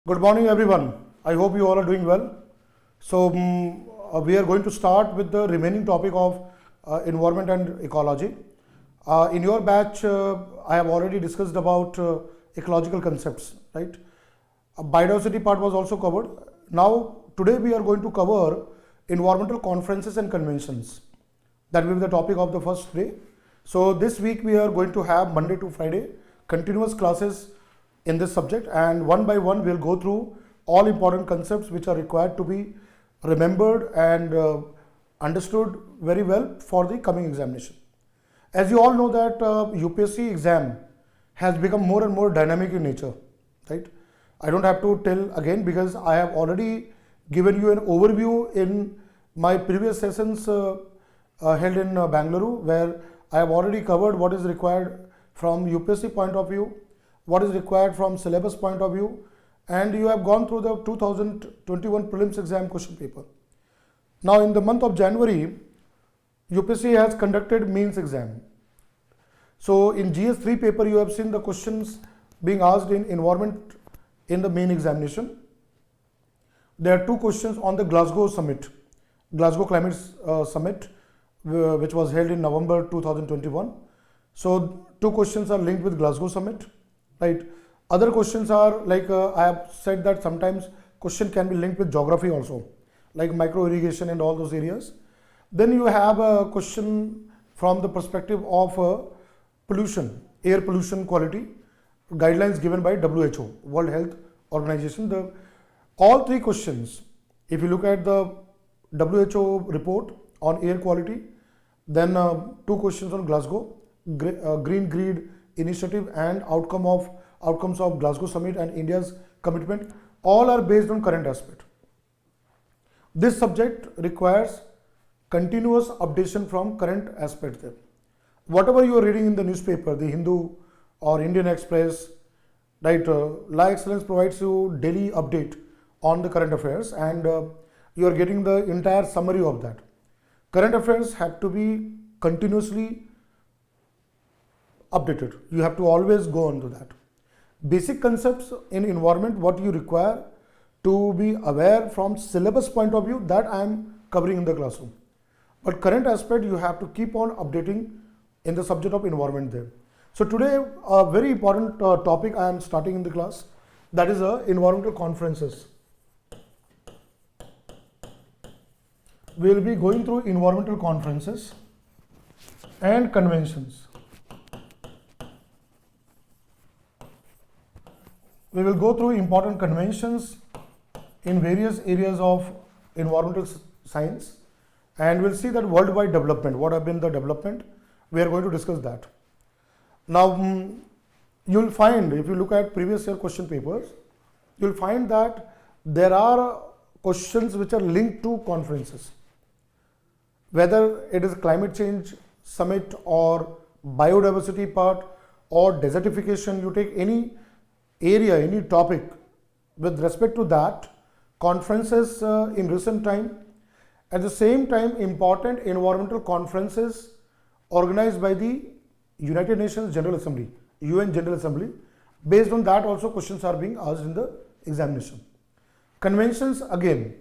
Good morning, everyone. I hope you all are doing well. So, we are going to start with the remaining topic of environment and ecology. In your batch, I have already discussed about ecological concepts, right? Biodiversity part was also covered. Now, today we are going to cover environmental conferences and conventions. That will be the topic of the first day. So, this week we are going to have Monday to Friday continuous classes in this subject, and one by one we'll go through all important concepts which are required to be remembered and understood very well for the coming examination. As you all know that UPSC exam has become more and more dynamic in nature, right? I don't have to tell again because I have already given you an overview in my previous sessions held in Bangalore, where I have already covered what is required from UPSC point of view, what is required from syllabus point of view, and you have gone through the 2021 prelims exam question paper. Now in the month of January, UPSC has conducted mains exam. So in GS3 paper, you have seen the questions being asked in environment in the main examination. There are two questions on the Glasgow Summit, Glasgow Climate Summit, which was held in November 2021. So two questions are linked with Glasgow Summit. Right. Other questions are like I have said that sometimes question can be linked with geography also, like micro irrigation and all those areas. Then you have a question from the perspective of pollution, air pollution quality, guidelines given by WHO, World Health Organization. All three questions, if you look at the WHO report on air quality, then two questions on Glasgow, Green Grid Initiative and outcomes of Glasgow Summit and India's commitment, all are based on current aspect. This subject requires continuous updation from current aspect there. Whatever you are reading in the newspaper, the Hindu or Indian Express, right, La Excellence provides you daily update on the current affairs, and you are getting the entire summary of that. Current affairs have to be continuously updated. You have to always go on to that. Basic concepts in environment, what you require to be aware from syllabus point of view, that I am covering in the classroom. But current aspect, you have to keep on updating in the subject of environment there. So today, a very important topic I am starting in the class, that is environmental conferences. We will be going through environmental conferences and conventions. We will go through important conventions in various areas of environmental science, and we'll see that worldwide development, what have been the development, we are going to discuss that. Now, you'll find, if you look at previous year question papers, you'll find that there are questions which are linked to conferences. Whether it is climate change summit or biodiversity part or desertification, you take any area, any topic with respect to that, conferences in recent time. At the same time, important environmental conferences organized by the United Nations General Assembly, UN General Assembly. Based on that also questions are being asked in the examination. Conventions again,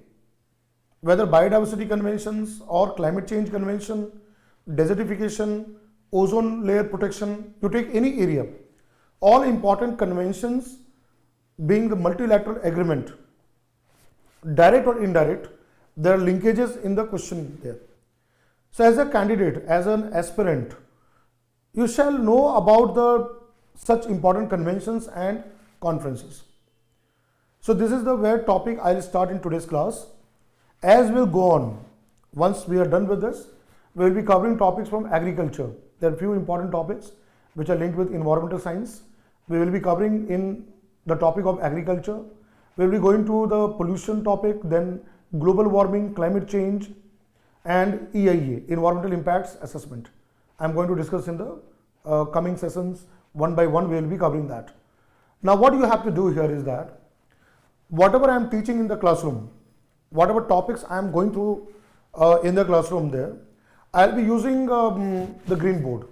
whether biodiversity conventions or climate change convention, desertification, ozone layer protection, you take any area. All important conventions being the multilateral agreement, direct or indirect, there are linkages in the question there. So as a candidate, as an aspirant, you shall know about the such important conventions and conferences. So this is the where topic I will start in today's class. As we'll go on, once we are done with this, we will be covering topics from agriculture. There are few important topics which are linked with environmental science. We will be covering in the topic of agriculture. We will be going to the pollution topic, then global warming, climate change, and EIA, environmental impacts assessment. I am going to discuss in the coming sessions, one by one we will be covering that. Now what you have to do here is that whatever I am teaching in the classroom, whatever topics I am going through in the classroom there, I will be using the green board.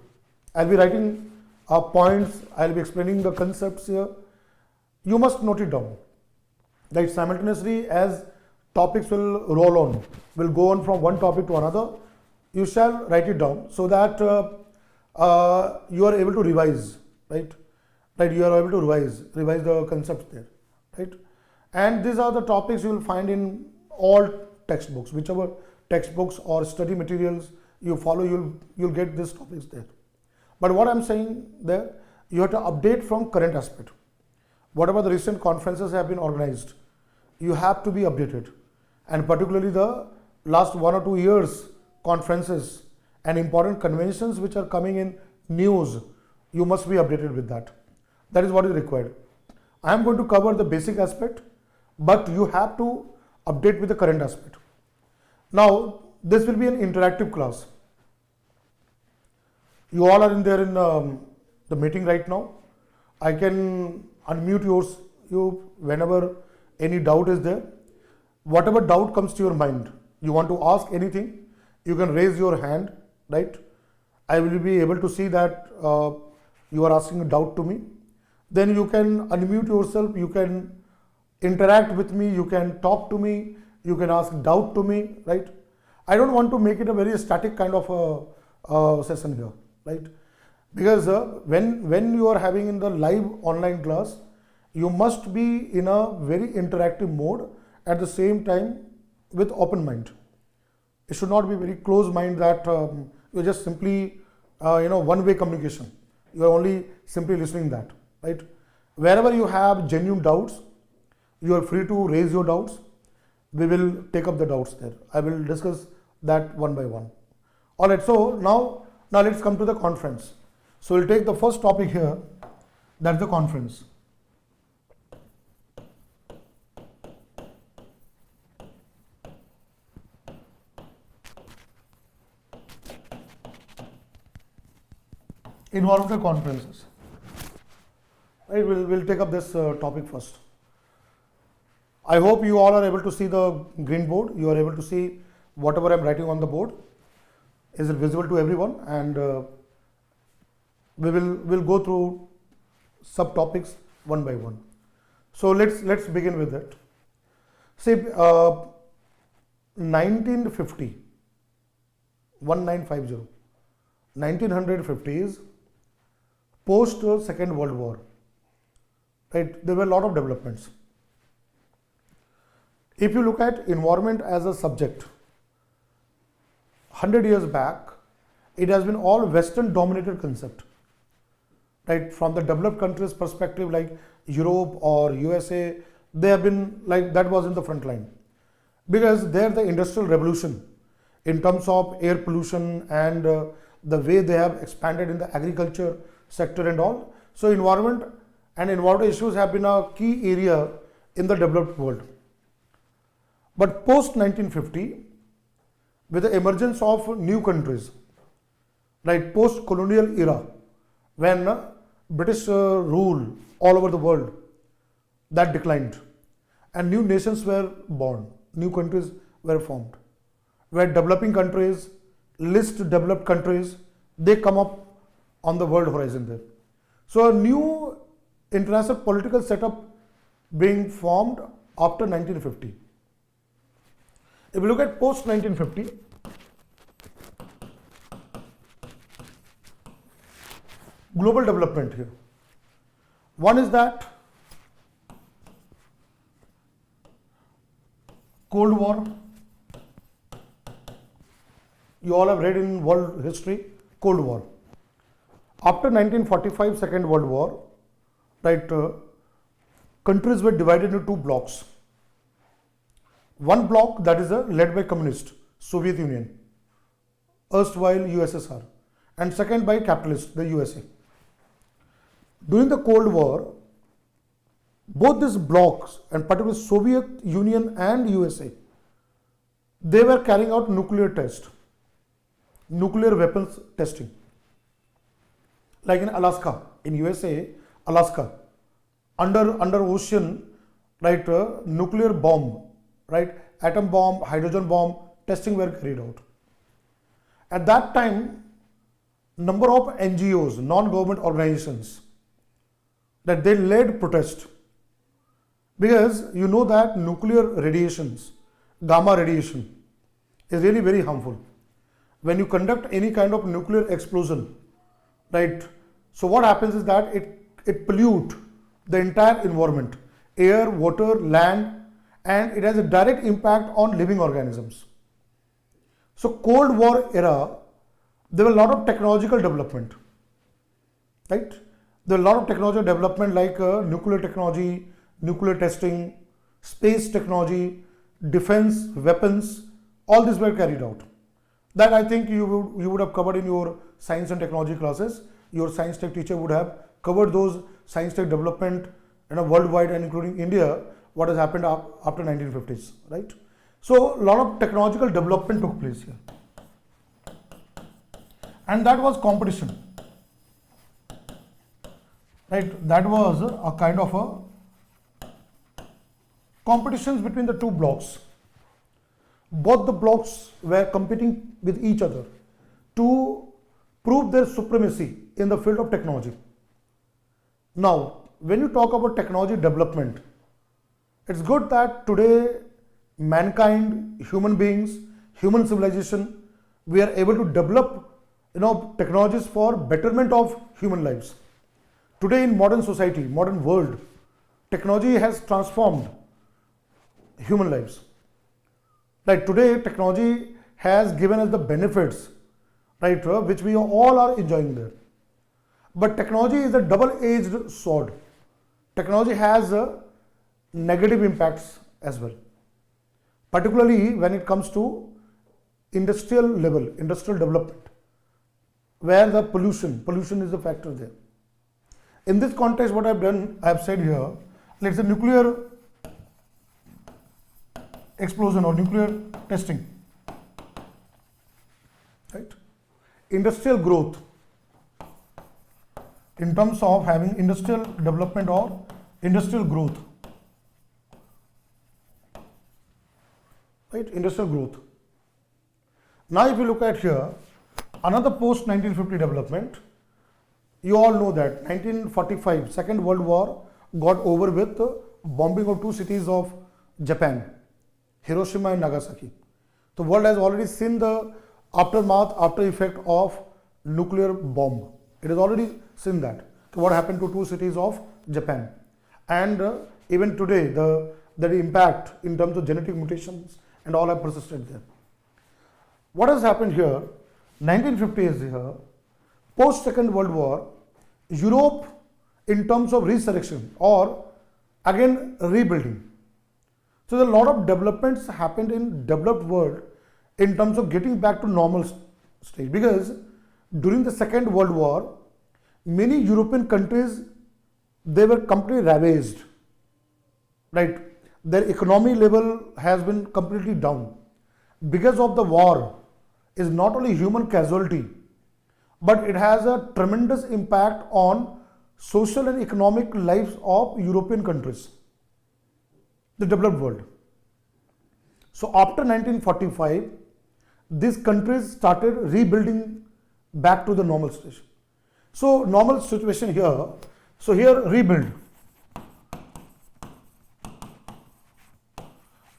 I will be writing points, I will be explaining the concepts here. You must note it down. Like simultaneously as topics will roll on, will go on from one topic to another, you shall write it down so that you are able to revise, right? Right, you are able to revise the concepts there, right? And these are the topics you will find in all textbooks, whichever textbooks or study materials you follow, you'll get these topics there. But what I'm saying there, you have to update from current aspect. Whatever the recent conferences have been organized, you have to be updated. And particularly the last 1 or 2 years conferences and important conventions which are coming in news, you must be updated with that. That is what is required. I am going to cover the basic aspect, but you have to update with the current aspect. Now, this will be an interactive class. You all are in there in the meeting right now. I can unmute you whenever any doubt is there. Whatever doubt comes to your mind, you want to ask anything, you can raise your hand, right? I will be able to see that you are asking a doubt to me. Then you can unmute yourself, you can interact with me, you can talk to me, you can ask doubt to me, right? I don't want to make it a very static kind of a session here, right? Because when you are having in the live online class, you must be in a very interactive mode at the same time with open mind. It should not be very closed mind that you're just simply one-way communication. You are only simply listening that, right? Wherever you have genuine doubts, you are free to raise your doubts. We will take up the doubts there. I will discuss that one by one. All right, so now let's come to the conference. So we'll take the first topic here, that's the conference. Environmental conferences. Right, we'll take up this topic first. I hope you all are able to see the green board. You are able to see whatever I'm writing on the board. Is it visible to everyone? And we'll go through subtopics one by one. So let's begin with it. See, 1950, 1950, 1950s, post Second World War, right? There were a lot of developments. If you look at environment as a subject, 100 years back, it has been all Western dominated concept, right? From the developed countries perspective, like Europe or USA, they have been like, that was in the front line. Because there the industrial revolution in terms of air pollution and the way they have expanded in the agriculture sector and all. So environment and environmental issues have been a key area in the developed world. But post 1950, with the emergence of new countries, right, post-colonial era, when British rule all over the world, that declined, and new nations were born, new countries were formed, where developing countries, least developed countries, they come up on the world horizon there. So a new international political setup being formed after 1950. If you look at post 1950, global development here. One is that Cold War. You all have read in world history, Cold War. After 1945, Second World War, right, countries were divided into two blocks. One block that is led by communist, Soviet Union, erstwhile USSR, and second by capitalist, the USA. During the Cold War, both these blocks, and particularly Soviet Union and USA, they were carrying out nuclear test, nuclear weapons testing. Like in Alaska, in USA, Alaska, under ocean, right, nuclear bomb, right, atom bomb, hydrogen bomb testing were carried out. At that time, number of NGOs, non-government organizations, that they led protest, because you know that nuclear radiations, gamma radiation, is really very harmful. When you conduct any kind of nuclear explosion, right? So what happens is that it pollute the entire environment, air, water, land, and it has a direct impact on living organisms. So Cold War era, there were a lot of technological development, right? There were a lot of technological development like nuclear technology, nuclear testing, space technology, defense, weapons, all these were carried out. That I think you would have covered in your science and technology classes. Your science tech teacher would have covered those science tech development worldwide and including India, what has happened after 1950s, right? So a lot of technological development took place here. And that was competition, right? That was a kind of a competitions between the two blocks. Both the blocks were competing with each other to prove their supremacy in the field of technology. Now, when you talk about technology development, it's good that today mankind, human beings, human civilization, we are able to develop technologies for betterment of human lives. Today in modern society, modern world, technology has transformed human lives. Like today, technology has given us the benefits, right, which we all are enjoying there. But technology is a double-edged sword. Technology has negative impacts as well, particularly when it comes to industrial level, industrial development, where the pollution is a factor there. In this context, what I've done, I have said here, let's say nuclear explosion or nuclear testing, right? Industrial growth, in terms of having industrial development or industrial growth, right? Industrial growth. Now, if you look at here, another post 1950 development, you all know that 1945, Second World War got over with the bombing of two cities of Japan, Hiroshima and Nagasaki. The world has already seen the aftermath, after effect of nuclear bomb. It has already seen that. What happened to two cities of Japan. And even today, the impact in terms of genetic mutations and all have persisted there. What has happened here? 1950 is here. Post Second World War, Europe in terms of resurrection or again rebuilding. So there are a lot of developments happened in developed world in terms of getting back to normal state, because during the Second World War, many European countries, they were completely ravaged, right? Their economy level has been completely down. Because of the war is not only human casualty, but it has a tremendous impact on social and economic lives of European countries, the developed world. So after 1945, these countries started rebuilding back to the normal situation. So normal situation here, so here rebuild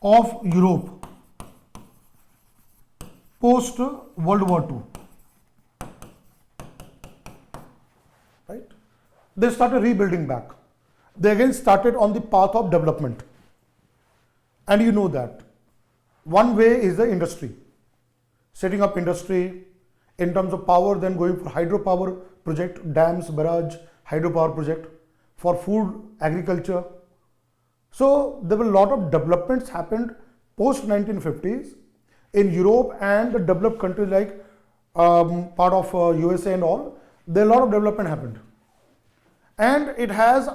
of Europe post World War II, right? They started rebuilding back. They again started on the path of development. And you know that one way is the industry, setting up industry in terms of power, then going for hydropower project, dams, barrage, hydropower project, for food, agriculture. So there were a lot of developments happened post 1950s in Europe and the developed countries like part of USA and all. There a lot of development happened, and it has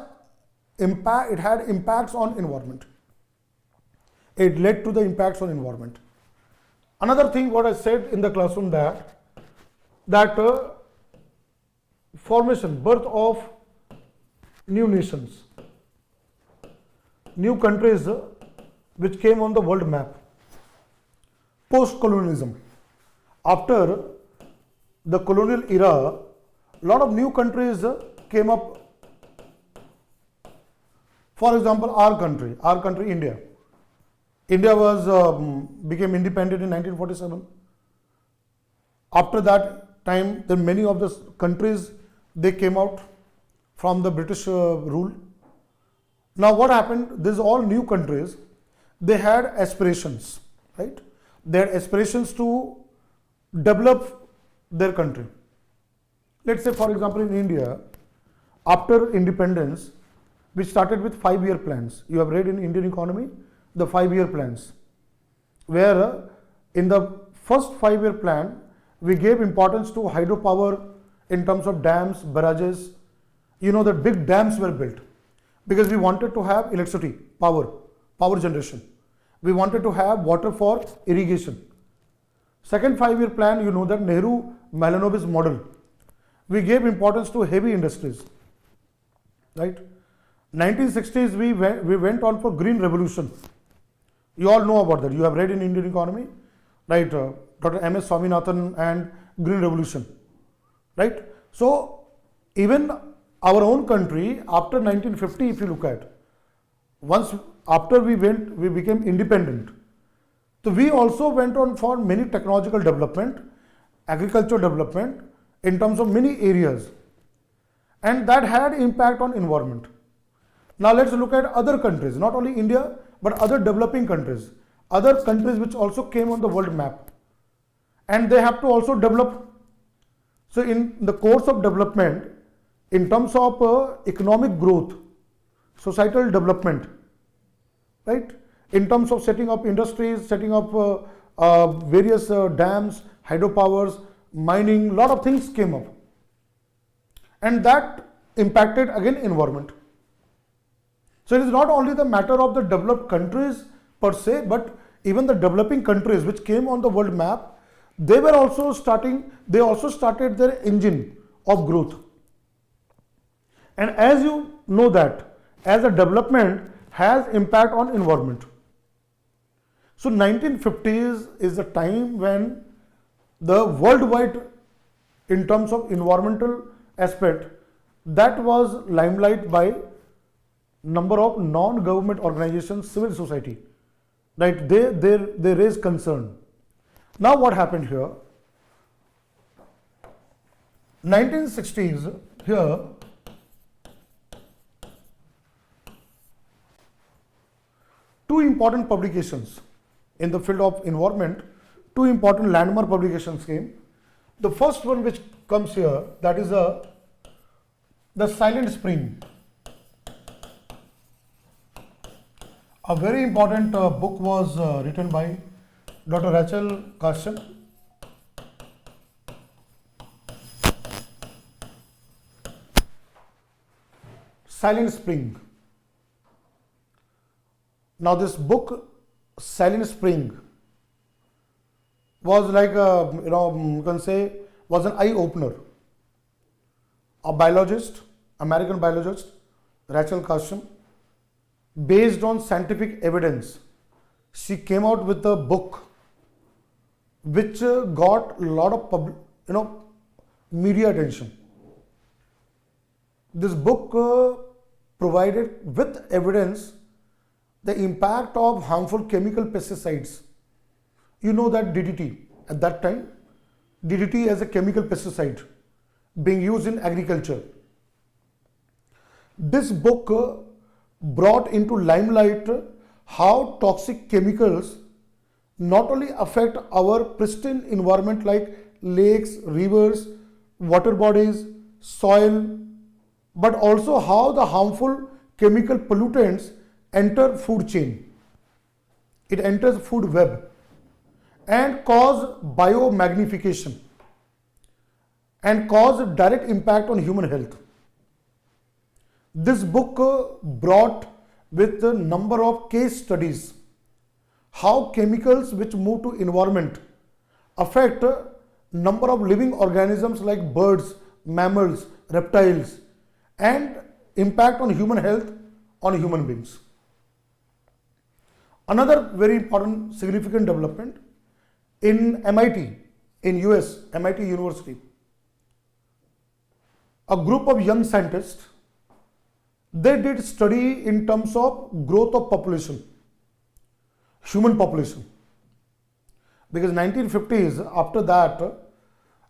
impact. It had impacts on environment. It led to the impacts on environment. Another thing, what I said in the classroom, that formation, birth of new nations, new countries which came on the world map. Post-colonialism. After the colonial era, a lot of new countries came up. For example, our country, India. India was became independent in 1947. After that time, then many of the countries they came out from the British rule. Now, what happened? These all new countries, they had aspirations, right? They had aspirations to develop their country. Let's say, for example, in India, after independence, we started with 5-year plans. You have read in Indian economy the 5-year plans, where in the first 5-year plan, we gave importance to hydropower in terms of dams, barrages. You know that big dams were built because we wanted to have electricity, power generation. We wanted to have water for irrigation. Second 5-year plan, you know that Nehru-Mahalanobis model. We gave importance to heavy industries, right? 1960s, we went on for green revolution. You all know about that. You have read in Indian economy, right? Dr. M.S. Swaminathan and green revolution, right? So even our own country after 1950, if you look at, once after we became independent, so we also went on for many technological development, agricultural development in terms of many areas, and that had impact on environment. Now let's look at other countries, not only India, but other developing countries, other countries which also came on the world map, and they have to also develop. So in the course of development, in terms of economic growth, societal development, right? In terms of setting up industries, setting up various dams, hydropowers, mining, lot of things came up, and that impacted again environment. So it is not only the matter of the developed countries per se, but even the developing countries which came on the world map, they also started their engine of growth. And as you know that, as a development has impact on environment. So 1950s is the time when the worldwide, in terms of environmental aspect, that was limelight by number of non-government organizations, civil society, right? They raised concern. Now what happened here? 1960s here, two important publications in the field of environment, two important landmark publications came. The first one which comes here, that is the Silent Spring. A very important book was written by Dr. Rachel Carson. Silent Spring. Now this book, Silent Spring, was like you can say, was an eye opener. A biologist, American biologist, Rachel Carson, based on scientific evidence, she came out with a book which got a lot of media attention. This book provided with evidence the impact of harmful chemical pesticides. You know that DDT, at that time, DDT as a chemical pesticide being used in agriculture. This book brought into limelight how toxic chemicals not only affect our pristine environment like lakes, rivers, water bodies, soil, but also how the harmful chemical pollutants enter food chain. It enters food web and cause biomagnification and cause direct impact on human health. This book brought with a number of case studies how chemicals which move to environment affect a number of living organisms like birds, mammals, reptiles, and impact on human health on human beings. Another very important significant development in MIT, in US, MIT University, a group of young scientists, they did study in terms of growth of population, human population. Because 1950s, after that,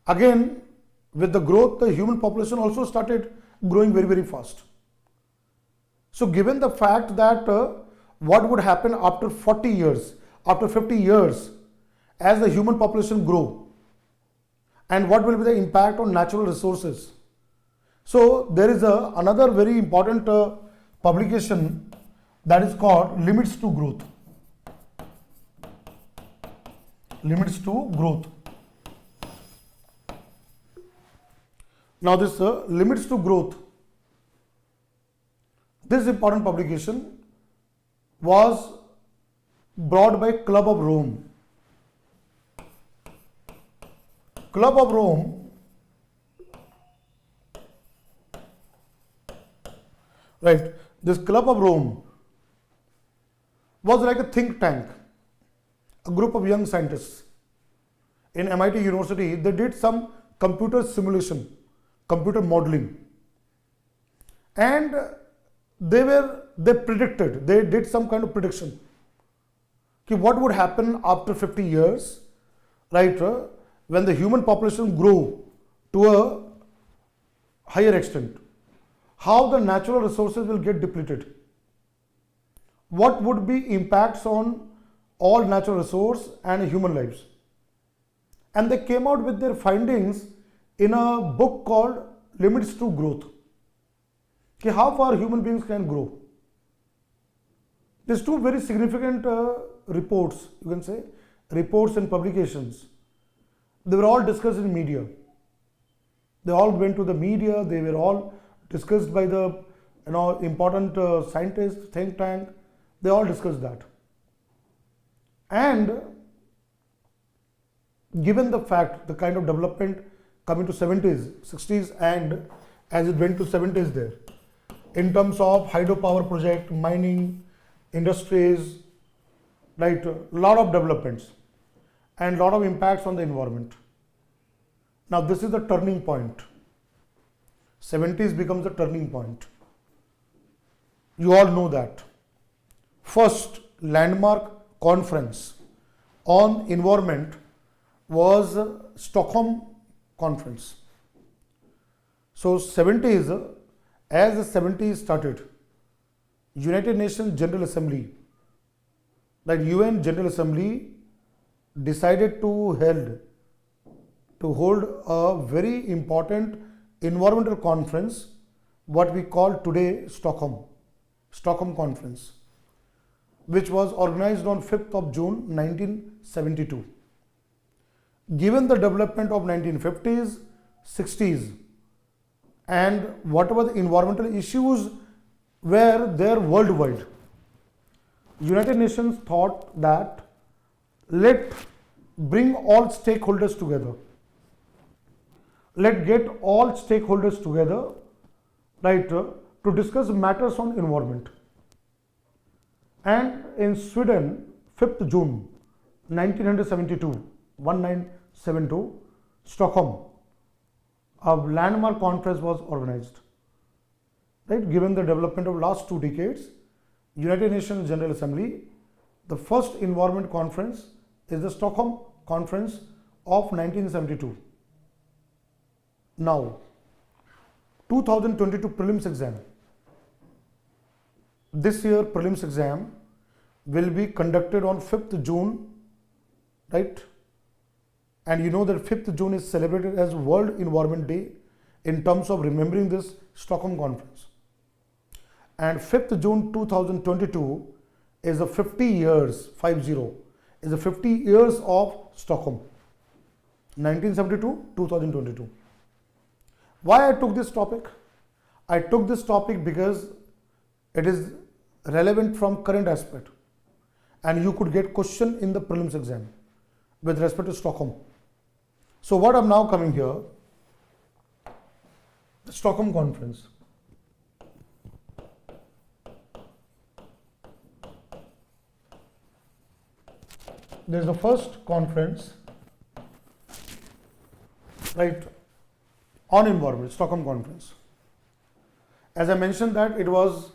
again, with the growth, the human population also started growing very, very fast. So given the fact that what would happen after 40 years, after 50 years, as the human population grow, and what will be the impact on natural resources. So there is another very important publication that is called Limits to Growth. Limits to Growth. Now this Limits to Growth, this important publication was brought by Club of Rome. Club of Rome, right, this Club of Rome was like a think tank, a group of young scientists in MIT University. They did some computer simulation, computer modeling, and they did some kind of prediction कि what would happen after 50 years, right, when the human population grow to a higher extent, how the natural resources will get depleted, what would be impacts on all natural resource and human lives. And they came out with their findings in a book called Limits to Growth, कि how far human beings can grow. There's two very significant reports, you can say, reports and publications. They were all discussed in media. They all went to the media. They were all discussed by the important scientists, think tank. They all discussed that. And given the fact, the kind of development coming to 70s, 60s, and as it went to 70s there, in terms of hydropower project, mining, industries, right, a lot of developments and lot of impacts on the environment. Now this is the turning point. 70s becomes the turning point. You all know that. First landmark conference on environment was Stockholm conference. So 70s, as the 70s started, United Nations General Assembly, like UN General Assembly, decided to hold a very important environmental conference, what we call today Stockholm Conference, which was organized on 5th of June 1972. Given the development of 1950s, 60s, and whatever the environmental issues were there worldwide, United Nations thought that let bring all stakeholders together. Let get all stakeholders together, right, to discuss matters on environment. And in Sweden, 5th June 1972, Stockholm, a landmark conference was organized. Right, given the development of last 2 decades, United Nations General Assembly, the first environment conference is the Stockholm Conference of 1972. Now, 2022 prelims exam. This year prelims exam will be conducted on 5th June, right? And you know that 5th June is celebrated as World Environment Day in terms of remembering this Stockholm Conference. And 5th June 2022 is a 50 years, 50, is a 50 years of Stockholm, 1972, 2022. Why I took this topic? I took this topic because it is relevant from current aspect and you could get question in the prelims exam with respect to Stockholm. So what I'm now coming here, the Stockholm Conference. There's the first conference, right, on environment, Stockholm Conference. As I mentioned that it was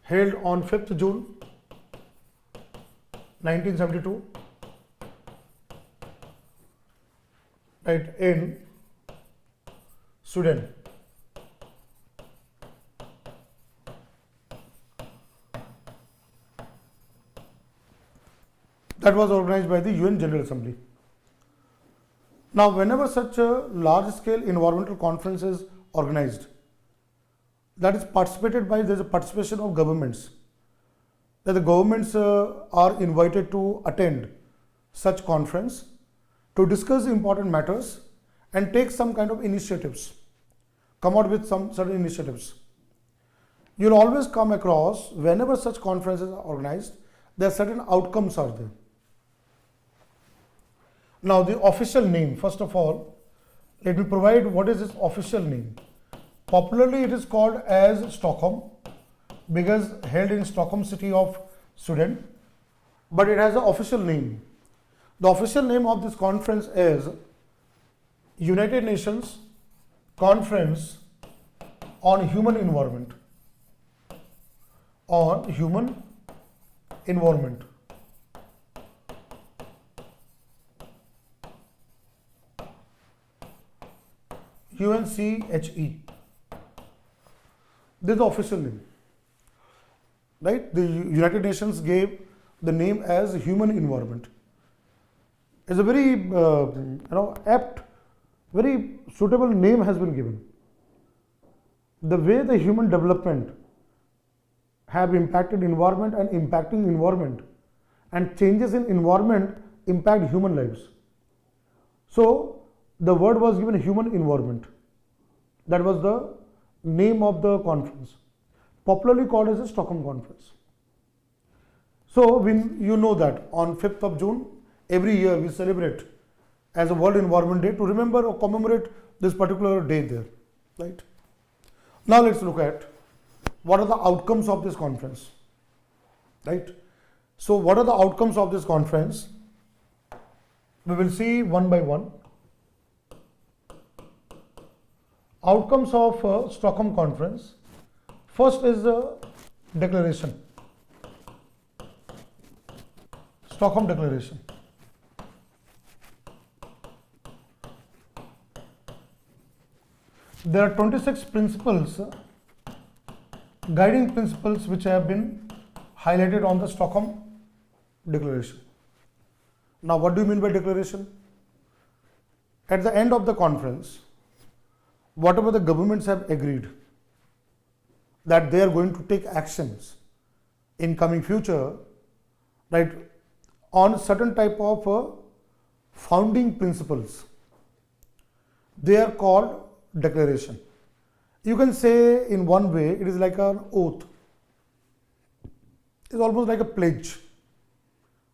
held on 5th June 1972, right, in Sweden. That was organized by the UN General Assembly. Now, whenever such a large-scale environmental conference is organized, that is participated by, there is a participation of governments. That the governments are invited to attend such conference to discuss important matters and take some kind of initiatives, come out with some certain initiatives. You'll always come across, whenever such conferences are organized, there are certain outcomes are there. Now, the official name, first of all, let me provide what is its official name. Popularly, it is called as Stockholm, because held in Stockholm city of Sweden, but it has an official name. The official name of this conference is United Nations Conference on Human Environment. On human environment. UNCHE. This is the official name, right? The United Nations gave the name as human environment. It's a very apt, very suitable name has been given. The way the human development have impacted environment and impacting environment, and changes in environment impact human lives. So the word was given human environment. That was the name of the conference, popularly called as the Stockholm Conference. So you know that on 5th of June, every year we celebrate as a World Environment Day to remember or commemorate this particular day there, right? Now let's look at what are the outcomes of this conference, right? So what are the outcomes of this conference? We will see one by one. Outcomes of Stockholm Conference. First is the declaration, Stockholm Declaration. There are 26 principles, guiding principles, which have been highlighted on the Stockholm Declaration. Now, what do you mean by declaration? At the end of the conference, whatever the governments have agreed that they are going to take actions in coming future, right, on certain type of founding principles, they are called declaration. You can say in one way it is like an oath. It's almost like a pledge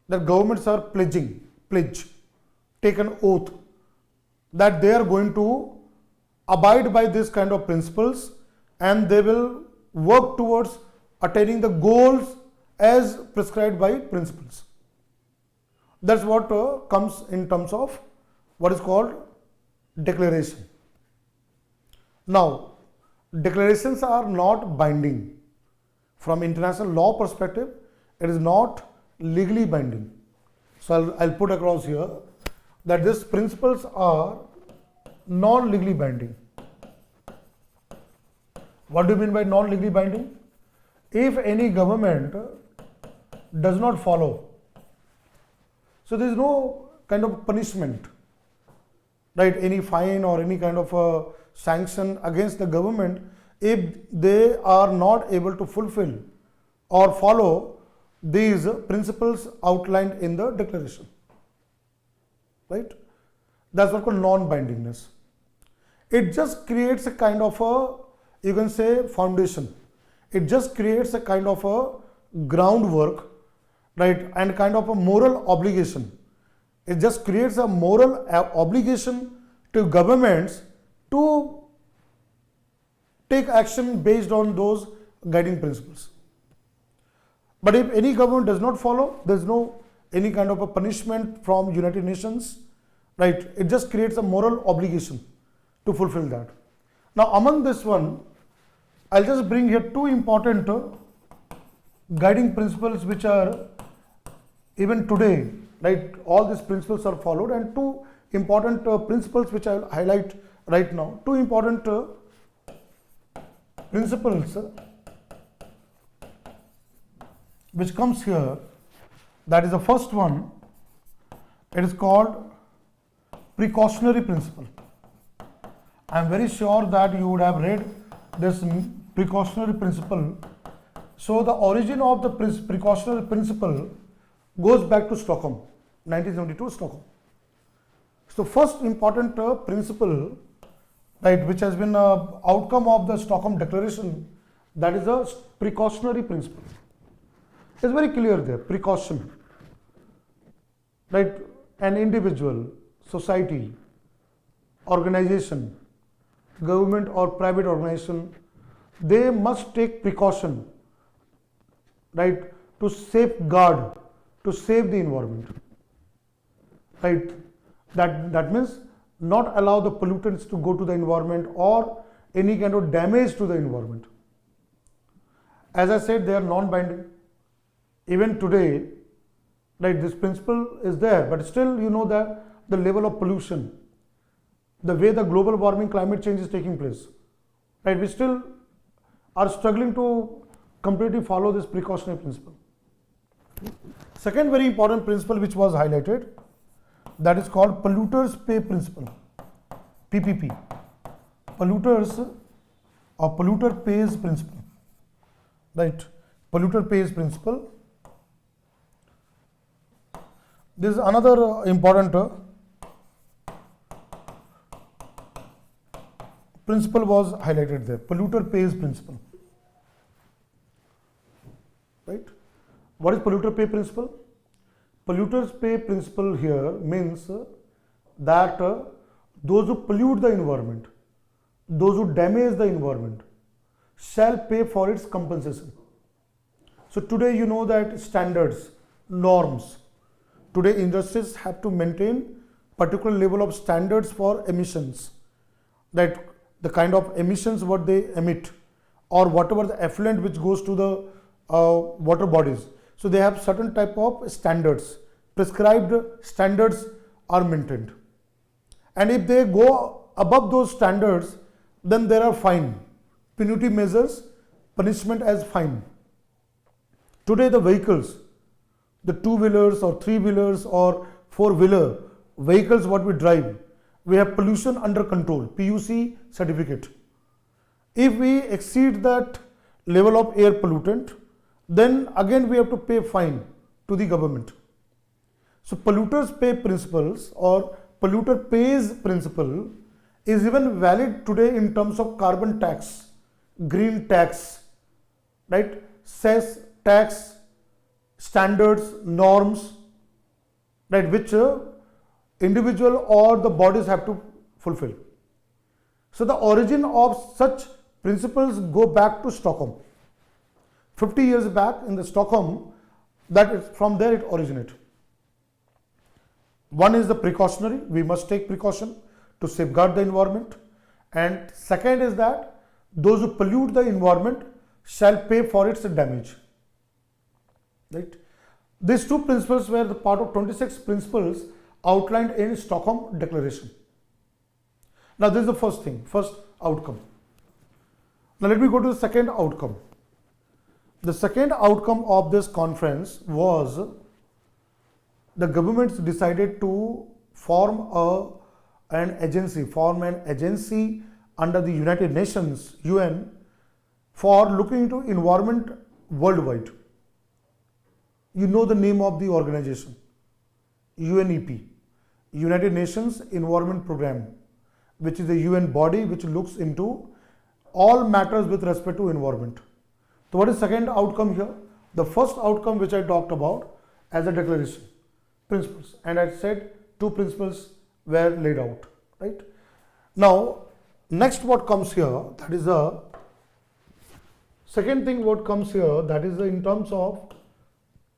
that governments are take an oath that they are going to abide by this kind of principles and they will work towards attaining the goals as prescribed by principles. That's what comes in terms of what is called declaration. Now, declarations are not binding. From international law perspective, it is not legally binding. So I'll put across here that these principles are non-legally binding. What do you mean by non-legally binding? If any government does not follow, so there is no kind of punishment, right? Any fine or any kind of a sanction against the government if they are not able to fulfill or follow these principles outlined in the declaration, right? That's what called non-bindingness. It just creates a kind of a, you can say, foundation. It just creates a kind of a groundwork, right, and kind of a moral obligation. It just creates a moral obligation to governments to take action based on those guiding principles. But if any government does not follow, there is no any kind of a punishment from United Nations, right? It just creates a moral obligation to fulfill that. Now, among this one, I'll just bring here two important guiding principles which are even today, right? All these principles are followed, and two important principles which I'll highlight right now. Two important principles which comes here. That is the first one. It is called precautionary principle. I am very sure that you would have read this precautionary principle. So the origin of the precautionary principle goes back to Stockholm, 1972 Stockholm. So first important principle, right, which has been an outcome of the Stockholm Declaration, that is a precautionary principle. It's very clear there, precaution, right? An individual, society, organization, government or private organization, they must take precaution, right, to safeguard, to save the environment, right? That means not allow the pollutants to go to the environment or any kind of damage to the environment. As I said, they are non-binding. Even today, right, this principle is there, but still you know that the level of pollution, the way the global warming, climate change is taking place, right, we still are struggling to completely follow this precautionary principle. Second very important principle which was highlighted, that is called polluters pay principle, PPP, polluters or polluter pays principle, right, polluter pays principle. This is another important principle was highlighted there, polluter pays principle, right? What is polluter pay principle? Polluters pay principle here means that those who pollute the environment, those who damage the environment shall pay for its compensation. So today you know that standards, norms, today industries have to maintain particular level of standards for emissions, that the kind of emissions what they emit or whatever the effluent which goes to the water bodies. So they have certain type of standards, prescribed standards are maintained. And if they go above those standards, then there are fine, punitive measures, punishment as fine. Today the vehicles, the two-wheelers or three-wheelers or four-wheeler vehicles what we drive, we have pollution under control, PUC certificate. If we exceed that level of air pollutant, then again we have to pay fine to the government. So polluters pay principles or polluter pays principle is even valid today in terms of carbon tax, green tax, right, cess tax, standards, norms, right, which individual or the bodies have to fulfill. So the origin of such principles go back to Stockholm. 50 years back in the Stockholm, that is from there it originated. One is the precautionary, we must take precaution to safeguard the environment, and second is that those who pollute the environment shall pay for its damage, right? These two principles were the part of 26 principles outlined in Stockholm Declaration. Now this is the first thing, first outcome. Now let me go to the second outcome. The second outcome of this conference was the governments decided to form an agency under the United Nations, UN, for looking into environment worldwide. You know the name of the organization, UNEP, United Nations Environment Program, which is a UN body which looks into all matters with respect to environment. So what is second outcome here? The first outcome which I talked about as a declaration, principles, and I said two principles were laid out, right? Now next what comes here, that is the second thing what comes here, that is in terms of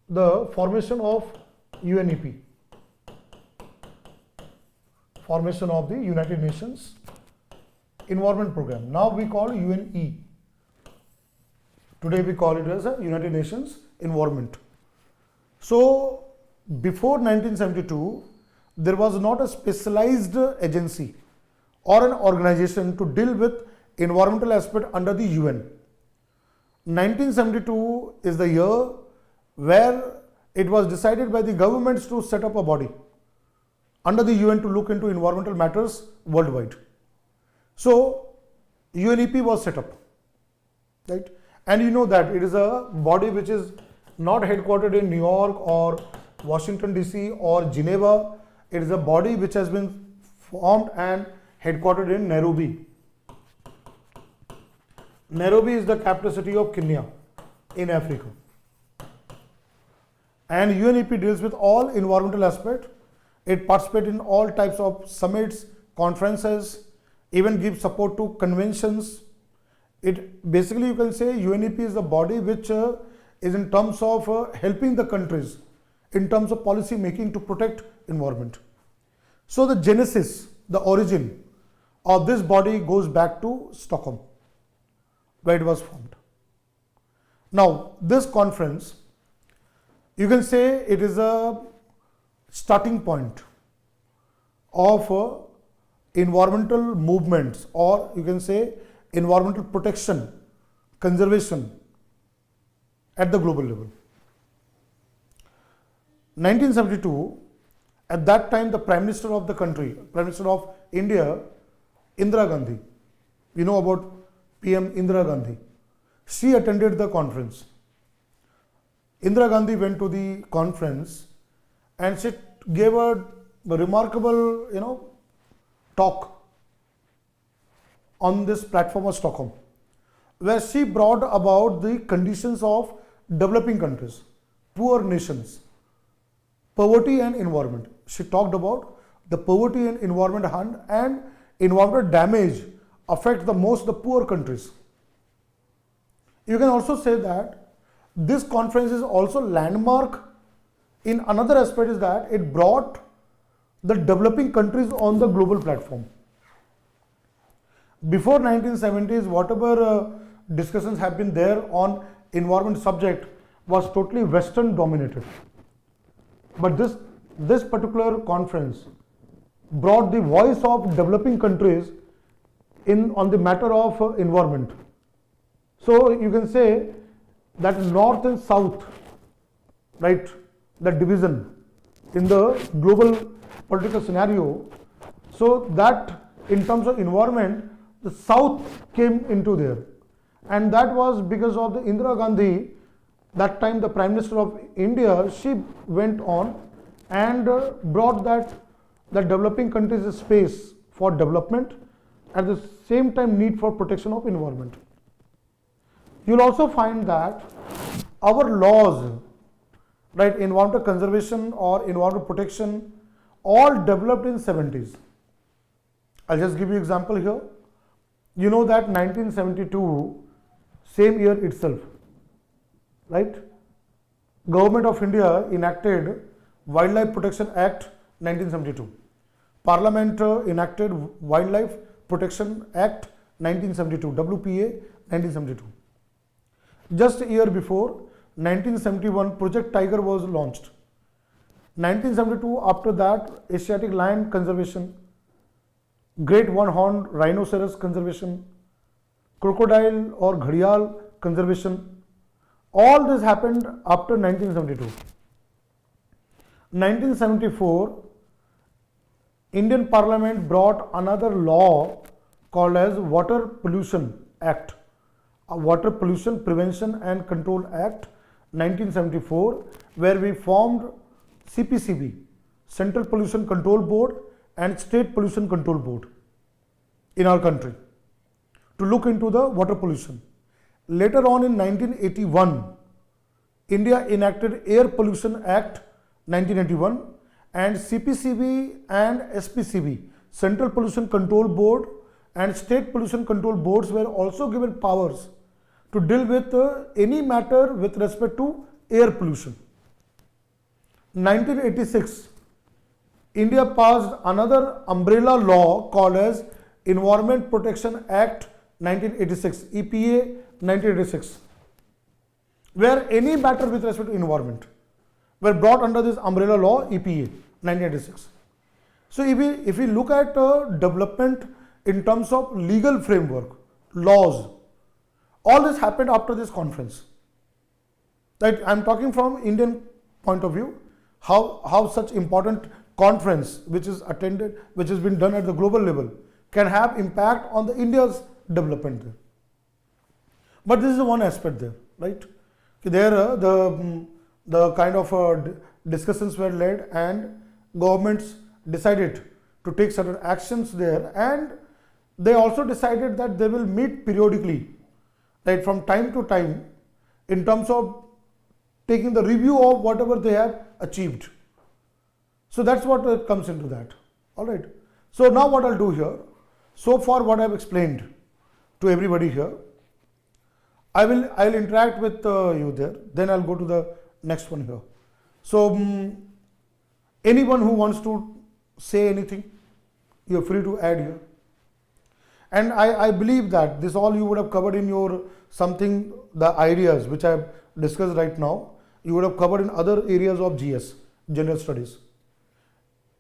the formation of UNEP, formation of the United Nations Environment Program. Now we call UNE, Today we call it as a United Nations Environment. So before 1972, there was not a specialized agency or an organization to deal with environmental aspect under the UN. 1972 is the year where it was decided by the governments to set up a body under the UN to look into environmental matters worldwide. So UNEP was set up, right? And you know that it is a body which is not headquartered in New York or Washington DC or Geneva. It is a body which has been formed and headquartered in Nairobi. Nairobi is the capital city of Kenya in Africa. And UNEP deals with all environmental aspects. It participates in all types of summits, conferences, even gives support to conventions. It basically, you can say UNEP is the body which is in terms of helping the countries in terms of policy making to protect environment. So the genesis, the origin of this body goes back to Stockholm, where it was formed. Now this conference, you can say it is a starting point of environmental movements, or you can say environmental protection, conservation at the global level. 1972, at that time the Prime Minister of the country, Prime Minister of India, Indira Gandhi, you know about PM Indira Gandhi, she attended the conference. Indira Gandhi went to the conference and she gave a remarkable, talk on this platform of Stockholm, where she brought about the conditions of developing countries, poor nations, poverty and environment. She talked about the poverty and environment and environmental damage affect the most the poor countries. You can also say that this conference is also landmark in another aspect, is that it brought the developing countries on the global platform. Before 1970s, whatever discussions have been there on environment subject was totally Western dominated. But this particular conference brought the voice of developing countries on the matter of environment. So you can say that North and South, right, the division in the global political scenario, so that in terms of environment, the South came into there. And that was because of the Indira Gandhi, that time the Prime Minister of India, she went on and brought that the developing countries a space for development, at the same time need for protection of environment. You'll also find that our laws, right, environmental conservation or environmental protection, all developed in 70s. I'll just give you example here. You know that 1972, same year itself, right? Government of India enacted Wildlife Protection Act 1972. Parliament enacted Wildlife Protection Act 1972, WPA 1972. Just a year before, 1971, Project Tiger was launched. 1972, after that, Asiatic lion conservation, great one-horned rhinoceros conservation, crocodile or gharial conservation. All this happened after 1972. 1974, Indian Parliament brought another law called as Water Pollution Act, Water Pollution Prevention and Control Act 1974, where we formed CPCB, Central Pollution Control Board, and State Pollution Control Board in our country to look into the water pollution. Later on in 1981, India enacted Air Pollution Act 1981, and CPCB and SPCB, Central Pollution Control Board, and State Pollution Control Boards were also given powers to deal with any matter with respect to air pollution. 1986, India passed another umbrella law called as Environment Protection Act 1986, EPA 1986. where any matter with respect to environment were brought under this umbrella law EPA 1986. So if we look at development in terms of legal framework, laws, all this happened after this conference. Right? I'm talking from Indian point of view, how such important conference which is attended, which has been done at the global level, can have impact on the India's development there. But this is one aspect there, right? There the kind of discussions were led and governments decided to take certain actions there, and they also decided that they will meet periodically, right, from time to time, in terms of taking the review of whatever they have achieved. So that's what comes into that. All right. So now what I'll do here, so far what I've explained to everybody here, I'll interact with you there, then I'll go to the next one here. So anyone who wants to say anything, you're free to add here. And I believe that this all you would have covered in your something, the ideas which I've discussed right now, you would have covered in other areas of GS, general studies.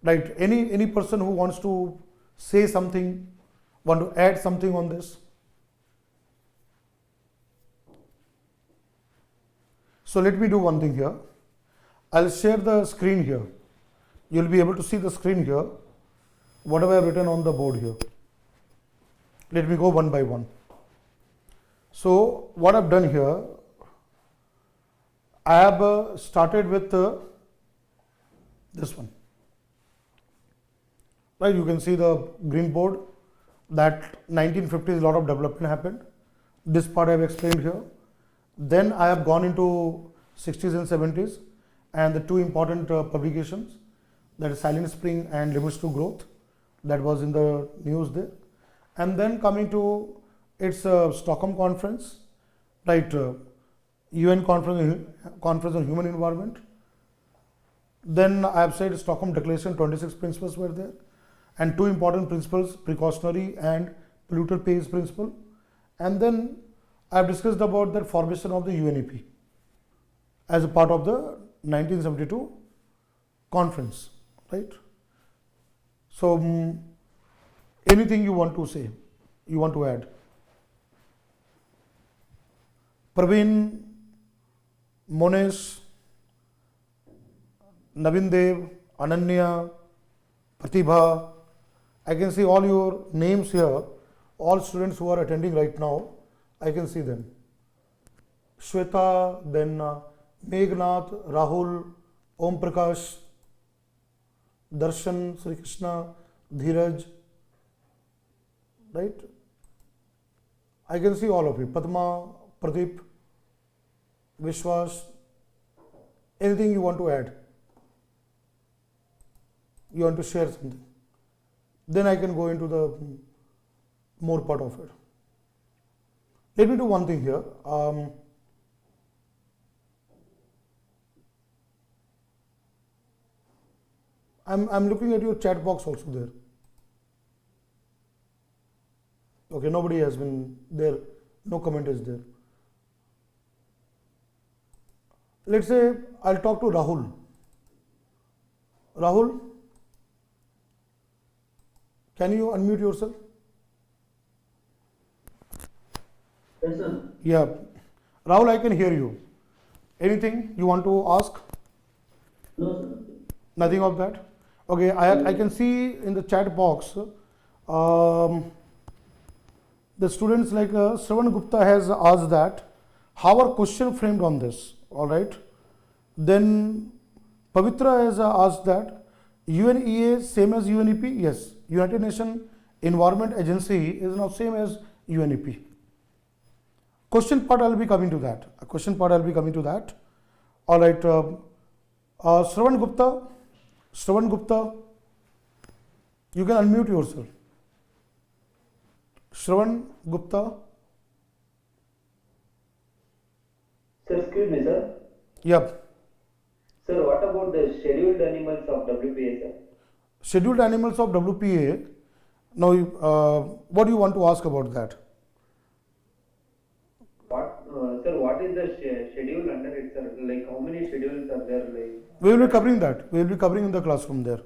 Right? Any person who wants to say something, want to add something on this? So let me do one thing here. I'll share the screen here. You'll be able to see the screen here, whatever I've written on the board here. Let me go one by one. So what I've done here, I have started with this one. Right, you can see the green board that 1950s a lot of development happened. This part I have explained here. Then I have gone into 60s and 70s and the two important publications, that is Silent Spring and Limits to Growth, that was in the news there. And then coming to its Stockholm conference, right, UN conference on human environment. Then I have said Stockholm Declaration, 26 principles were there, and two important principles, precautionary and polluter pays principle. And then I have discussed about the formation of the UNEP as a part of the 1972 conference, right? So anything you want to say, you want to add? Praveen, Monesh, Navin Dev, Ananya, Pratibha, I can see all your names here, all students who are attending right now, I can see them. Shweta, then Meghnath, Rahul, Om Prakash, Darshan, Sri Krishna, Dheeraj, right? I can see all of you. Padma, Pradeep, Vishwas, anything you want to add? You want to share something? Then I can go into the more part of it. Let me do one thing here. I'm looking at your chat box also there. Okay, nobody has been there, no comment is there. Let's say I'll talk to Rahul. Rahul, can you unmute yourself? Yes, sir. Yeah. Rahul, I can hear you. Anything you want to ask? No, sir. Nothing of that? Okay, I can see in the chat box the students like Shravan Gupta has asked that how are question framed on this, all right? Then Pavitra has asked that UNEA same as UNEP? Yes, United Nations Environment Agency is now same as UNEP. Question part I'll be coming to that. All right, Shravan Gupta, you can unmute yourself. Shravan Gupta. Sir, excuse me, sir. Yep. Sir, what about the scheduled animals of WPA, sir? Scheduled animals of WPA. Now, what do you want to ask about that? Sir, what is the scheduled schedule under it, sir? Like how many schedules are there? Like We will be covering that. We will be covering in the classroom there.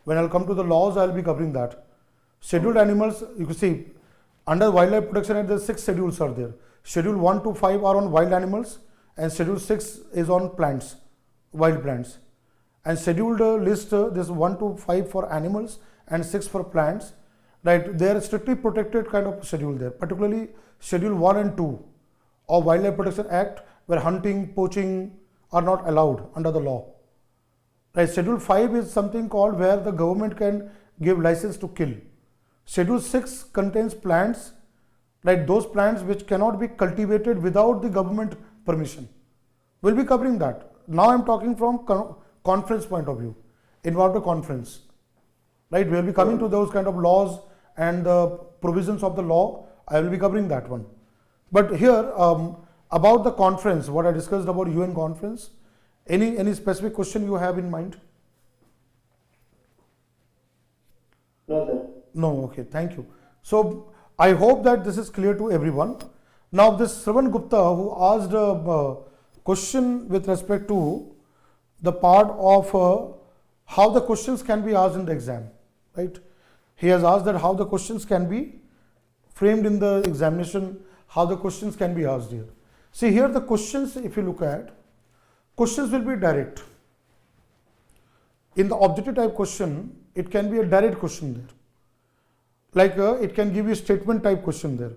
When I'll come to the laws, I'll be covering that. Scheduled animals, you can see, under Wildlife Protection Act, the 6 schedules are there. Schedule 1 to 5 are on wild animals, and Schedule 6 is on plants, wild plants. And scheduled list, this 1 to 5 for animals and 6 for plants. Right, they are strictly protected kind of schedule there, particularly Schedule 1 and 2 of Wildlife Protection Act, where hunting, poaching are not allowed under the law. Right, Schedule 5 is something called where the government can give license to kill. Schedule 6 contains plants, like those plants which cannot be cultivated without the government permission. We'll be covering that. Now I'm talking from conference point of view, environmental conference. Right, we'll be coming to those kind of laws and the provisions of the law. I will be covering that one. But here, about the conference, what I discussed about UN conference, any specific question you have in mind? no, sir. No, okay, thank you. So I hope that this is clear to everyone. Now this Shravan Gupta, who asked a question with respect to the part of how the questions can be asked in the exam, right? He has asked that how the questions can be framed in the examination, how the questions can be asked here. See here the questions, if you look at, questions will be direct. In the objective type question, it can be a direct question there. Like it can give you statement type question there.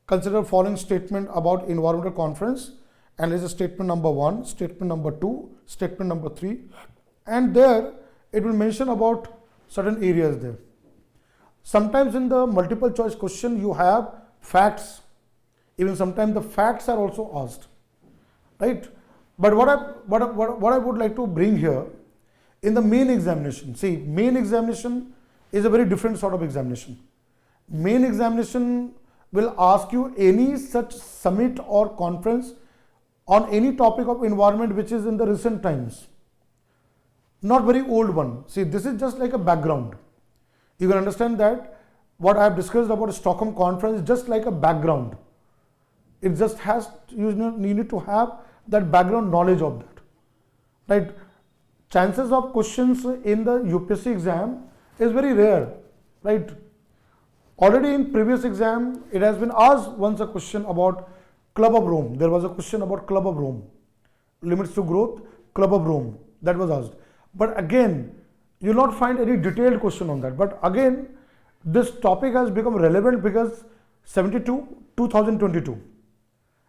Consider following statement about environmental conference, and there's a statement number 1, statement number 2, statement number 3, and there it will mention about certain areas there. Sometimes in the multiple choice question you have facts, even sometimes the facts are also asked, right? But what I would like to bring here, in the main examination, see, main examination is a very different sort of examination. Main examination will ask you any such summit or conference on any topic of environment which is in the recent times, not very old one. See, this is just like a background. You can understand that what I have discussed about Stockholm conference is just like a background. It just has, you need to have that background knowledge of that, right? Chances of questions in the UPSC exam is very rare, right? Already in previous exam, it has been asked once a question about Club of Rome. There was a question about Club of Rome, limits to growth, Club of Rome, that was asked. But again, you will not find any detailed question on that. But again, this topic has become relevant because 72, 2022.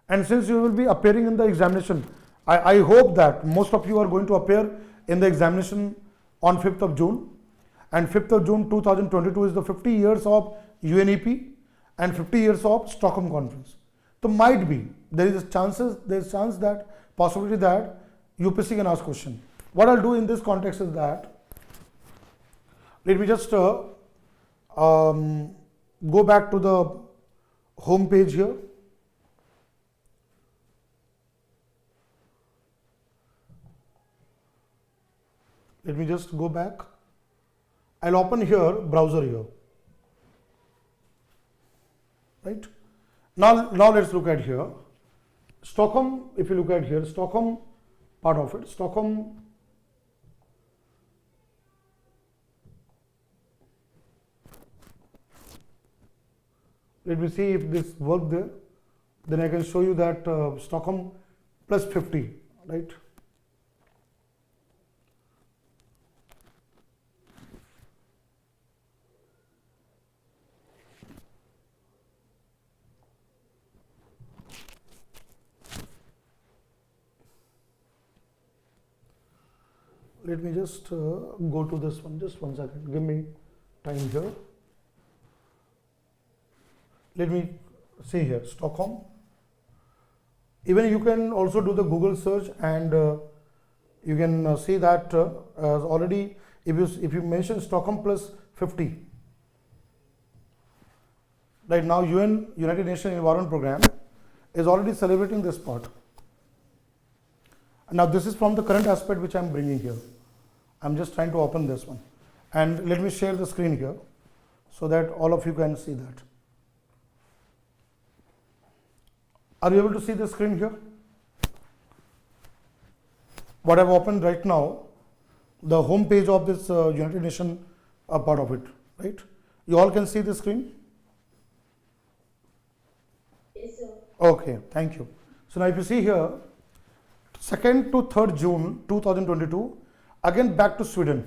And since you will be appearing in the examination, I hope that most of you are going to appear in the examination on 5th of June. And 5th of June 2022 is the 50 years of UNEP and 50 years of Stockholm Conference. So might be, there is chance that, possibility that UPSC can ask question. What I'll do in this context is that, let me just go back to the home page here. Let me just go back. I'll open here, browser here. Right? Now let's look at here. Stockholm, if you look at here, Stockholm part of it, Stockholm. Let me see if this worked there. Then I can show you that Stockholm plus 50, right? Let me just go to this one, just 1 second, give me time here. Let me see here, Stockholm. Even you can also do the Google search, and you can see that already, if you mention Stockholm plus 50, right now United Nations Environment Program is already celebrating this part. Now this is from the current aspect which I am bringing here. I am just trying to open this one, and let me share the screen here so that all of you can see that. Are you able to see the screen here? what I've opened right now, the home page of this United Nations part of it, right? You all can see the screen? Yes, sir. Okay, thank you. So now if you see here, 2nd to 3rd June 2022, again back to Sweden.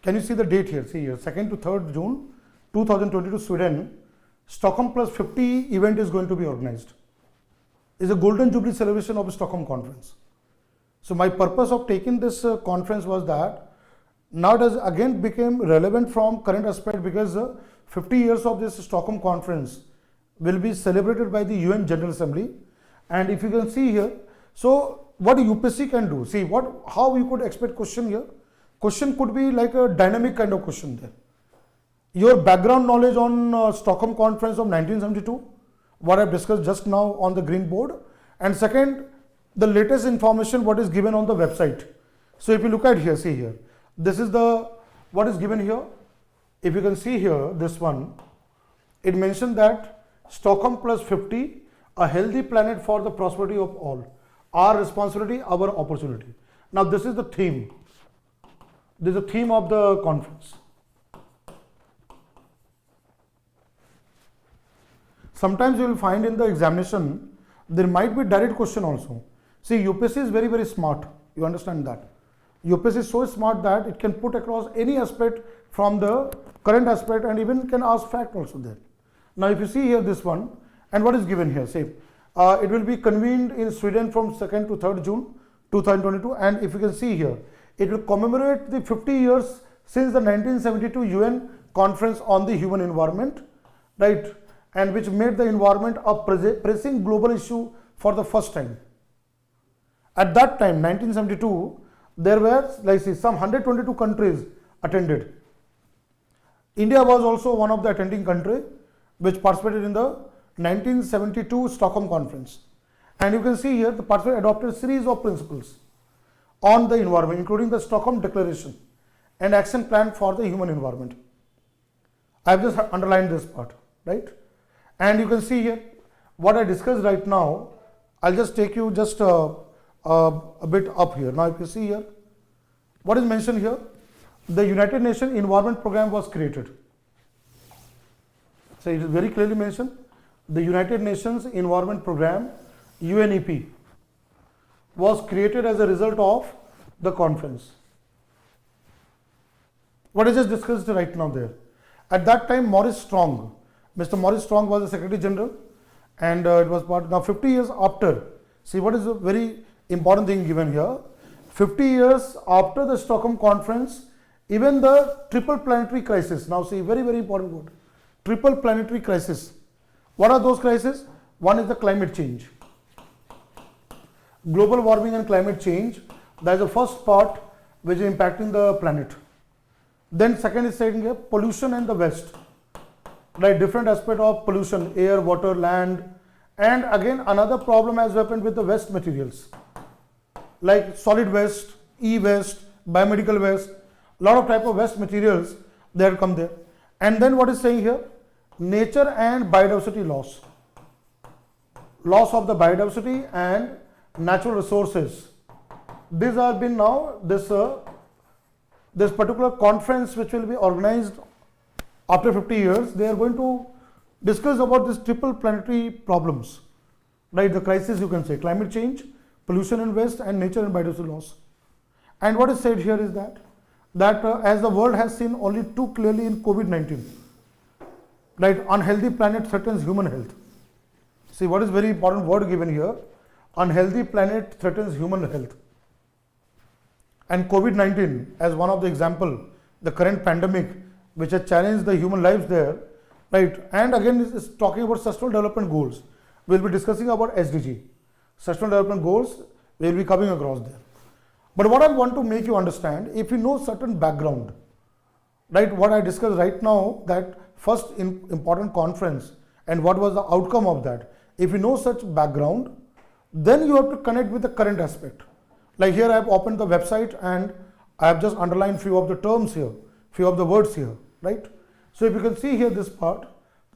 Can you see the date here? See here, 2nd to 3rd June 2022, Sweden, Stockholm Plus 50 event is going to be organized. It's a Golden Jubilee celebration of a Stockholm conference. So my purpose of taking this conference was that now it has again became relevant from current aspect, because 50 years of this Stockholm conference will be celebrated by the UN General Assembly. And if you can see here, so what UPSC can do, see how you could expect question here. Question could be like a dynamic kind of question there. Your background knowledge on Stockholm conference of 1972, what I've discussed just now on the green board, and second, the latest information what is given on the website. So if you look at here, see here, this is the what is given here. If you can see here, this one, it mentioned that Stockholm Plus 50, a healthy planet for the prosperity of all, our responsibility, our opportunity. Now this is the theme. This is the theme of the conference. Sometimes you will find in the examination, there might be direct question also. See, UPSC is very, very smart. You understand that. UPSC is so smart that it can put across any aspect from the current aspect, and even can ask fact also there. Now, if you see here this one, and what is given here, say, it will be convened in Sweden from 2nd to 3rd June 2022, and if you can see here, it will commemorate the 50 years since the 1972 UN Conference on the Human Environment, right? And which made the environment a pressing global issue for the first time. At that time, 1972, there were like some 122 countries attended. India was also one of the attending country which participated in the 1972 Stockholm Conference. And you can see here the participants adopted a series of principles on the environment, including the Stockholm Declaration and Action Plan for the Human Environment. I have just underlined this part, right? And you can see here what I discussed right now. I'll just take you just a bit up here. Now, if you see here, what is mentioned here, the United Nations Environment Program was created. So it is very clearly mentioned, the United Nations Environment Program, UNEP, was created as a result of the conference. What is just discussed right now there. At that time, Maurice Strong, Mr. Maurice Strong was the Secretary General, and it was part. Now 50 years after, see what is a very important thing given here. 50 years after the Stockholm Conference, even the triple planetary crisis, now see very, very important word, triple planetary crisis. What are those crises? One is the climate change. Global warming and climate change, that is the first part which is impacting the planet. Then second is saying here, pollution and the waste. Right, different aspect of pollution, air, water, land, and again another problem has happened with the waste materials, like solid waste, e-waste, biomedical waste, lot of type of waste materials that come there. And then what is saying here, nature and biodiversity loss, loss of the biodiversity and natural resources. These are been now this particular conference which will be organized after 50 years, they are going to discuss about this triple planetary problems, right? The crisis, you can say, climate change, pollution and waste, and nature and biodiversity loss. And what is said here is that as the world has seen only too clearly in COVID-19, right? Unhealthy planet threatens human health. See what is very important word given here. Unhealthy planet threatens human health. And COVID-19 as one of the example, the current pandemic which has challenged the human lives there, right? And again, this is talking about Sustainable Development Goals. We'll be discussing about SDG, Sustainable Development Goals. We'll be coming across there. But what I want to make you understand, if you know certain background, right? What I discussed right now, that first important conference and what was the outcome of that. If you know such background, then you have to connect with the current aspect. Like here, I have opened the website and I have just underlined few of the terms here, few of the words here, right? So if you can see here this part,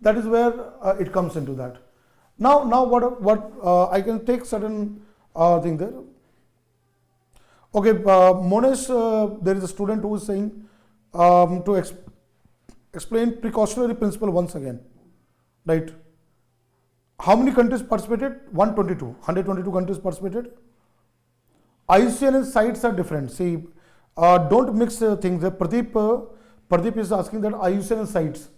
that is where it comes into that. Now what I can take certain thing there. Okay, Monesh, there is a student who is saying to explain precautionary principle once again, right? How many countries participated? 122 countries participated. IUCN and sites are different. See, don't mix things. Pradeep is asking that IUCN and sites.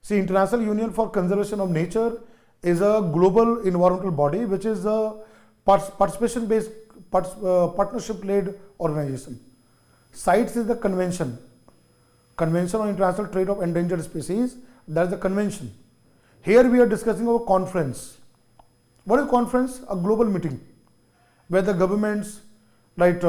See, International Union for Conservation of Nature is a global environmental body which is a participation-based, partnership-led organization. CITES is the Convention on International Trade of Endangered Species. That is the convention. Here we are discussing about conference. What is conference? A global meeting where the governments, right,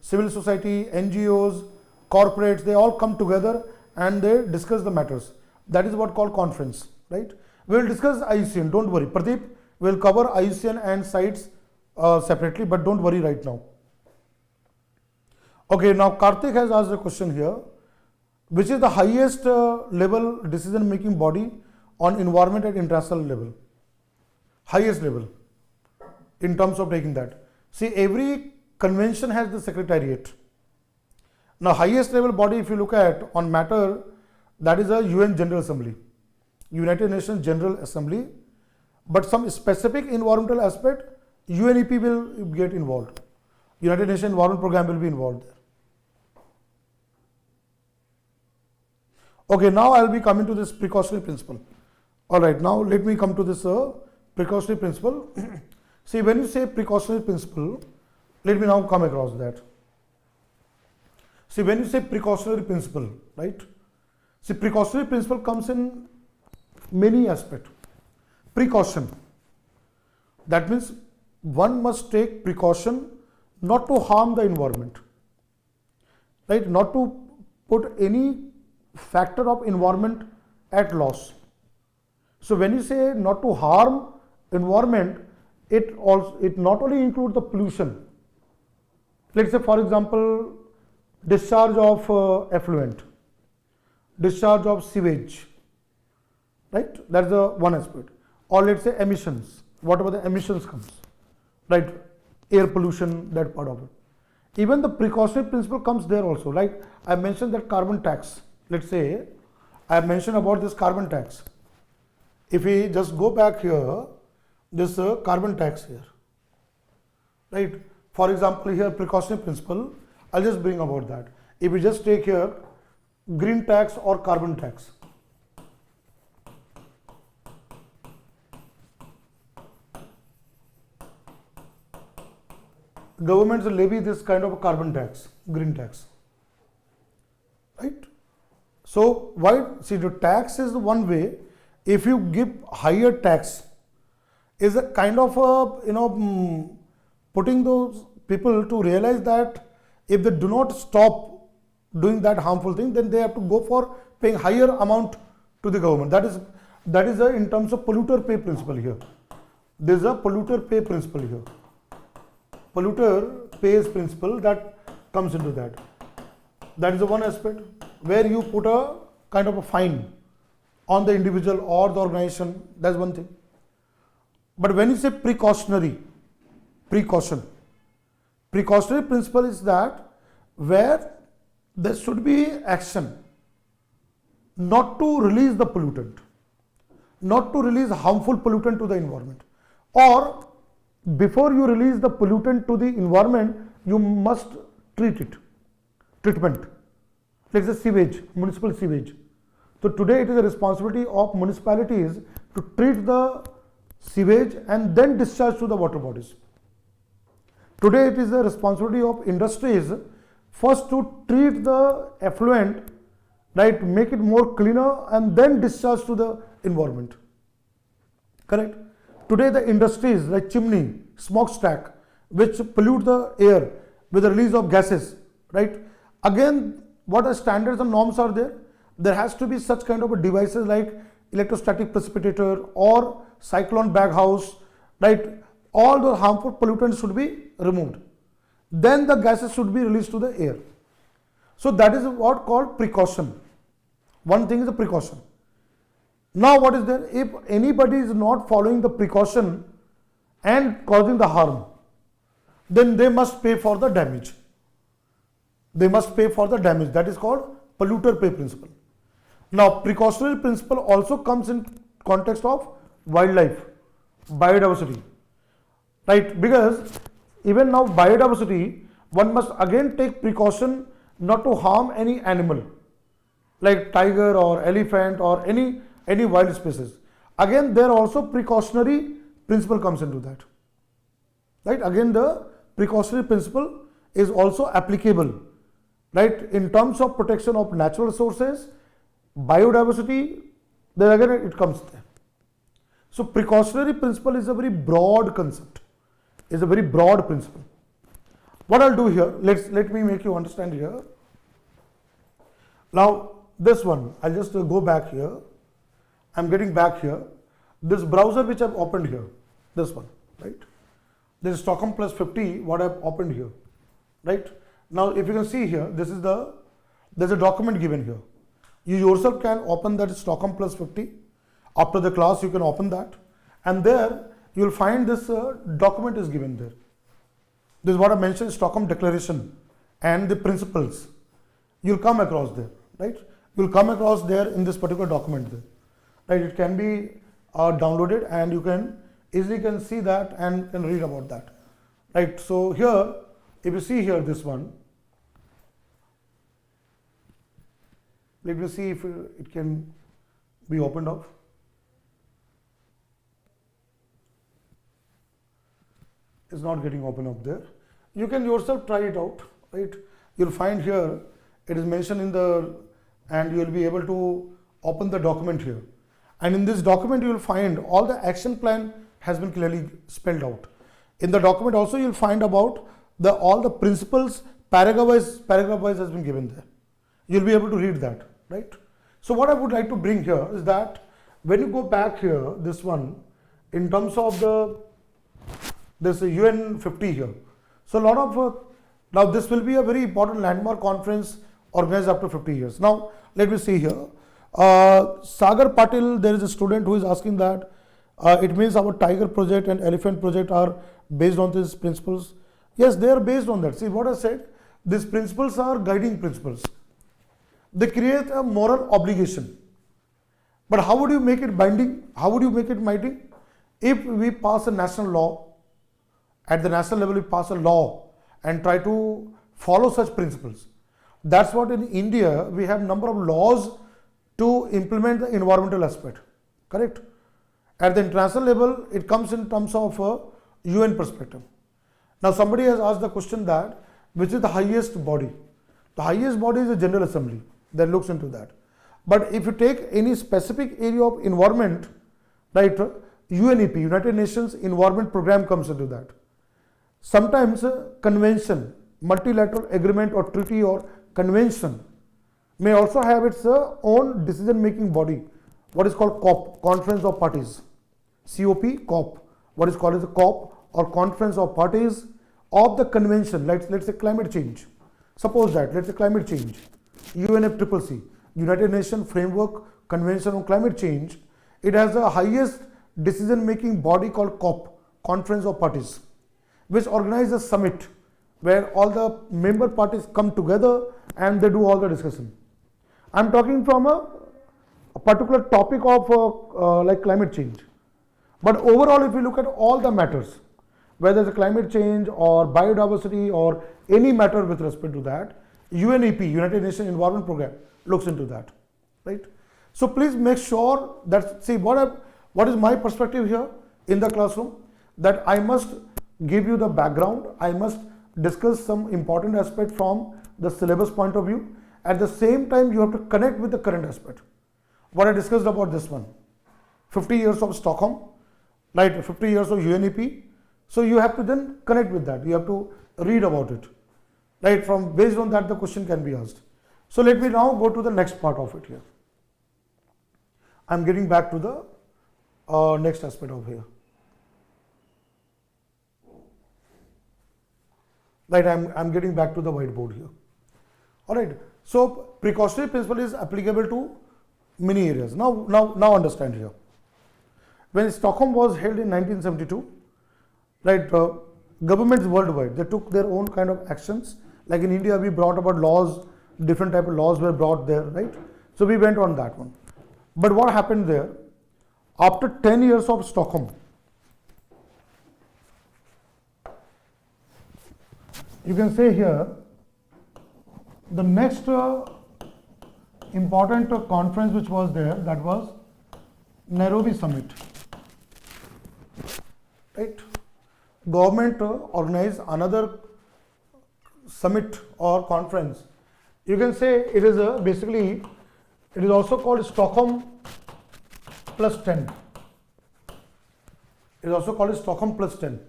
civil society, NGOs, corporates, they all come together and they discuss the matters. That is what called conference, right? We will discuss IUCN, don't worry. Pradeep will cover IUCN and sites separately, but don't worry right now. Okay, now Karthik has asked a question here. Which is the highest level decision making body on environment at international level? Highest level in terms of taking that. See, every convention has the secretariat. Now, highest level body, if you look at on matter, that is a UN General Assembly, United Nations General Assembly. But some specific environmental aspect, UNEP will get involved. United Nations Environment Program will be involved there. Okay, now I will be coming to this precautionary principle. All right, now let me come to this precautionary principle. See, when you say precautionary principle, let me now come across that. See, when you say precautionary principle, right? See, precautionary principle comes in many aspects. Precaution. That means one must take precaution not to harm the environment, right? Not to put any factor of environment at loss. So when you say not to harm environment, it not only includes the pollution. Let's say, for example, discharge of effluent, discharge of sewage, right? That's the one aspect. Or let's say emissions, whatever the emissions comes, right? Air pollution, that part of it. Even the precautionary principle comes there also. Like I mentioned that carbon tax. Let's say I have mentioned about this carbon tax. If we just go back here, this carbon tax here, right? For example, here precautionary principle, I'll just bring about that. If we just take here green tax or carbon tax, governments levy this kind of a carbon tax, green tax, right? So why? See, the tax is one way. If you give higher tax, is a kind of a putting those people to realize that if they do not stop doing that harmful thing, then they have to go for paying higher amount to the government. That is in terms of polluter pay principle here. There is a polluter pay principle here. Polluter pays principle that comes into that. That is the one aspect where you put a kind of a fine on the individual or the organization. That's one thing. But when you say precautionary principle is that where there should be action not to release the pollutant, not to release harmful pollutant to the environment, or before you release the pollutant to the environment, you must treatment. Let's say sewage, municipal sewage. So today it is a responsibility of municipalities to treat the sewage and then discharge to the water bodies. Today it is the responsibility of industries first to treat the effluent, right, make it more cleaner and then discharge to the environment. Correct? Today the industries like chimney, smokestack, which pollute the air with the release of gases, right? Again, what are standards and norms are there? There has to be such kind of a devices like electrostatic precipitator or cyclone baghouse, right? All the harmful pollutants should be removed. Then the gases should be released to the air. So that is what called precaution. One thing is a precaution. Now what is there? If anybody is not following the precaution and causing the harm, then they must pay for the damage. They must pay for the damage. That is called polluter pay principle. Now, precautionary principle also comes in context of wildlife, biodiversity, right? Because even now biodiversity, one must again take precaution not to harm any animal, like tiger or elephant or any wild species. Again, there also precautionary principle comes into that, right? Again, the precautionary principle is also applicable, right? In terms of protection of natural resources, biodiversity, then again it comes there. So precautionary principle is a very broad concept, is a very broad principle. What I'll do here, let me make you understand here. Now this one, I'll just go back here. I'm getting back here. This browser which I've opened here, this one, right? This is Stockholm plus 50, what I've opened here, right? Now if you can see here, there's a document given here. You yourself can open that Stockholm plus 50. After the class, you can open that, and there you will find this document is given there. This is what I mentioned, Stockholm Declaration and the principles. You'll come across there, right? You'll come across there in this particular document there, right? It can be downloaded, and you can easily can see that and can read about that, right? So here, if you see here this one, let me see if it can be opened up. It's not getting open up there. You can yourself try it out, right? You'll find here, it is mentioned in the, and you will be able to open the document here. And in this document, you will find all the action plan has been clearly spelled out. In the document also, you'll find about all the principles, paragraph wise has been given there. You'll be able to read that, right? So what I would like to bring here is that when you go back here, this one, in terms of this UN 50 here. So a lot of, now this will be a very important landmark conference organized after 50 years. Now, let me see here. Sagar Patil, there is a student who is asking that it means our tiger project and elephant project are based on these principles. Yes, they are based on that. See what I said, these principles are guiding principles. They create a moral obligation. But how would you make it binding? How would you make it binding? If we pass a national law, at the national level we pass a law and try to follow such principles. That's what in India we have number of laws to implement the environmental aspect, correct? At the international level, it comes in terms of a UN perspective. Now somebody has asked the question that, which is the highest body? The highest body is the General Assembly that looks into that. But if you take any specific area of environment, right, UNEP, United Nations Environment Program comes into that. Sometimes convention, multilateral agreement or treaty or convention may also have its own decision-making body, what is called COP, Conference of Parties, COP, what is called as a COP or Conference of Parties of the convention, let's say climate change. Suppose that, let's say climate change, UNFCCC, United Nations Framework Convention on Climate Change, it has the highest decision-making body called COP, Conference of Parties, which organizes a summit where all the member parties come together and they do all the discussion. I'm talking from a particular topic of like climate change. But overall, if you look at all the matters, whether it's climate change or biodiversity or any matter with respect to that, UNEP, United Nations Environment Program, looks into that, right? So please make sure that, see what is my perspective here in the classroom, that I must give you the background, I must discuss some important aspect from the syllabus point of view. At the same time, you have to connect with the current aspect. What I discussed about this one, 50 years of Stockholm, right, 50 years of UNEP. So you have to then connect with that. You have to read about it, right? From based on that, the question can be asked. So let me now go to the next part of it here. I'm getting back to the next aspect of here. Right, I'm getting back to the whiteboard here. All right. So precautionary principle is applicable to many areas. Now understand here. When Stockholm was held in 1972, right, governments worldwide, they took their own kind of actions. Like in India, we brought about laws, different type of laws were brought there, right? So we went on that one. But what happened there? After 10 years of Stockholm, you can say here, the next important conference which was there, that was Nairobi Summit, right? Government organized another summit or conference. You can say it is basically, it is also called Stockholm plus 10. It is also called Stockholm plus 10.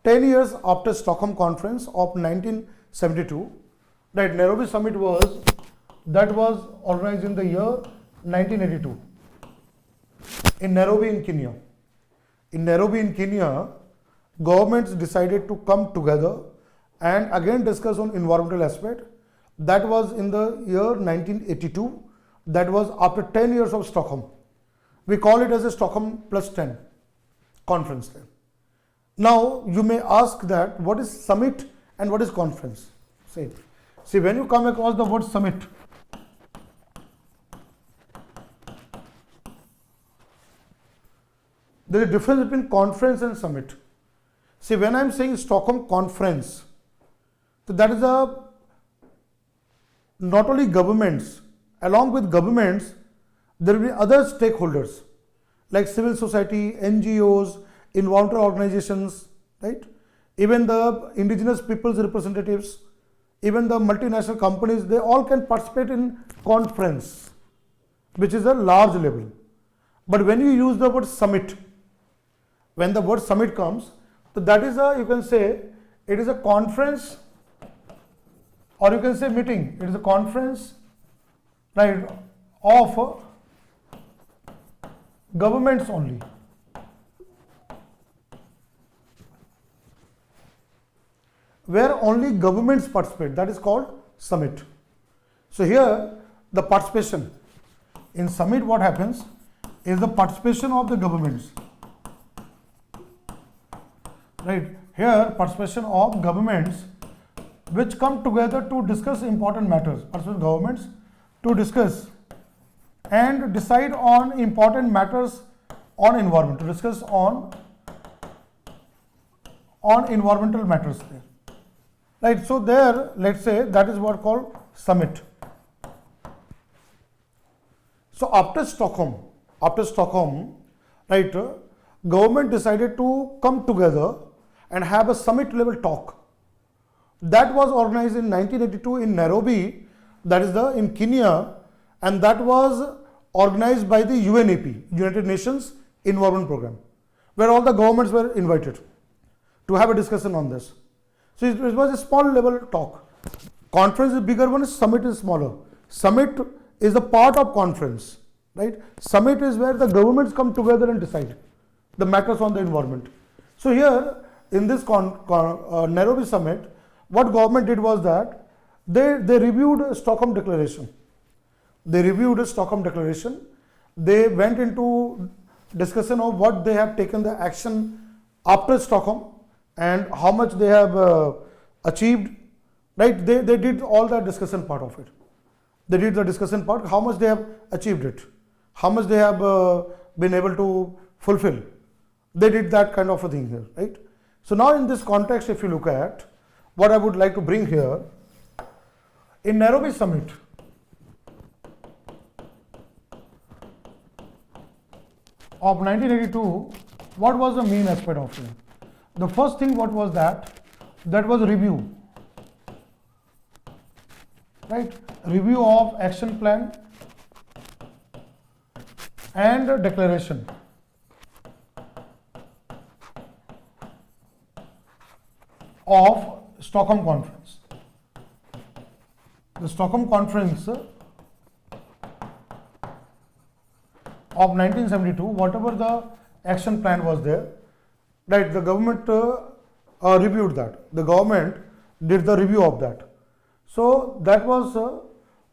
10 years after Stockholm conference of 1972, that Nairobi Summit was organized in the year 1982 in Nairobi in Kenya. In Nairobi in Kenya, governments decided to come together and again discuss on environmental aspect. That was in the year 1982. That was after 10 years of Stockholm. We call it as a Stockholm plus 10 conference there. Now you may ask that what is summit and what is conference? See, when you come across the word summit, there is a difference between conference and summit. See, when I am saying Stockholm conference, so that is not only governments, along with governments, there will be other stakeholders like civil society, NGOs, environmental organizations, right? Even the indigenous people's representatives, even the multinational companies, they all can participate in conference, which is a large level. But when you use the word summit, when the word summit comes, so that is you can say it is a conference, or you can say meeting. It is a conference, right, of governments only. Where only governments participate, that is called summit. So here the participation in summit, what happens is the participation of the governments, right? Here participation of governments which come together to discuss important matters. Participation governments to discuss and decide on important matters on environment, to discuss on environmental matters there. Right, so there, let's say that is what called summit. So after Stockholm, right, government decided to come together and have a summit level talk. That was organized in 1982 in Nairobi, that is in Kenya, and that was organized by the UNEP, United Nations Environment Program, where all the governments were invited to have a discussion on this. So it was a small level talk. Conference is bigger one, summit is smaller. Summit is a part of conference, right? Summit is where the governments come together and decide the matters on the environment. So here in this Nairobi summit, what government did was that they reviewed Stockholm Declaration. They reviewed Stockholm Declaration. They went into discussion of what they have taken the action after Stockholm and how much they have achieved, right? They did all the discussion part of it. They did the discussion part, how much they have achieved it, how much they have been able to fulfill. They did that kind of a thing here, right? So now in this context, if you look at what I would like to bring here, in Nairobi Summit, of 1982, what was the main aspect of it? The first thing, what was that? That was review, right? Review of action plan and declaration. Of Stockholm Conference. The Stockholm Conference of 1972, whatever the action plan was there, right, the government reviewed that. The government did the review of that. So that was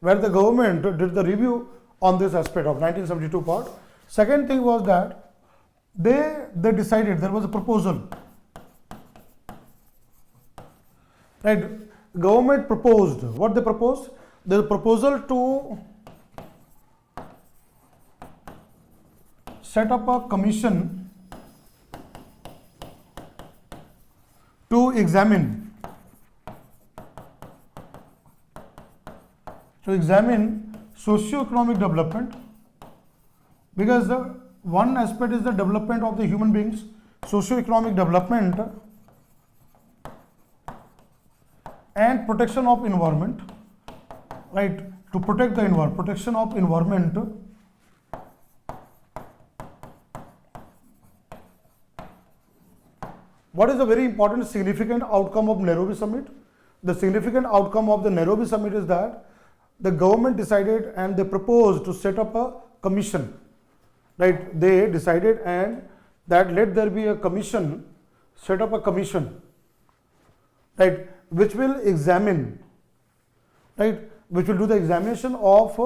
where the government did the review on this aspect of 1972 part. Second thing was that they decided, there was a proposal right? Government proposed, what they proposed? The proposal to set up a commission to examine socio-economic development, because the one aspect is the development of the human beings, socio-economic development and protection of environment, right? To protect the environment, protection of environment. What is the very important significant outcome of Nairobi summit? The significant outcome of the Nairobi summit is that the government decided and they proposed to set up a commission, right? They decided and that let there be a commission, set up a commission, right, which will examine, right, which will do the examination of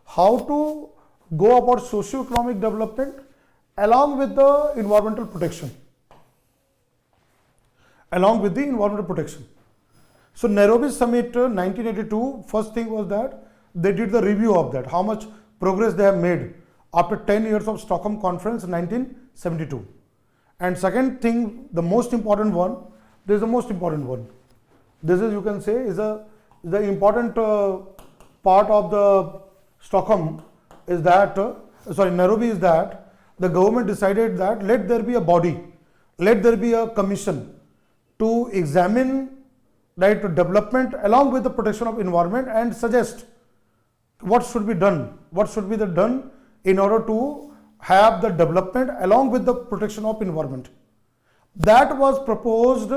how to go about socio-economic development along with the environmental protection. So Nairobi Summit 1982, first thing was that they did the review of that, how much progress they have made after 10 years of Stockholm Conference 1972. And second thing, the most important one, this is the most important one. This is, you can say, is the important part of the Stockholm is that, Nairobi is that the government decided that let there be a body, let there be a commission to examine, right, to development along with the protection of environment and suggest what should be done, in order to have the development along with the protection of environment. That was proposed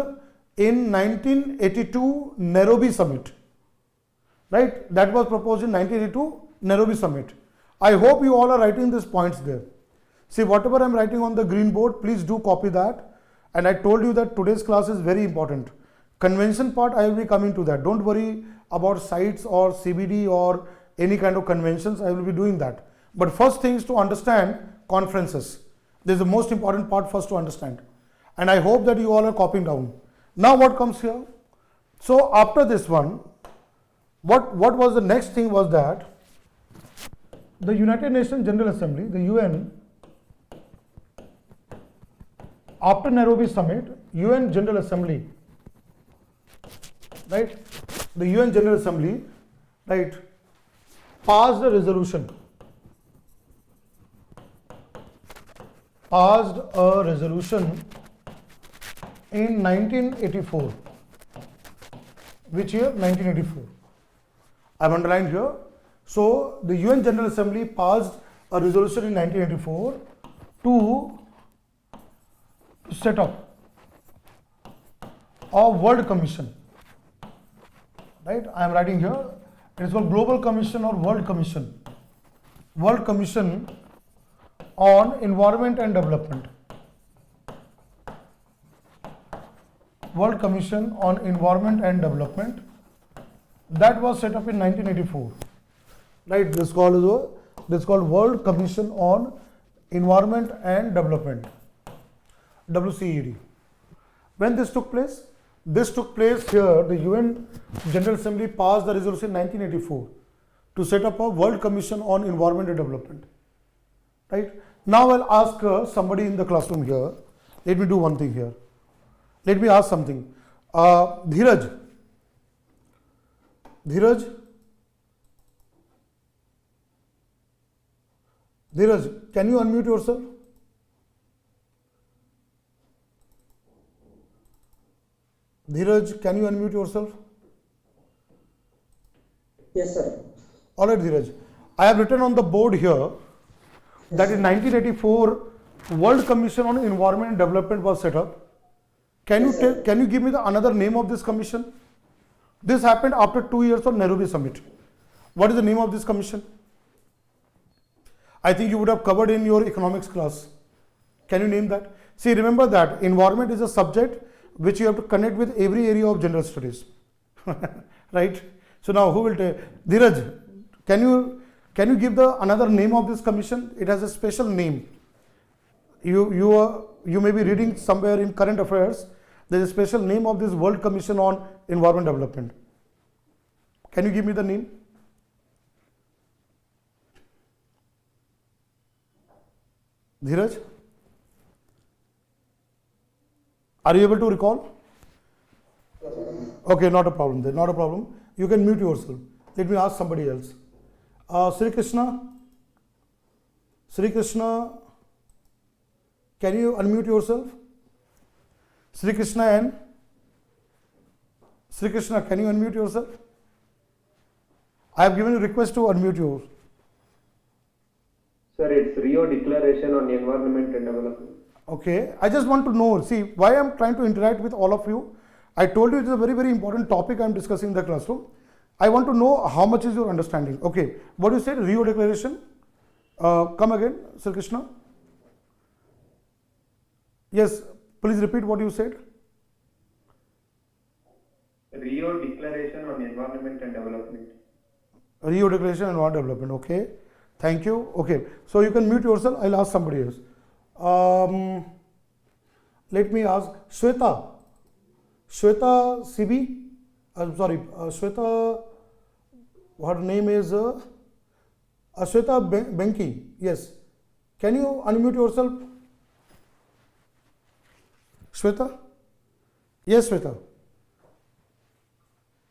in 1982 Nairobi summit, right? That was proposed in 1982 Nairobi summit. I hope you all are writing these points there. See, whatever I am writing on the green board, please do copy that. And I told you that today's class is very important. Convention part, I will be coming to that. Don't worry about sites or CBD or any kind of conventions. I will be doing that. But first thing is to understand conferences. This is the most important part first to understand. And I hope that you all are copying down. Now what comes here? So after this one, what was the next thing was that the United Nations General Assembly, the UN, after Nairobi summit, UN General Assembly, right? The UN General Assembly, right, passed a resolution. In 1984. Which year? 1984. I've underlined here. So the UN General Assembly passed a resolution in 1984 to set up a World Commission. Right? I am writing here. It is called Global Commission or World Commission. World Commission on Environment and Development. World Commission on Environment and Development. That was set up in 1984. Right? This is called World Commission on Environment and Development. WCED. When this took place? This took place here. The UN General Assembly passed the resolution in 1984 to set up a World Commission on Environment and Development. Right? Now I'll ask somebody in the classroom here. Let me do one thing here. Let me ask something. Neeraj, can you unmute yourself? Neeraj, can you unmute yourself? Yes, sir. All right, Neeraj. I have written on the board here that in 1984, World Commission on Environment and Development was set up. Can you give me the another name of this commission? This happened after 2 years of Nairobi summit. What is the name of this commission? I think you would have covered in your economics class. Can you name that? See, remember that environment is a subject which you have to connect with every area of general studies. Right? So now who will take? Neeraj, can you give the another name of this commission? It has a special name. You may be reading somewhere in current affairs There is a special name of this World Commission on Environment Development. Can you give me the name? Neeraj? Are you able to recall? Okay, not a problem then, not a problem. You can mute yourself. Let me ask somebody else. Sri Krishna? Sri Krishna, can you unmute yourself? Sri Krishna, can you unmute yourself? I have given you a request to unmute you. Sir, it's Rio Declaration on Environment and Development. Okay, I just want to know, see, why I am trying to interact with all of you. I told you it is a very, very important topic I am discussing in the classroom. I want to know how much is your understanding. Okay, what you said, Rio Declaration? Come again, Sir Krishna. Yes, please repeat what you said. Rio Declaration on Environment and Development. Rio Declaration and Environment Development. Okay, thank you. Okay, so you can mute yourself. I'll ask somebody else. Let me ask Shweta. Shweta CB. I'm sorry, Shweta. Her name is Shweta Benki. Yes. Can you unmute yourself? Shweta? Yes, Shweta.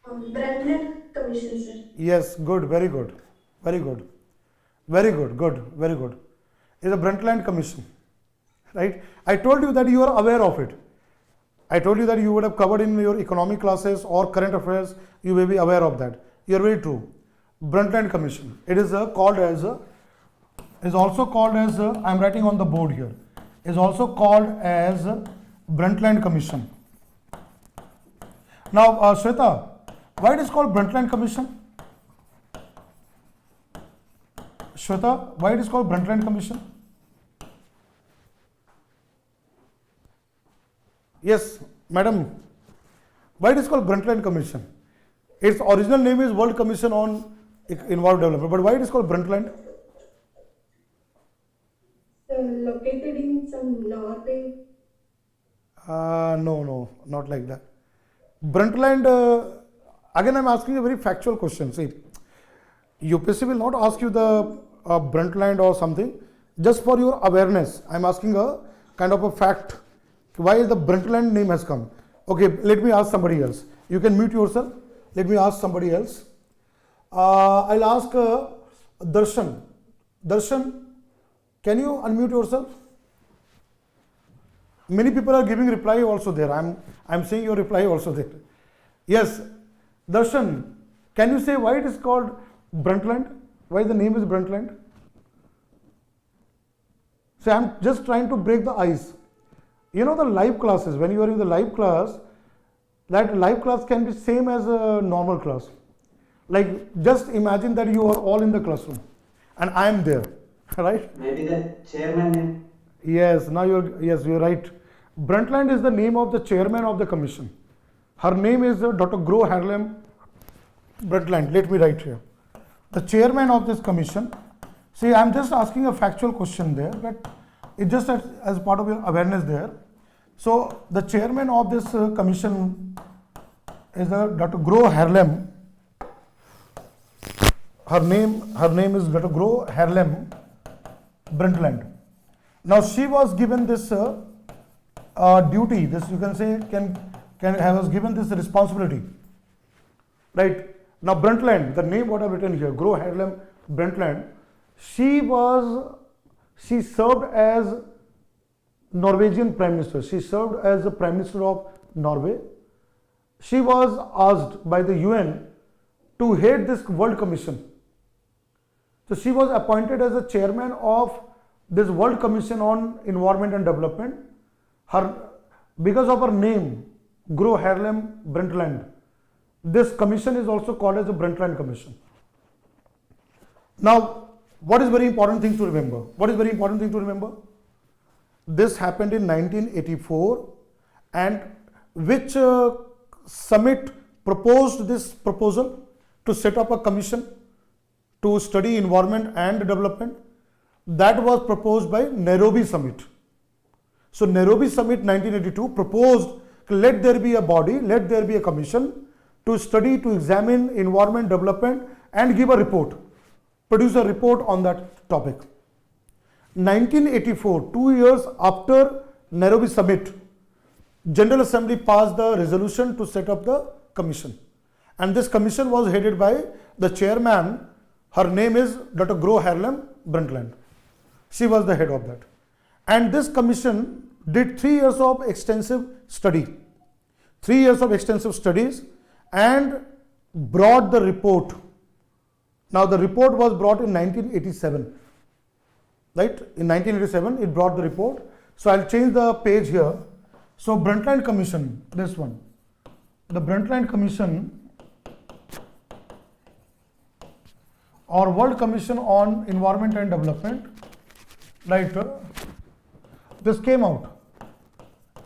Brundtland Commission, sir. Yes, good, very good, very good, very good, good, very good. It's a Brundtland Commission, right? I told you that you are aware of it. I told you that you would have covered in your economic classes or current affairs. You may be aware of that. You are very true. Brundtland Commission. It is called as is also called as I am writing on the board here. Is also called as Brundtland Commission. Now, Shweta, why it is called Brundtland Commission? Shweta, why it is called Brundtland Commission? Yes, madam. Why it is called Brundtland Commission? Its original name is World Commission on Environment Development, but why it is called Brundtland? Located in some Norway. No, not like that. Brundtland, again I am asking a very factual question. See, UPSC will not ask you the Brundtland or something. Just for your awareness, I am asking a kind of a fact. Why the Brundtland name has come? Okay, let me ask somebody else. You can mute yourself. Let me ask somebody else. I'll ask Darshan. Darshan, can you unmute yourself? Many people are giving reply also there. I'm seeing your reply also there. Yes, Darshan, can you say why it is called Brundtland? Why the name is Brundtland? So I'm just trying to break the ice. You know the live classes, when you are in the live class, that live class can be same as a normal class. Like just imagine that you are all in the classroom and I am there, right? Maybe the chairman name. Yes, now you're right. Brundtland is the name of the chairman of the commission. Her name is Dr. Gro Harlem Brundtland. Let me write here. The chairman of this commission. See, I'm just asking a factual question there, but it just as part of your awareness there. So the chairman of this commission is Dr. Gro Harlem. Her name is Dr. Gro Harlem Brundtland. Now she was given this duty. This you can say was given this responsibility. Right now, Brundtland, the name what I've written here, Gro Harlem Brundtland. She served as Norwegian Prime Minister. She served as the Prime Minister of Norway. She was asked by the UN to head this World Commission. So she was appointed as the chairman of this World Commission on Environment and Development. Because of her name, Gro Harlem Brundtland, this commission is also called as the Brundtland Commission. Now, what is very important thing to remember? What is very important thing to remember? This happened in 1984, and which summit proposed this proposal to set up a commission to study environment and development? That was proposed by Nairobi Summit. So Nairobi Summit 1982 proposed let there be a body, let there be a commission to study, to examine environment development and give a report, produce a report on that topic. 1984, 2 years after Nairobi summit, General Assembly passed the resolution to set up the commission. And this commission was headed by the chairman. Her name is Dr. Gro Harlem Brundtland. She was the head of that. And this commission did 3 years of extensive study. 3 years of extensive studies and brought the report. Now the report was brought in 1987. Right? In 1987 it brought the report. So I'll change the page here. So Brundtland Commission, this one. The Brundtland Commission or World Commission on Environment and Development, right? This came out.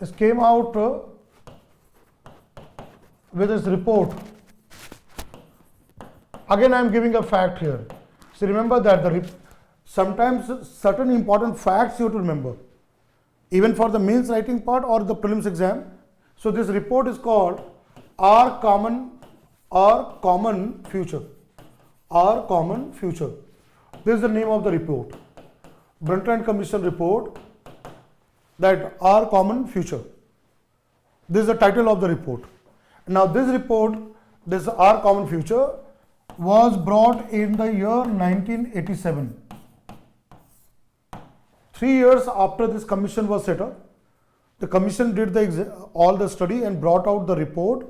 This came out with this report. Again, I am giving a fact here. So remember that sometimes certain important facts you have to remember, even for the mains writing part or the prelims exam. So this report is called Our Common Future. Our Common Future. This is the name of the report. Brundtland Commission report, that Our Common Future. This is the title of the report. Now this report, this Our Common Future, was brought in the year 1987. 3 years after this commission was set up, the commission did all the study and brought out the report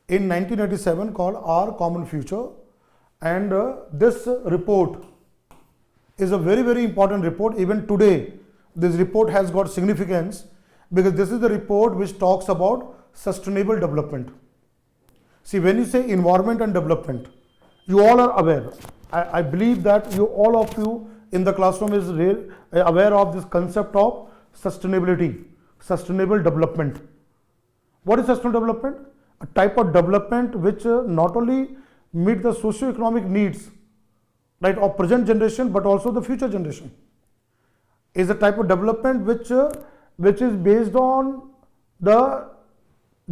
in 1987 called Our Common Future. And this report is a very, very important report. Even today, this report has got significance because this is the report which talks about sustainable development. See, when you say environment and development, you all are aware. I believe that all of you in the classroom is aware of this concept of sustainability, sustainable development. What is sustainable development? A type of development which not only meet the socio-economic needs, right, of present generation but also the future generation. Is a type of development which is based on the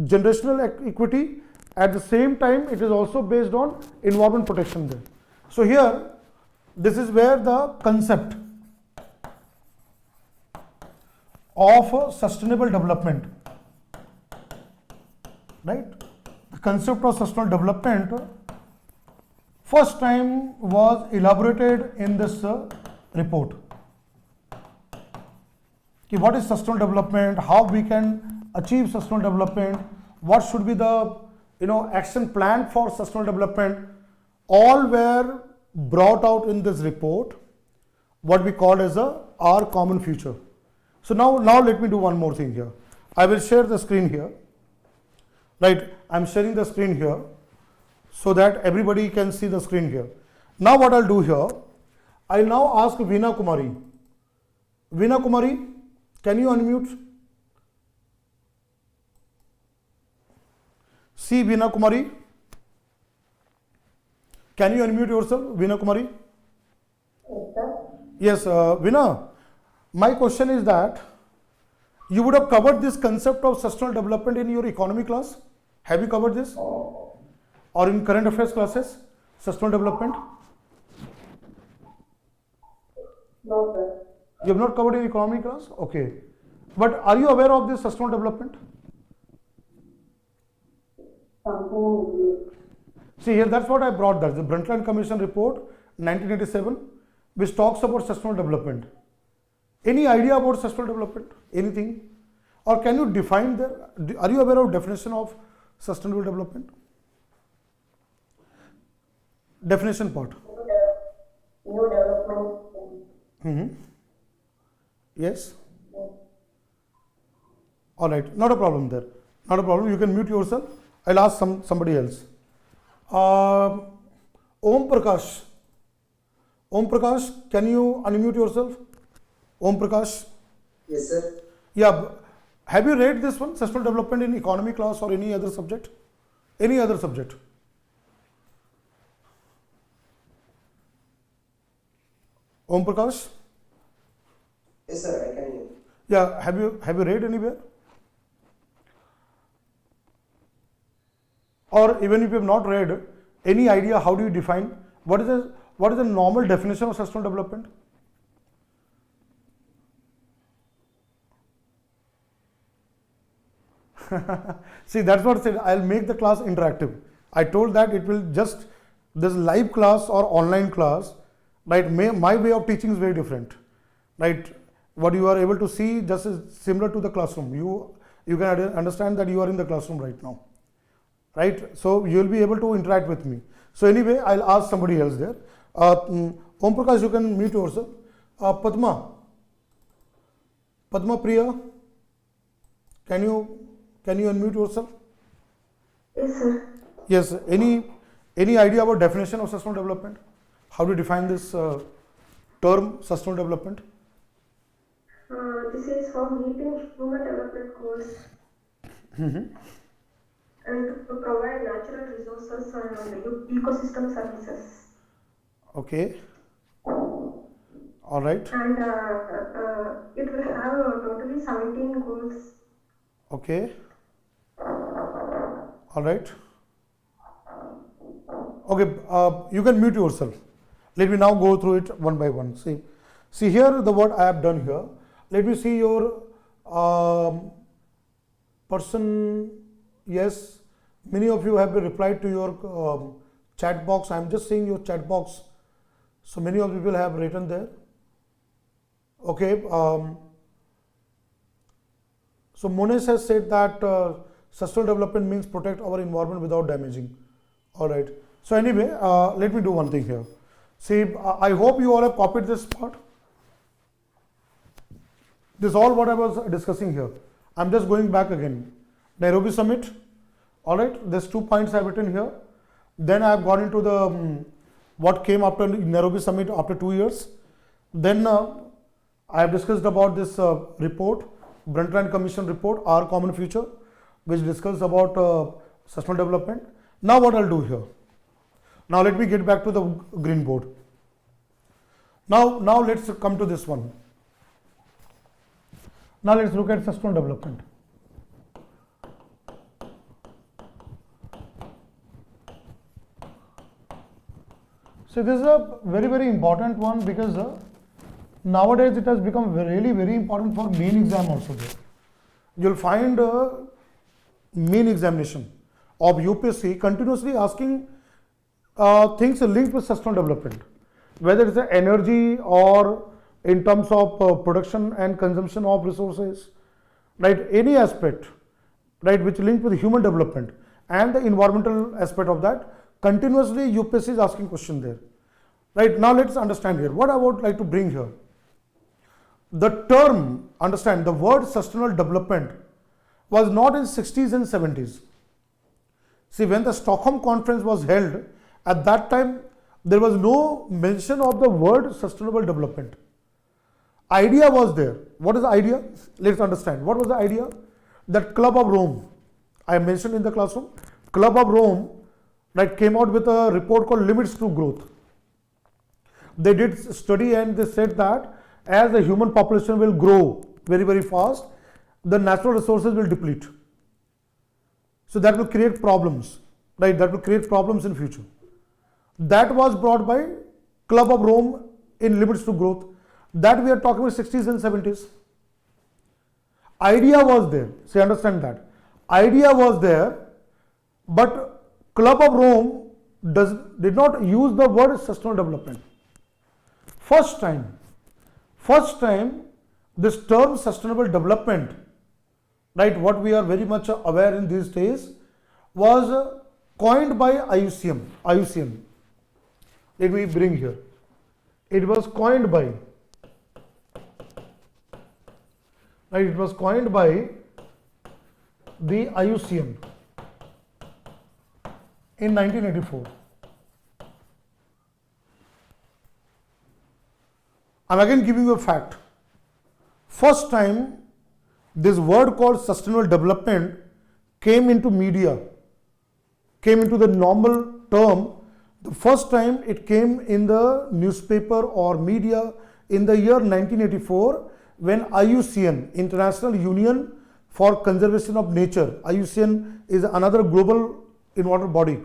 generational equity. At the same time, it is also based on environment protection there. So here, this is where the concept of sustainable development, right? The concept of sustainable development first time was elaborated in this report. Okay, what is sustainable development? How we can achieve sustainable development? What should be the action plan for sustainable development? All were brought out in this report, what we call as Our Common Future. So now let me do one more thing here. I will share the screen here. Right, I am sharing the screen here so that everybody can see the screen here. Now what I'll do here, I'll now ask Veena Kumari. Veena Kumari, can you unmute? See Veena Kumari. Can you unmute yourself, Veena Kumari? Yes, sir. Yes, Veena, my question is that you would have covered this concept of sustainable development in your economy class. Have you covered this? Or in current affairs classes, sustainable development? No, sir. You have not covered in economy class? Okay. But are you aware of this sustainable development? Something. See here, that's what I brought there. The Brundtland Commission report, 1987, which talks about sustainable development. Any idea about sustainable development? Anything? Or can you define are you aware of definition of sustainable development? Definition part. New development. Mm-hmm. Yes? All right, not a problem there. Not a problem. You can mute yourself. I'll ask somebody else. Om Prakash. Om Prakash, can you unmute yourself? Om Prakash. Yes, sir. Yeah. Have you read this one, sustainable development in economy class or any other subject? Any other subject? Om Prakash? Yes, sir. I can hear. Yeah. Have you read anywhere? or even if you have not read, any idea how do you define, what is the normal definition of sustainable development? See, that's what I said, I'll make the class interactive. I told that it will just, this live class or online class, right, my way of teaching is very different, right? What you are able to see just is similar to the classroom. You can understand that you are in the classroom right now, right? So you will be able to interact with me. So anyway, I'll ask somebody else there. Om Prakash, you can mute yourself. Padma Priya, can you unmute yourself? Yes, sir. Yes. Any idea about definition of sustainable development? How do you define this term sustainable development? This is for meeting human development goals and to provide natural resources and ecosystem services. Okay. All right. And it will have totally 17 goals. Okay. All right. Okay. You can mute yourself. Let me now go through it one by one. See here the what I have done here. Let me see your person. Yes, many of you have replied to your chat box. I am just seeing your chat box. So many of you people have written there. Okay. So Mones has said that sustainable development means protect our environment without damaging. All right. So anyway, let me do one thing here. See, I hope you all have copied this part. This is all what I was discussing here. I'm just going back again. Nairobi Summit. All right. There's 2 points I've written here. Then I've gone into the what came after Nairobi Summit after 2 years. Then I have discussed about this report, Brundtland Commission report, Our Common Future, which discusses about sustainable development. Now what I'll do here. Now let me get back to the green board. Now let's come to this one. Now let's look at sustainable development. So this is a very, very important one because nowadays it has become really very important for main exam also there. You'll find main examination of UPSC continuously asking things linked with sustainable development, whether it's energy or in terms of production and consumption of resources, right? Any aspect, right, which linked with human development and the environmental aspect of that, continuously UPSC is asking question there, right? Now let's understand here what I would like to bring here. The term, understand, the word sustainable development was not in 60s and 70s. See, when the Stockholm conference was held, at that time there was no mention of the word sustainable development. Idea was there. What is the idea? Let's understand. What was the idea? That Club of Rome, I mentioned in the classroom, Club of Rome, right, came out with a report called Limits to Growth. They did study and they said that as the human population will grow very, very fast, the natural resources will deplete. So that will create problems, right? That will create problems in future. That was brought by Club of Rome in Limits to Growth. That we are talking about 60s and 70s. Idea was there. See, understand that. Idea was there, but Club of Rome did not use the word sustainable development. First time this term sustainable development, right, what we are very much aware in these days, was coined by IUCN. Let me bring here. It was coined by, right, it was coined by the IUCN in 1984. I'm again giving you a fact. First time this word called sustainable development came into media, came into the normal term. The first time it came in the newspaper or media in the year 1984 when IUCN, International Union for Conservation of Nature, IUCN is another global environmental body,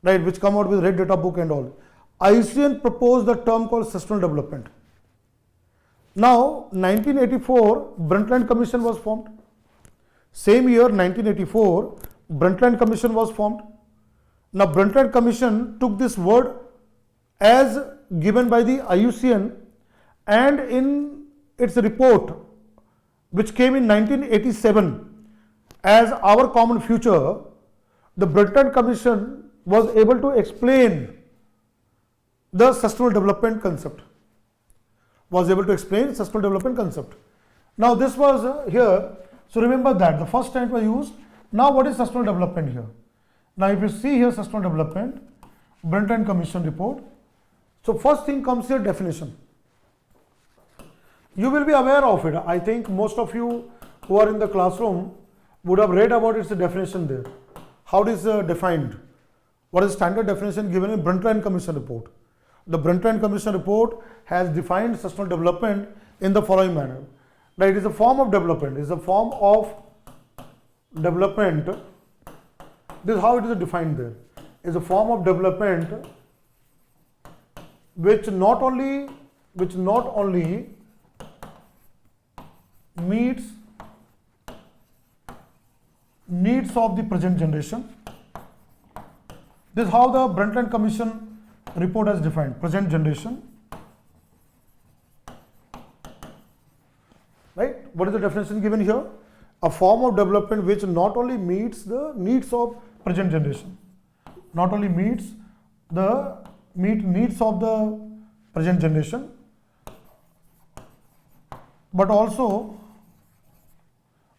right, which come out with red data book and all. IUCN proposed the term called sustainable development. Now, 1984, Brundtland Commission was formed. Same year, 1984, Brundtland Commission was formed. Now, Brundtland Commission took this word as given by the IUCN, and in its report, which came in 1987 as Our Common Future, the Brundtland Commission was able to explain the sustainable development concept. Now this was here. So remember that the first time was used. Now what is sustainable development here? Now if you see here sustainable development, Brundtland Commission report. So first thing comes here, definition. You will be aware of it. I think most of you who are in the classroom would have read about its definition there. How it is defined? What is standard definition given in Brundtland Commission report? The Brundtland Commission report has defined sustainable development in the following manner. Right, it is a form of development. It is a form of development. This is how it is defined there. It is a form of development which not only meets needs of the present generation. This is how the Brundtland Commission report has defined present generation. Right? What is the definition given here? A form of development which not only meets the needs of present generation, not only meets needs of the present generation, but also,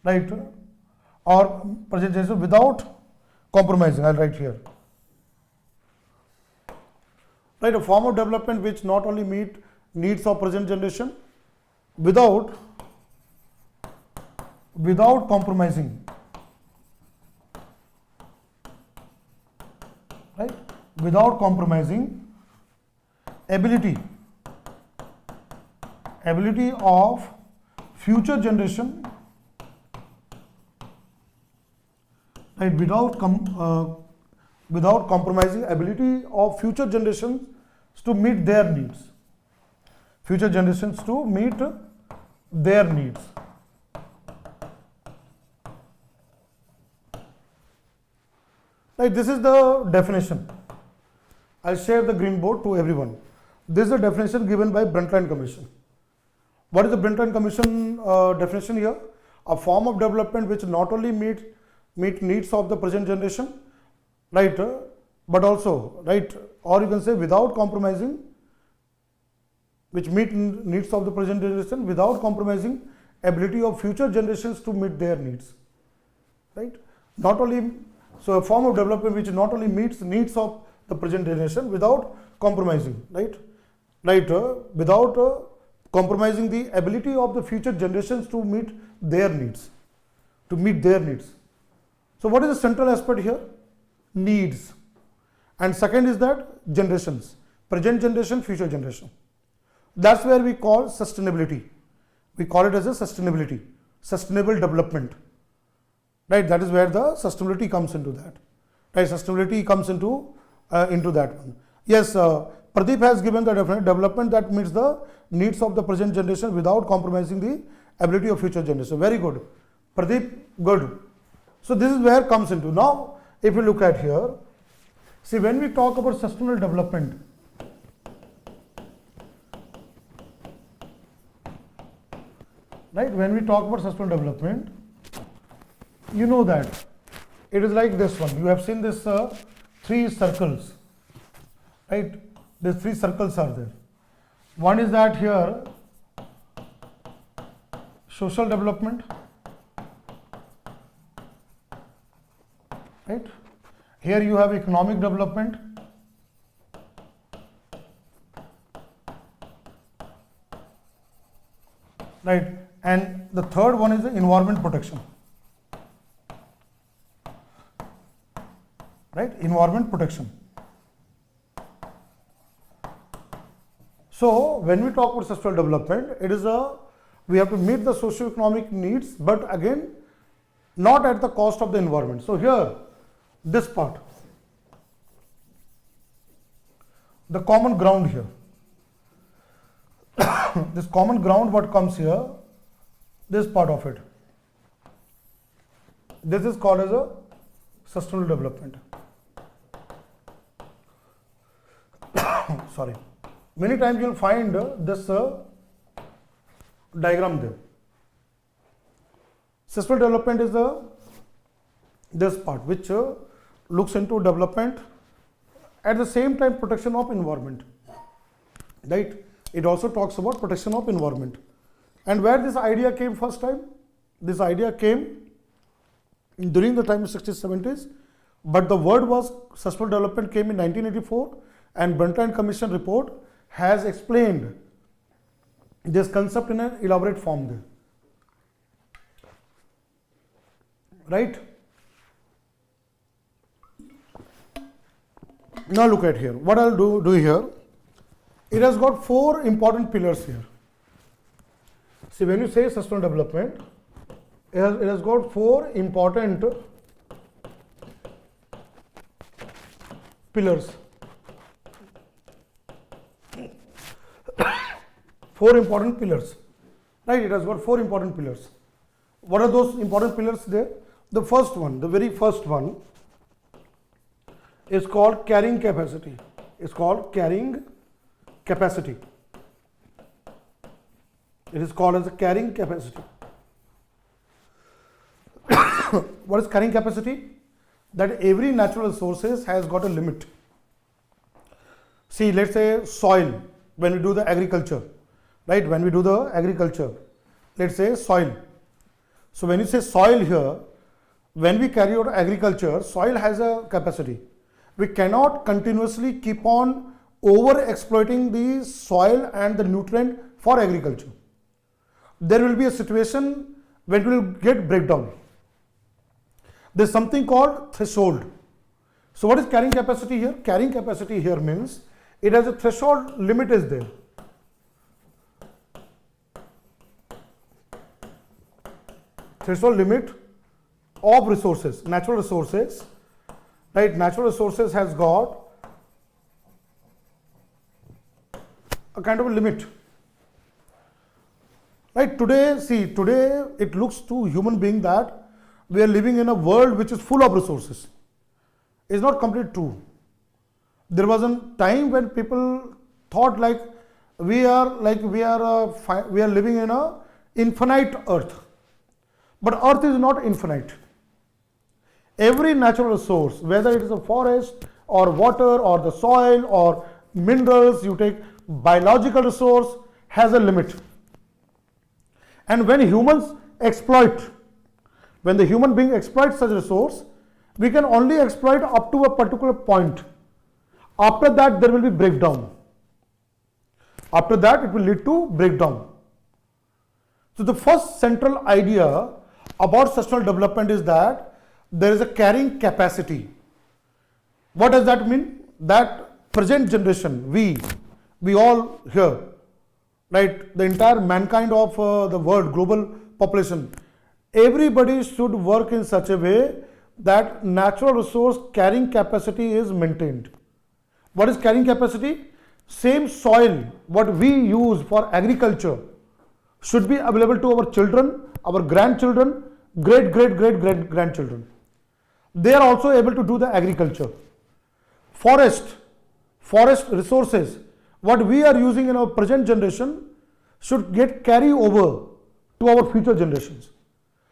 right, or present generation without compromising. I'll write here. Right, a form of development which not only meet needs of present generation without compromising, right, without compromising ability of future generation, right, without compromising ability of future generations to meet their needs. Future generations to meet their needs. Right, this is the definition. I'll share the green board to everyone. This is the definition given by Brundtland Commission. What is the Brundtland Commission definition here? A form of development which not only meet needs of the present generation, right, but also, right, or you can say without compromising, which meet needs of the present generation without compromising ability of future generations to meet their needs. Right? Not only, so a form of development which not only meets needs of the present generation without compromising, right? Right, without compromising the ability of the future generations to meet their needs. So what is the central aspect here? Needs. And second is that generations, present generation, future generation. That's where we call sustainability. We call it as a sustainability, sustainable development. Right, that is where the sustainability comes into that. Right, sustainability comes into that one. Yes, Pradeep has given the development that meets the needs of the present generation without compromising the ability of future generation. Very good. Pradeep, good. So this is where it comes into. Now, if you look at here, see, when we talk about sustainable development, right, when we talk about sustainable development, you know that it is like this one. You have seen this three circles, right? These three circles are there. One is that here, social development, right? Here you have economic development, right? And the third one is the environment protection, right? Environment protection. So when we talk about sustainable development, it is we have to meet the socio-economic needs, but again, not at the cost of the environment. So here, this part, the common ground here. This common ground, what comes here, this part of it. This is called as a sustainable development. Sorry. Many times you will find this diagram there. Sustainable development is this part which looks into development, at the same time protection of environment, right? It also talks about protection of environment. And where this idea came first time? This idea came during the time of 60s, 70s, but the word was sustainable development came in 1984, and Brundtland Commission report has explained this concept in an elaborate form there, right? Now look at here. What I'll do here, it has got 4 important pillars here. See, when you say sustainable development, it has got 4 important pillars. 4 important pillars, right? It has got 4 important pillars. What are those important pillars there? The first one, the very first one, is called carrying capacity. It's called carrying capacity. It is called as a carrying capacity. What is carrying capacity? That every natural resources has got a limit. See, let's say soil, when we do the agriculture, right? When we do the agriculture, let's say soil. So when you say soil here, when we carry out agriculture, soil has a capacity. We cannot continuously keep on over exploiting the soil and the nutrient for agriculture. There will be a situation when it will get breakdown. There is something called threshold. So what is carrying capacity here? Carrying capacity here means it has a threshold, limit is there. Threshold limit of resources, natural resources, right? Natural resources has got a kind of a limit, right? Today, see, today it looks to human being that we are living in a world which is full of resources. It's not completely true. There was a time when people thought like we are living in a infinite earth, but earth is not infinite. Every natural resource, whether it is a forest or water or the soil or minerals, you take biological resource, has a limit. And when humans exploit, when the human being exploits such resource, we can only exploit up to a particular point. After that, there will be breakdown. After that, it will lead to breakdown. So the first central idea about sustainable development is that there is a carrying capacity. What does that mean? That present generation, we all here, right? The entire mankind of the world, global population, everybody should work in such a way that natural resource carrying capacity is maintained. What is carrying capacity? Same soil, what we use for agriculture, should be available to our children, our grandchildren, great grandchildren. They are also able to do the agriculture. Forest resources, what we are using in our present generation should get carry over to our future generations.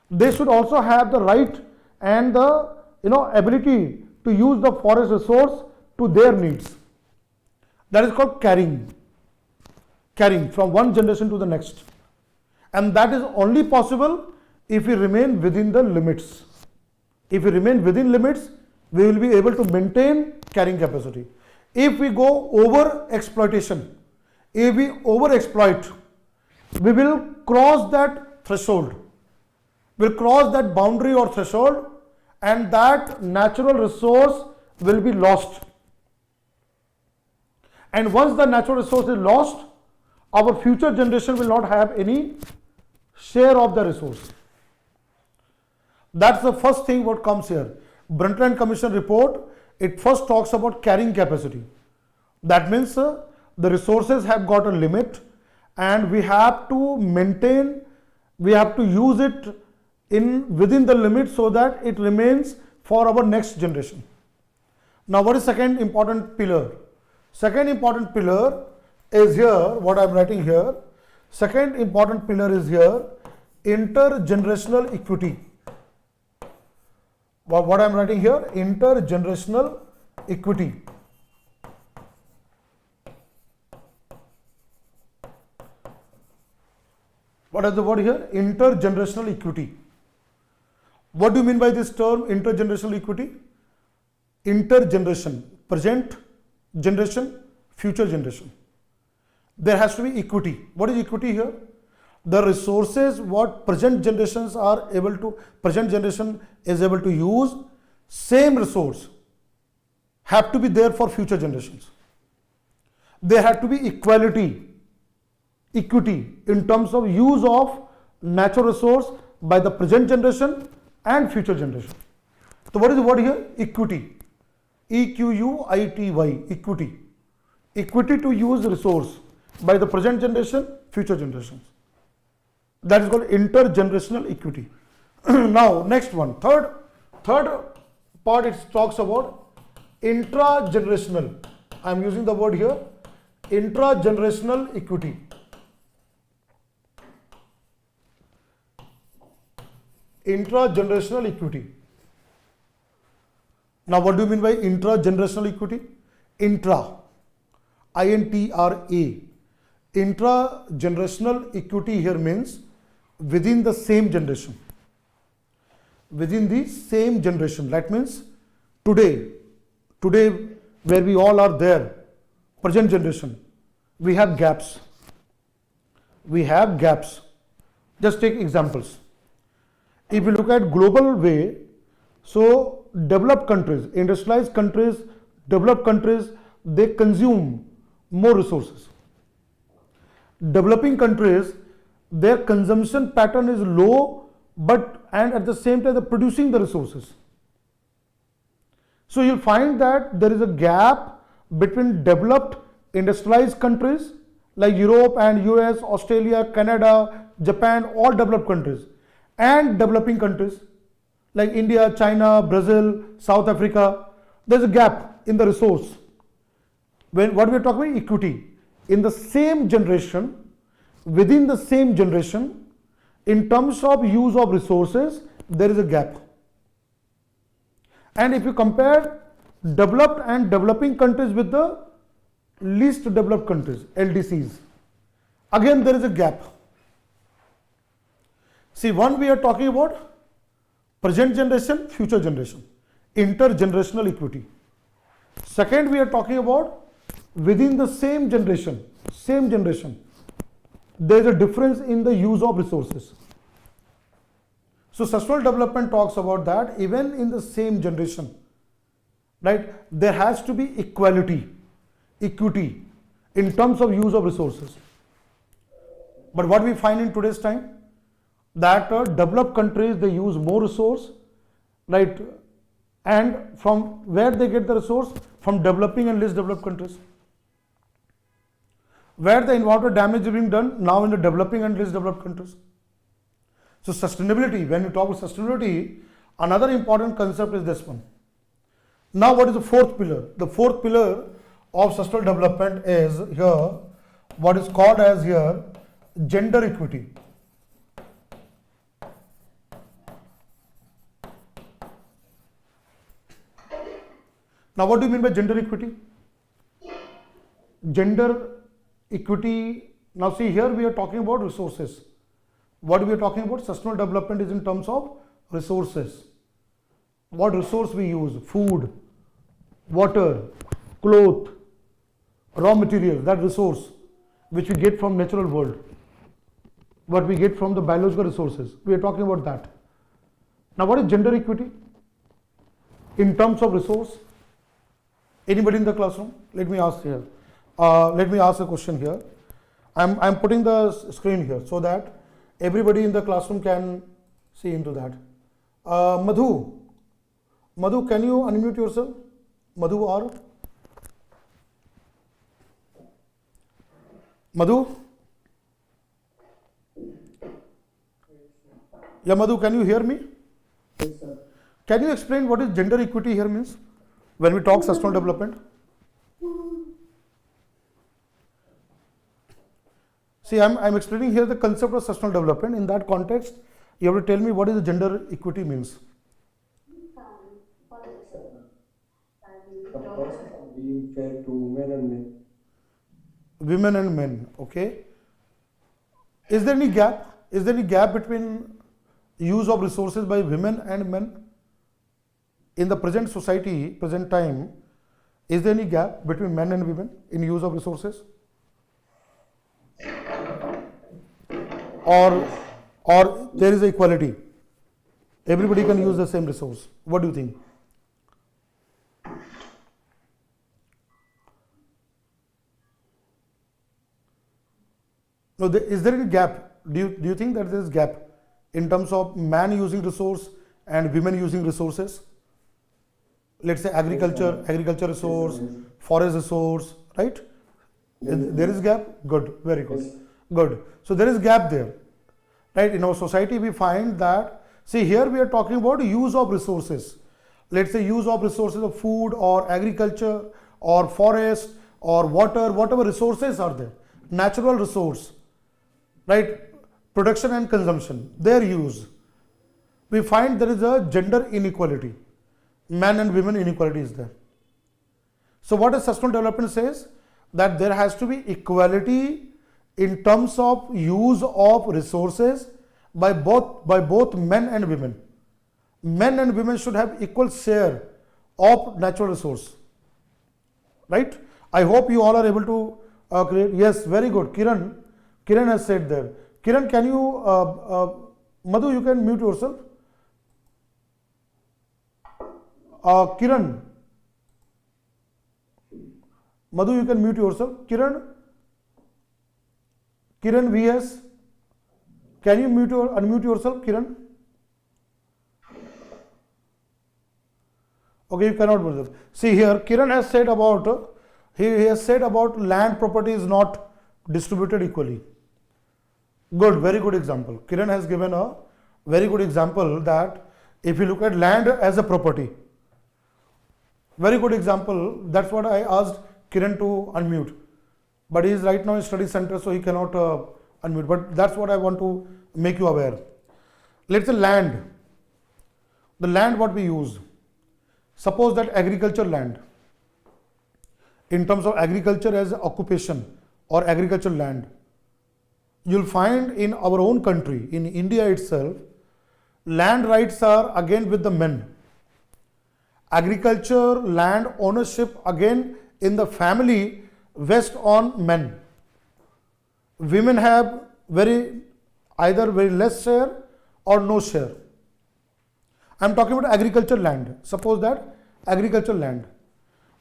They should also have the right and the ability to use the forest resource to their needs. That is called carrying from one generation to the next. And that is only possible if we remain within the limits. If we remain within limits, we will be able to maintain carrying capacity. If we go over exploitation, if we over exploit, we will cross that threshold. We'll cross that boundary or threshold, and that natural resource will be lost. And once the natural resource is lost, our future generation will not have any share of the resource. That's the first thing what comes here. Brundtland Commission report, it first talks about carrying capacity. That means the resources have got a limit and we have to maintain, we have to use it in within the limit so that it remains for our next generation. Now what is second important pillar? Second important pillar is here, what I am writing here. Second important pillar is here, intergenerational equity. What I am writing here, intergenerational equity. What is the word here? Intergenerational equity. What do you mean by this term, intergenerational equity? Intergeneration, present generation, future generation. There has to be equity. What is equity here? The resources what present generations are able to, present generation is able to use, same resource have to be there for future generations. There have to be equality, equity in terms of use of natural resource by the present generation and future generation. So what is the word here? Equity. E-Q-U-I-T-Y, equity. Equity to use resource by the present generation, future generations. That is called intergenerational equity. Now next one, third part, it talks about intragenerational. I am using the word here, intragenerational equity. Intragenerational equity. Now what do you mean by intragenerational equity? Intra, I-N-T-R-A. Intragenerational equity here means within the same generation. Within the same generation. That means today where we all are there, present generation, we have gaps. We have gaps. Just take examples. If you look at global way, so developed countries, industrialized countries, developed countries, they consume more resources. Developing countries, their consumption pattern is low, and at the same time they're producing the resources. So you'll find that there is a gap between developed industrialized countries like Europe and US, Australia, Canada, Japan, all developed countries, and developing countries like India, China, Brazil, South Africa. There's a gap in the resource. What we are talking about, equity. In the same generation, within the same generation, in terms of use of resources, there is a gap. And if you compare developed and developing countries with the least developed countries, LDCs, again there is a gap. See, one we are talking about present generation, future generation, intergenerational equity. Second, we are talking about within the same generation, there is a difference in the use of resources. So sustainable development talks about that even in the same generation, right? There has to be equality, equity in terms of use of resources. But what we find in today's time, that developed countries, they use more resource, right? And from where they get the resource? From developing and least developed countries. Where the environmental damage is being done? Now in the developing and least developed countries. So sustainability, when you talk about sustainability, another important concept is this one. Now what is the fourth pillar? The fourth pillar of sustainable development is here, what is called as here, gender equity. Now what do you mean by gender equity? Gender equity, now see here we are talking about resources. What we are talking about, sustainable development is in terms of resources. What resource we use? Food, water, cloth, raw materials, that resource which we get from natural world, what we get from the biological resources. We are talking about that. Now what is gender equity? In terms of resource, anybody in the classroom? Let me ask here. Let me ask a question here. I'm putting the screen here so that everybody in the classroom can see into that. Madhu, Madhu, can you unmute yourself? Madhu or Madhu? Yeah, Madhu, can you hear me? Yes, sir. Can you explain what is gender equity here means when we talk sustainable development? See, I'm explaining here the concept of sustainable development. In that context, you have to tell me what is the gender equity means. The process of being fair to women and men. Women and men, okay. Is there any gap? Is there any gap between use of resources by women and men? In the present society, present time, is there any gap between men and women in use of resources? Or there is equality? Everybody can use the same resource. What do you think? No, is there any gap? Do you think that there is gap in terms of man using resource and women using resources? Let's say agriculture resource, forest resource, right? There is gap? Good, very good. Yes. Good. So there is gap there, right? In our society, we find that, see, here we are talking about use of resources. Let's say use of resources of food or agriculture or forest or water, whatever resources are there, natural resource, right? Production and consumption, their use. We find there is a gender inequality. Man and women inequality is there. So what a sustainable development says, that there has to be equality in terms of use of resources by both men and women. Men and women should have equal share of natural resource, right? I hope you all are able to create. Yes, very good. Kiran has said there. Kiran, can you Madhu, you can mute yourself. Kiran, Madhu, you can mute yourself. Kiran VS, can you unmute yourself, Kiran? Okay, you cannot mute yourself. See here, Kiran has said about he has said about land property is not distributed equally. Good, very good example. Kiran has given a very good example that if you look at land as a property, very good example. That's what I asked Kiran to unmute, but he is right now in study center, so he cannot unmute. But that's what I want to make you aware. Let's say land, the land what we use. Suppose that agriculture land, in terms of agriculture as occupation or agricultural land, you'll find in our own country, in India itself, land rights are again with the men. Agriculture, land ownership again in the family vest on men. Women have either very less share or no share. I'm talking about agriculture land. Suppose that agriculture land.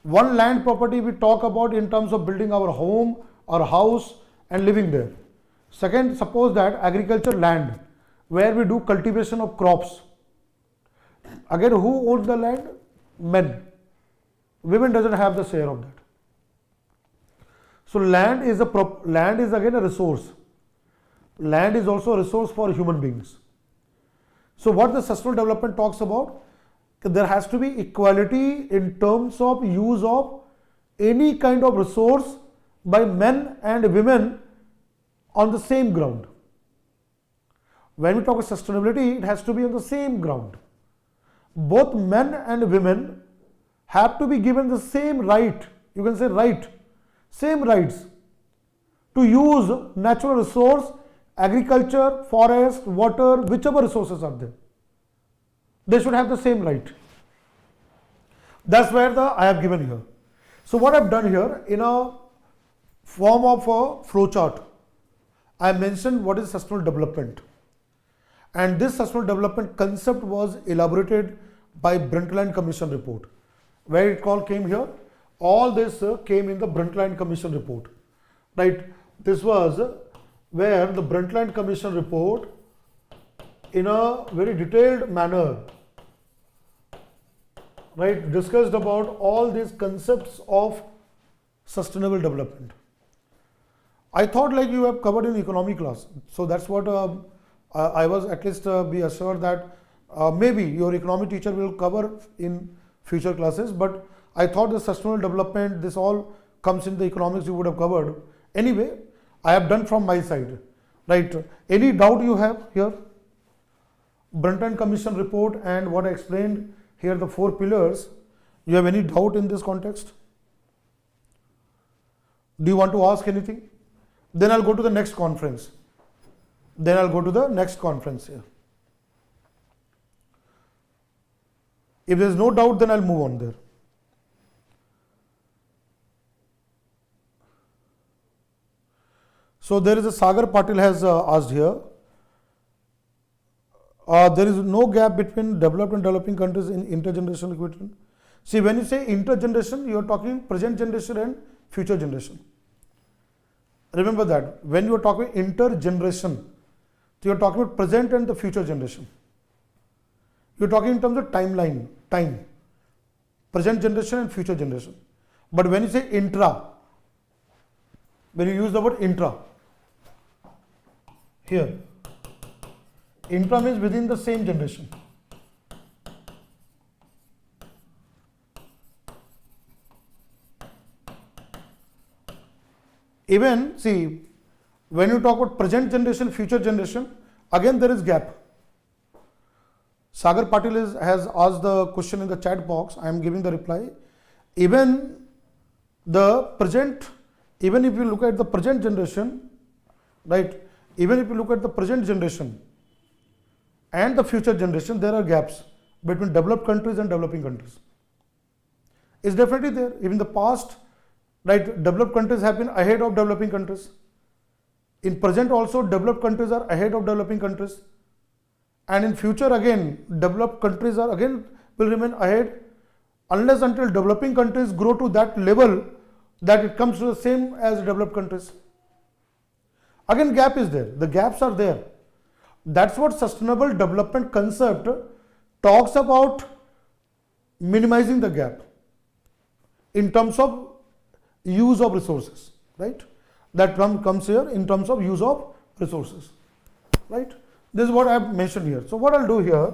One land property we talk about in terms of building our home or house and living there. Second, suppose that agriculture land where we do cultivation of crops. Again, who owns the land? Men. Women doesn't have the share of that. So land is again a resource. Land is also a resource for human beings. So what the sustainable development talks about, there has to be equality in terms of use of any kind of resource by men and women on the same ground. When we talk about sustainability, it has to be on the same ground. Both men and women have to be given the same right, you can say right, same rights to use natural resource, agriculture, forest, water, whichever resources are there. They should have the same right. That's where I have given here. So what I've done here, in a form of a flow chart, I mentioned what is sustainable development. And this sustainable development concept was elaborated by Brundtland Commission report. Where it all came here? All this came in the Brundtland Commission report. Right? This was where the Brundtland Commission report, in a very detailed manner, right, discussed about all these concepts of sustainable development. I thought like you have covered in economy class, so that's what I was at least be assured that maybe your economy teacher will cover in future classes. But I thought the sustainable development, this all comes in the economics you would have covered. Anyway, I have done from my side, right? Any doubt you have here? Brundtland Commission report and what I explained here, the 4 pillars. You have any doubt in this context? Do you want to ask anything? Then I'll go to the next conference. Here. If there is no doubt, then I'll move on there. So there is a Sagar Patil has asked here. There is no gap between developed and developing countries in intergenerational equity. See, when you say intergeneration, you are talking present generation and future generation. Remember that when you are talking intergeneration, you are talking about present and the future generation. You are talking in terms of timeline, time, present generation and future generation. But when you say intra, when you use the word intra, here, intra means within the same generation. Even see, when you talk about present generation, future generation, again there is gap. Sagar Patil has asked the question in the chat box. I am giving the reply. Even the present, even if you look at the present generation, right? Even if you look at the present generation and the future generation, there are gaps between developed countries and developing countries. It's definitely there. Even the past, right? Developed countries have been ahead of developing countries. In present also, developed countries are ahead of developing countries. And in future again, developed countries are again will remain ahead unless until developing countries grow to that level that it comes to the same as developed countries. Again, gap is there. The gaps are there. That's what sustainable development concept talks about, minimizing the gap in terms of use of resources, right? That term comes here in terms of use of resources, right? This is what I have mentioned here. So what I'll do here,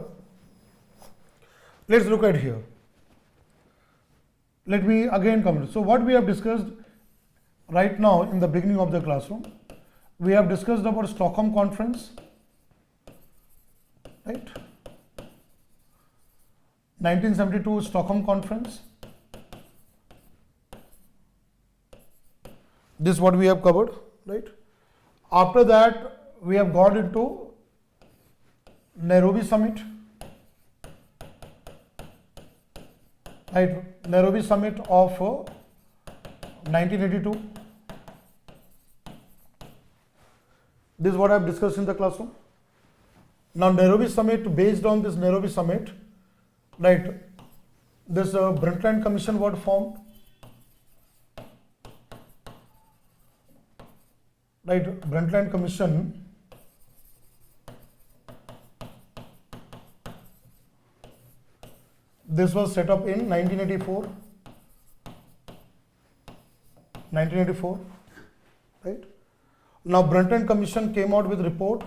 let's look at here. Let me again come. So what we have discussed right now in the beginning of the classroom, we have discussed about Stockholm Conference, right? 1972 Stockholm Conference. This is what we have covered, right? After that, we have got into Nairobi Summit, right? Nairobi Summit of 1982. This is what I have discussed in the classroom. Now, Nairobi Summit, based on this Nairobi Summit, right? This Brundtland Commission was formed. Right, Brundtland Commission this was set up in 1984, right? Now Brundtland Commission came out with report.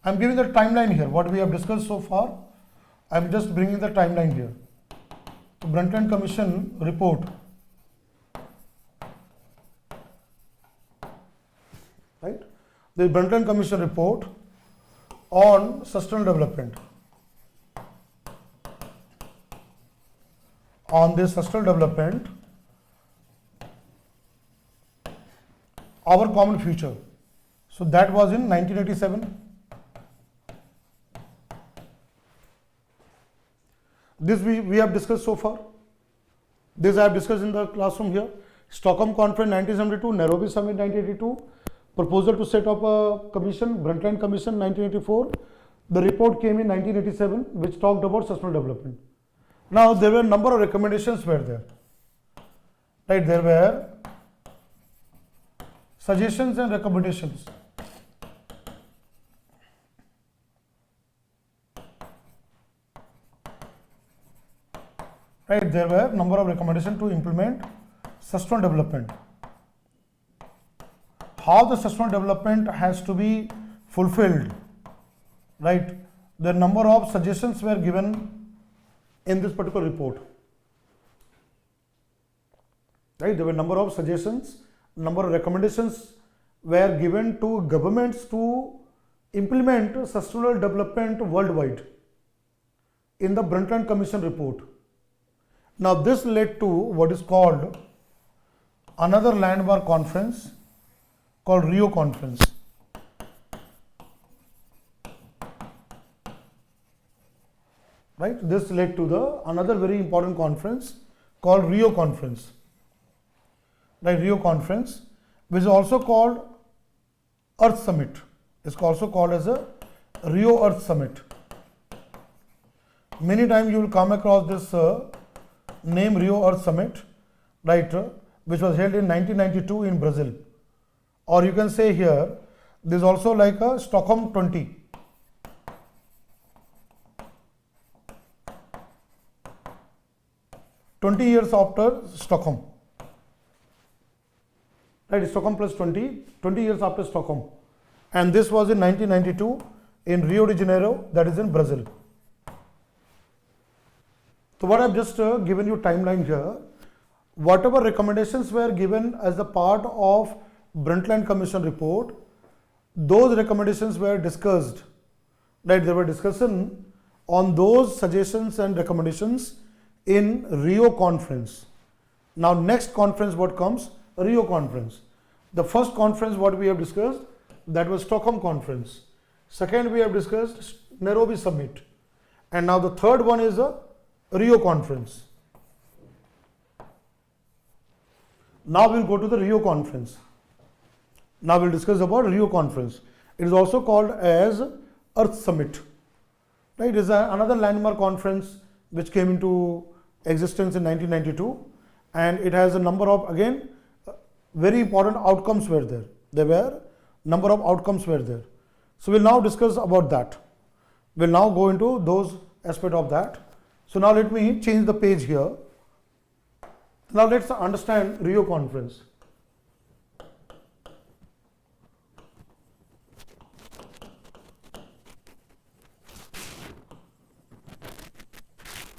I am giving the timeline here, what we have discussed so far. I am just bringing the timeline here. So Brundtland Commission report, right? The Brundtland Commission report on sustainable development. On this sustainable development, our common future. So that was in 1987. This we have discussed so far. This I have discussed in the classroom here. Stockholm Conference 1972, Nairobi Summit 1982, proposal to set up a commission, Brundtland Commission 1984. The report came in 1987, which talked about sustainable development. Now there were a number of recommendations were there, right? There were suggestions and recommendations. right? There were number of recommendations to implement sustainable development. How the sustainable development has to be fulfilled, right? The number of suggestions were given in this particular report, right? There were number of suggestions, number of recommendations were given to governments to implement sustainable development worldwide in the Brundtland Commission report. Now this led to what is called another landmark conference called Rio Conference. Right? This led to the another very important conference called Rio Conference. Right? Rio Conference, which is also called Earth Summit. It's also called as a Rio Earth Summit. Many times you will come across this name Rio Earth Summit, right? Which was held in 1992 in Brazil. Or you can say here, this is also like a Stockholm 20. Years after Stockholm, right? Stockholm plus 20 years after Stockholm, and this was in 1992 in Rio de Janeiro, that is in Brazil. So what I've just given you timeline here, whatever recommendations were given as the part of Brundtland Commission report, those recommendations were discussed, right? There were discussion on those suggestions and recommendations in Rio Conference. Now next conference what comes? Rio Conference. The first conference what we have discussed, that was Stockholm Conference. Second we have discussed Nairobi Summit. And now the third one is a Rio Conference. Now we'll go to the Rio Conference. Now we'll discuss about Rio Conference. It is also called as Earth Summit. Right? It is another landmark conference which came into existence in 1992, and it has a number of, again, very important outcomes were there. There were number of outcomes were there. So we'll now discuss about that. We'll now go into those aspects of that. So now let me change the page here. Now let's understand Rio Conference.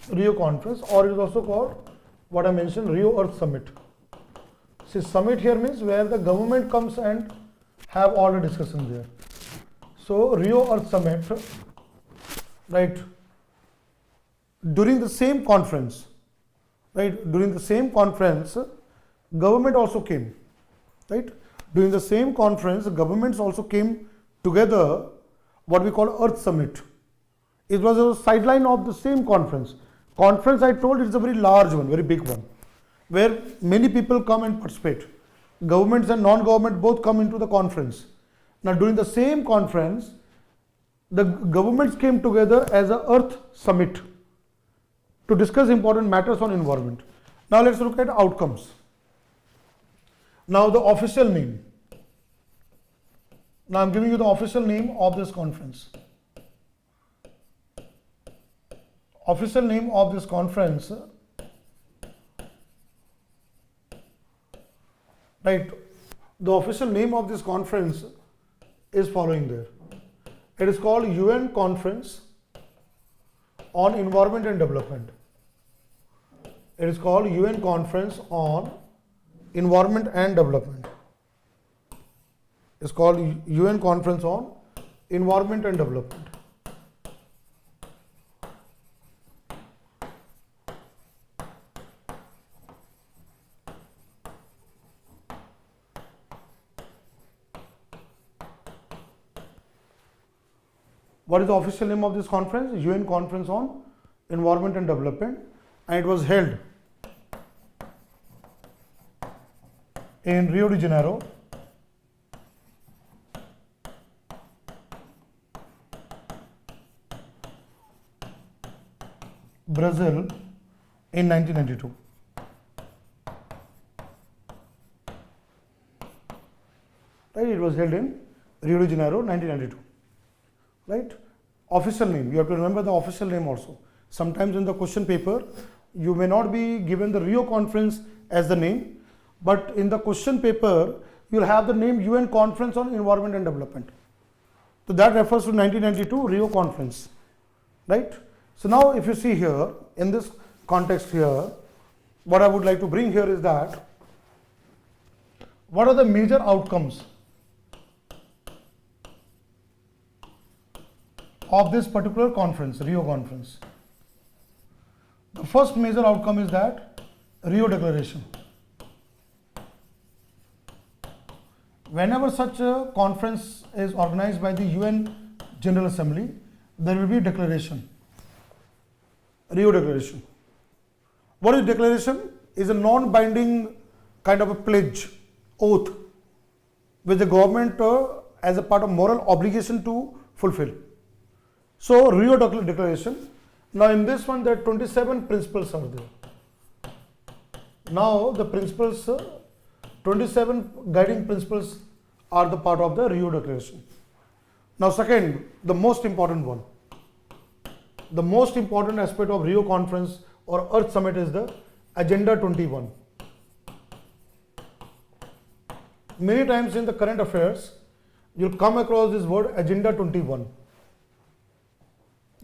Rio Conference, or it is also called what I mentioned, Rio Earth Summit. See, summit here means where the government comes and have all the discussions there. So Rio Earth Summit, right? During the same conference, right? During the same conference, government also came, right? During the same conference, governments also came together, what we call Earth Summit. It was a sideline of the same conference. Conference, I told, it's a very large one, very big one, where many people come and participate. Governments and non-government both come into the conference. Now during the same conference, the governments came together as a Earth Summit to discuss important matters on environment. Now let's look at outcomes. Now the official name. Now I'm giving you the official name of this conference. Official name of this conference, right? The official name of this conference is following there. It is called UN Conference on Environment and Development. It is called UN Conference on Environment and Development. It's called UN Conference on Environment and Development. What is the official name of this conference? UN Conference on Environment and Development, and it was held in Rio de Janeiro, Brazil in 1992. Right? It was held in Rio de Janeiro, 1992. Right? Official name. You have to remember the official name also. Sometimes in the question paper, you may not be given the Rio conference as the name, but in the question paper, you'll have the name UN Conference on Environment and Development. So that refers to 1992 Rio conference, right? So now if you see here, in this context here, what I would like to bring here is that, what are the major outcomes of this particular conference, Rio conference? The first major outcome is that Rio Declaration. Whenever such a conference is organized by the UN General Assembly, there will be a declaration, Rio Declaration. What is declaration? Is a non-binding kind of a pledge, oath, which the government as a part of moral obligation to fulfill. So Rio Declaration. Now in this one, there are 27 principles are there. Now the principles, 27 guiding principles are the part of the Rio Declaration. Now second, the most important one. The most important aspect of Rio conference or Earth Summit is the Agenda 21. Many times in the current affairs, you'll come across this word Agenda 21.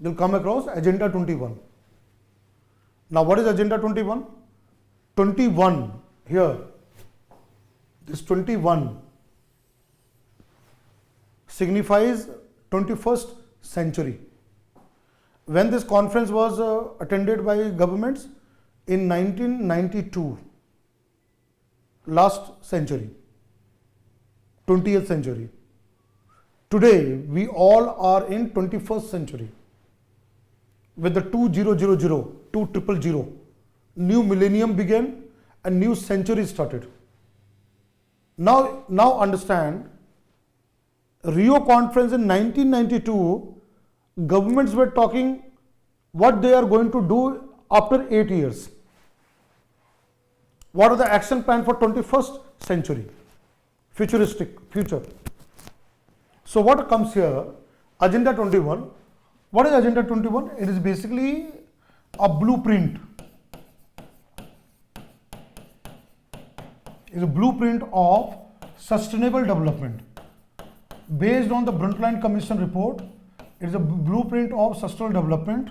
You'll come across Agenda 21. Now what is Agenda 21? 21 here, this 21 signifies 21st century. When this conference was attended by governments in 1992, last century, 20th century. Today we all are in 21st century with the 2000, new millennium began, a new century started. Now understand, Rio conference in 1992, governments were talking what they are going to do after 8 years. What are the action plan for 21st century? Futuristic, future. So what comes here? Agenda 21. What is Agenda 21? It is basically a blueprint. It is a blueprint of sustainable development. Based on the Brundtland Commission report, it is a blueprint of sustainable development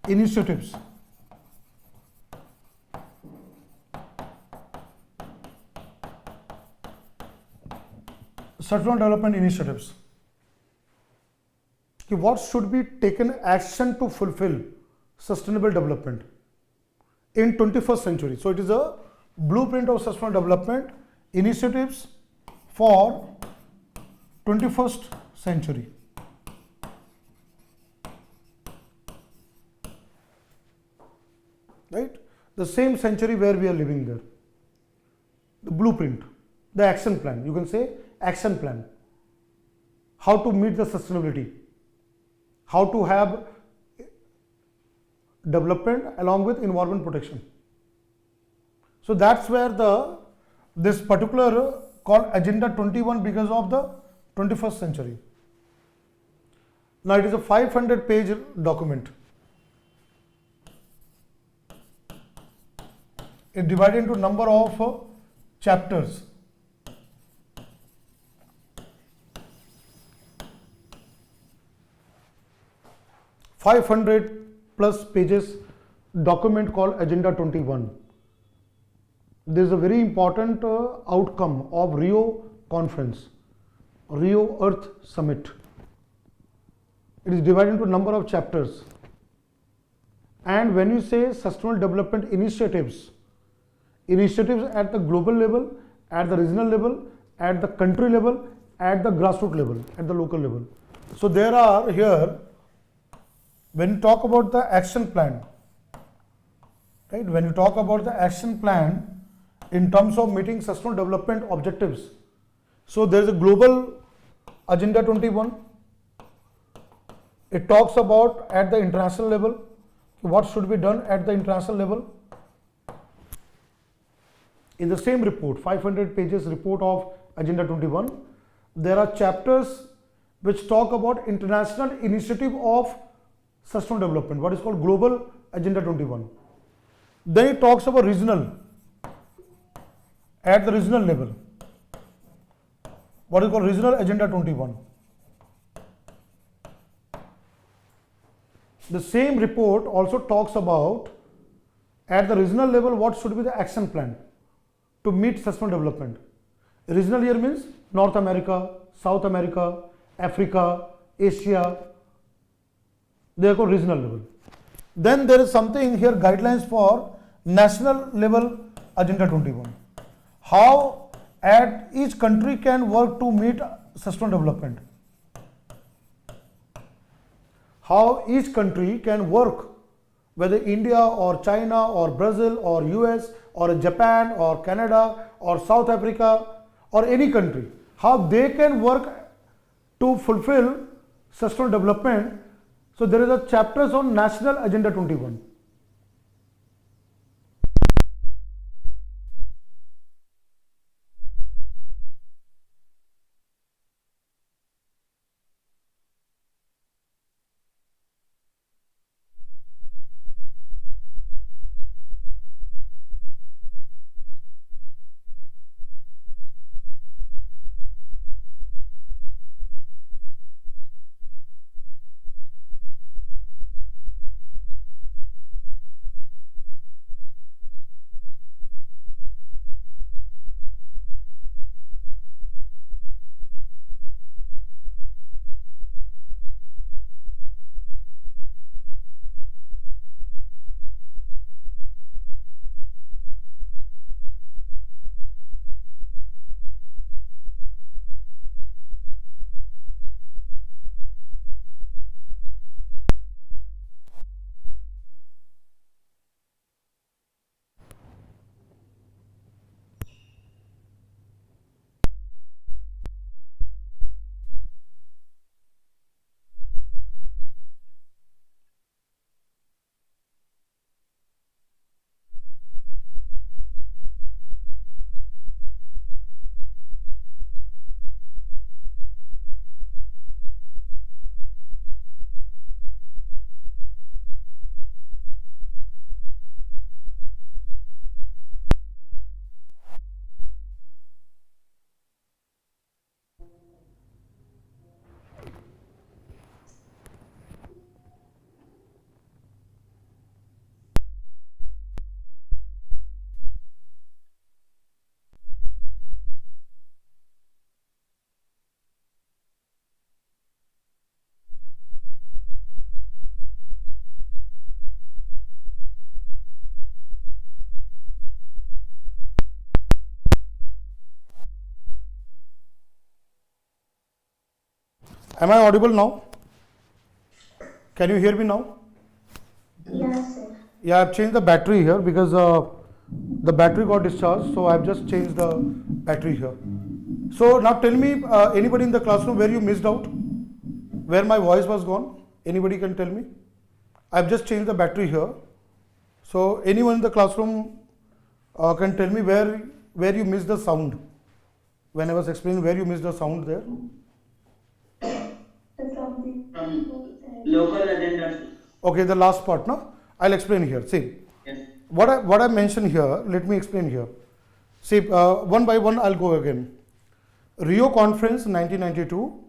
initiatives. Sustainable development initiatives. What should be taken action to fulfill sustainable development in 21st century. So it is a blueprint of sustainable development initiatives for 21st century. Right? The same century where we are living there. The blueprint, the action plan, you can say action plan. How to meet the sustainability. How to have development along with environment protection. So that's where this particular called Agenda 21 because of the 21st century. Now it is a 500-page document. It divided into number of chapters. +500 pages document called Agenda 21. This is a very important outcome of Rio conference, Rio Earth Summit. It is divided into number of chapters. And when you say sustainable development initiatives at the global level, at the regional level, at the country level, at the grassroots level, at the local level. So there are here, when you talk about the action plan, right? When you talk about the action plan in terms of meeting sustainable development objectives, so there is a global Agenda 21. It talks about at the international level, what should be done at the international level. In the same report, 500 pages report of Agenda 21, there are chapters which talk about international initiative of sustainable development, what is called Global Agenda 21. Then it talks about regional, at the regional level. What is called Regional Agenda 21. The same report also talks about at the regional level what should be the action plan to meet sustainable development. Regional here means North America, South America, Africa, Asia. They are called regional level. Then there is something here, guidelines for national level Agenda 21. How at each country can work to meet sustainable development. How each country can work, whether India or China or Brazil or US or Japan or Canada or South Africa or any country, how they can work to fulfill sustainable development. So there is a chapters on National Agenda 21. Am I audible now? Can you hear me now? Yes, sir. Yeah, I've changed the battery here because the battery got discharged, so I've just changed the battery here. So now tell me, anybody in the classroom where you missed out, where my voice was gone? Anybody can tell me? I've just changed the battery here. So anyone in the classroom can tell me where you missed the sound when I was explaining where you missed the sound there. Local agenda. Okay, the last part, no? I'll explain here. See, Yes. what I mentioned here, let me explain here. See, one by one, I'll go again. Rio Conference 1992,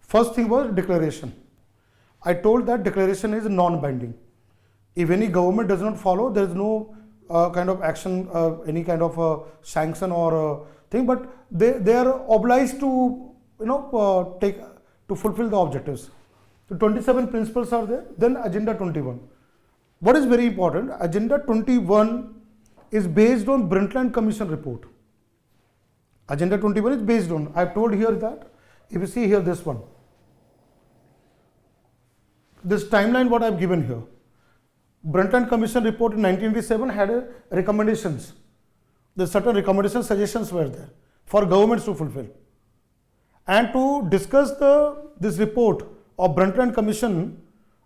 first thing was declaration. I told that declaration is non-binding. If any government does not follow, there is no kind of action, any kind of sanction or thing, but they are obliged to to fulfill the objectives. The 27 principles are there. Then Agenda 21. What is very important? Agenda 21 is based on Brundtland Commission report. Agenda 21 is based on. I have told here that if you see here this one, this timeline what I have given here. Brundtland Commission report in 1987 had recommendations. The certain recommendations, suggestions were there for governments to fulfill. And to discuss this report of Brundtland Commission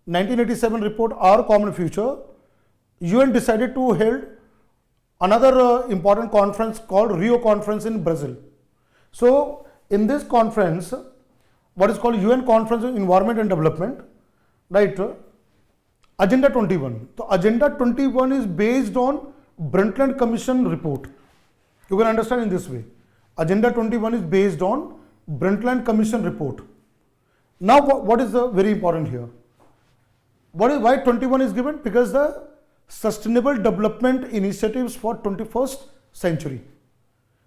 1987 report, Our Common Future, UN decided to hold another important conference called Rio Conference in Brazil. So in this conference, what is called UN Conference on Environment and Development, right? Agenda 21. So Agenda 21 is based on Brundtland Commission report. You can understand in this way. Agenda 21 is based on Brundtland Commission report. Now what is the very important here? Why 21 is given? Because the Sustainable Development Initiatives for 21st century.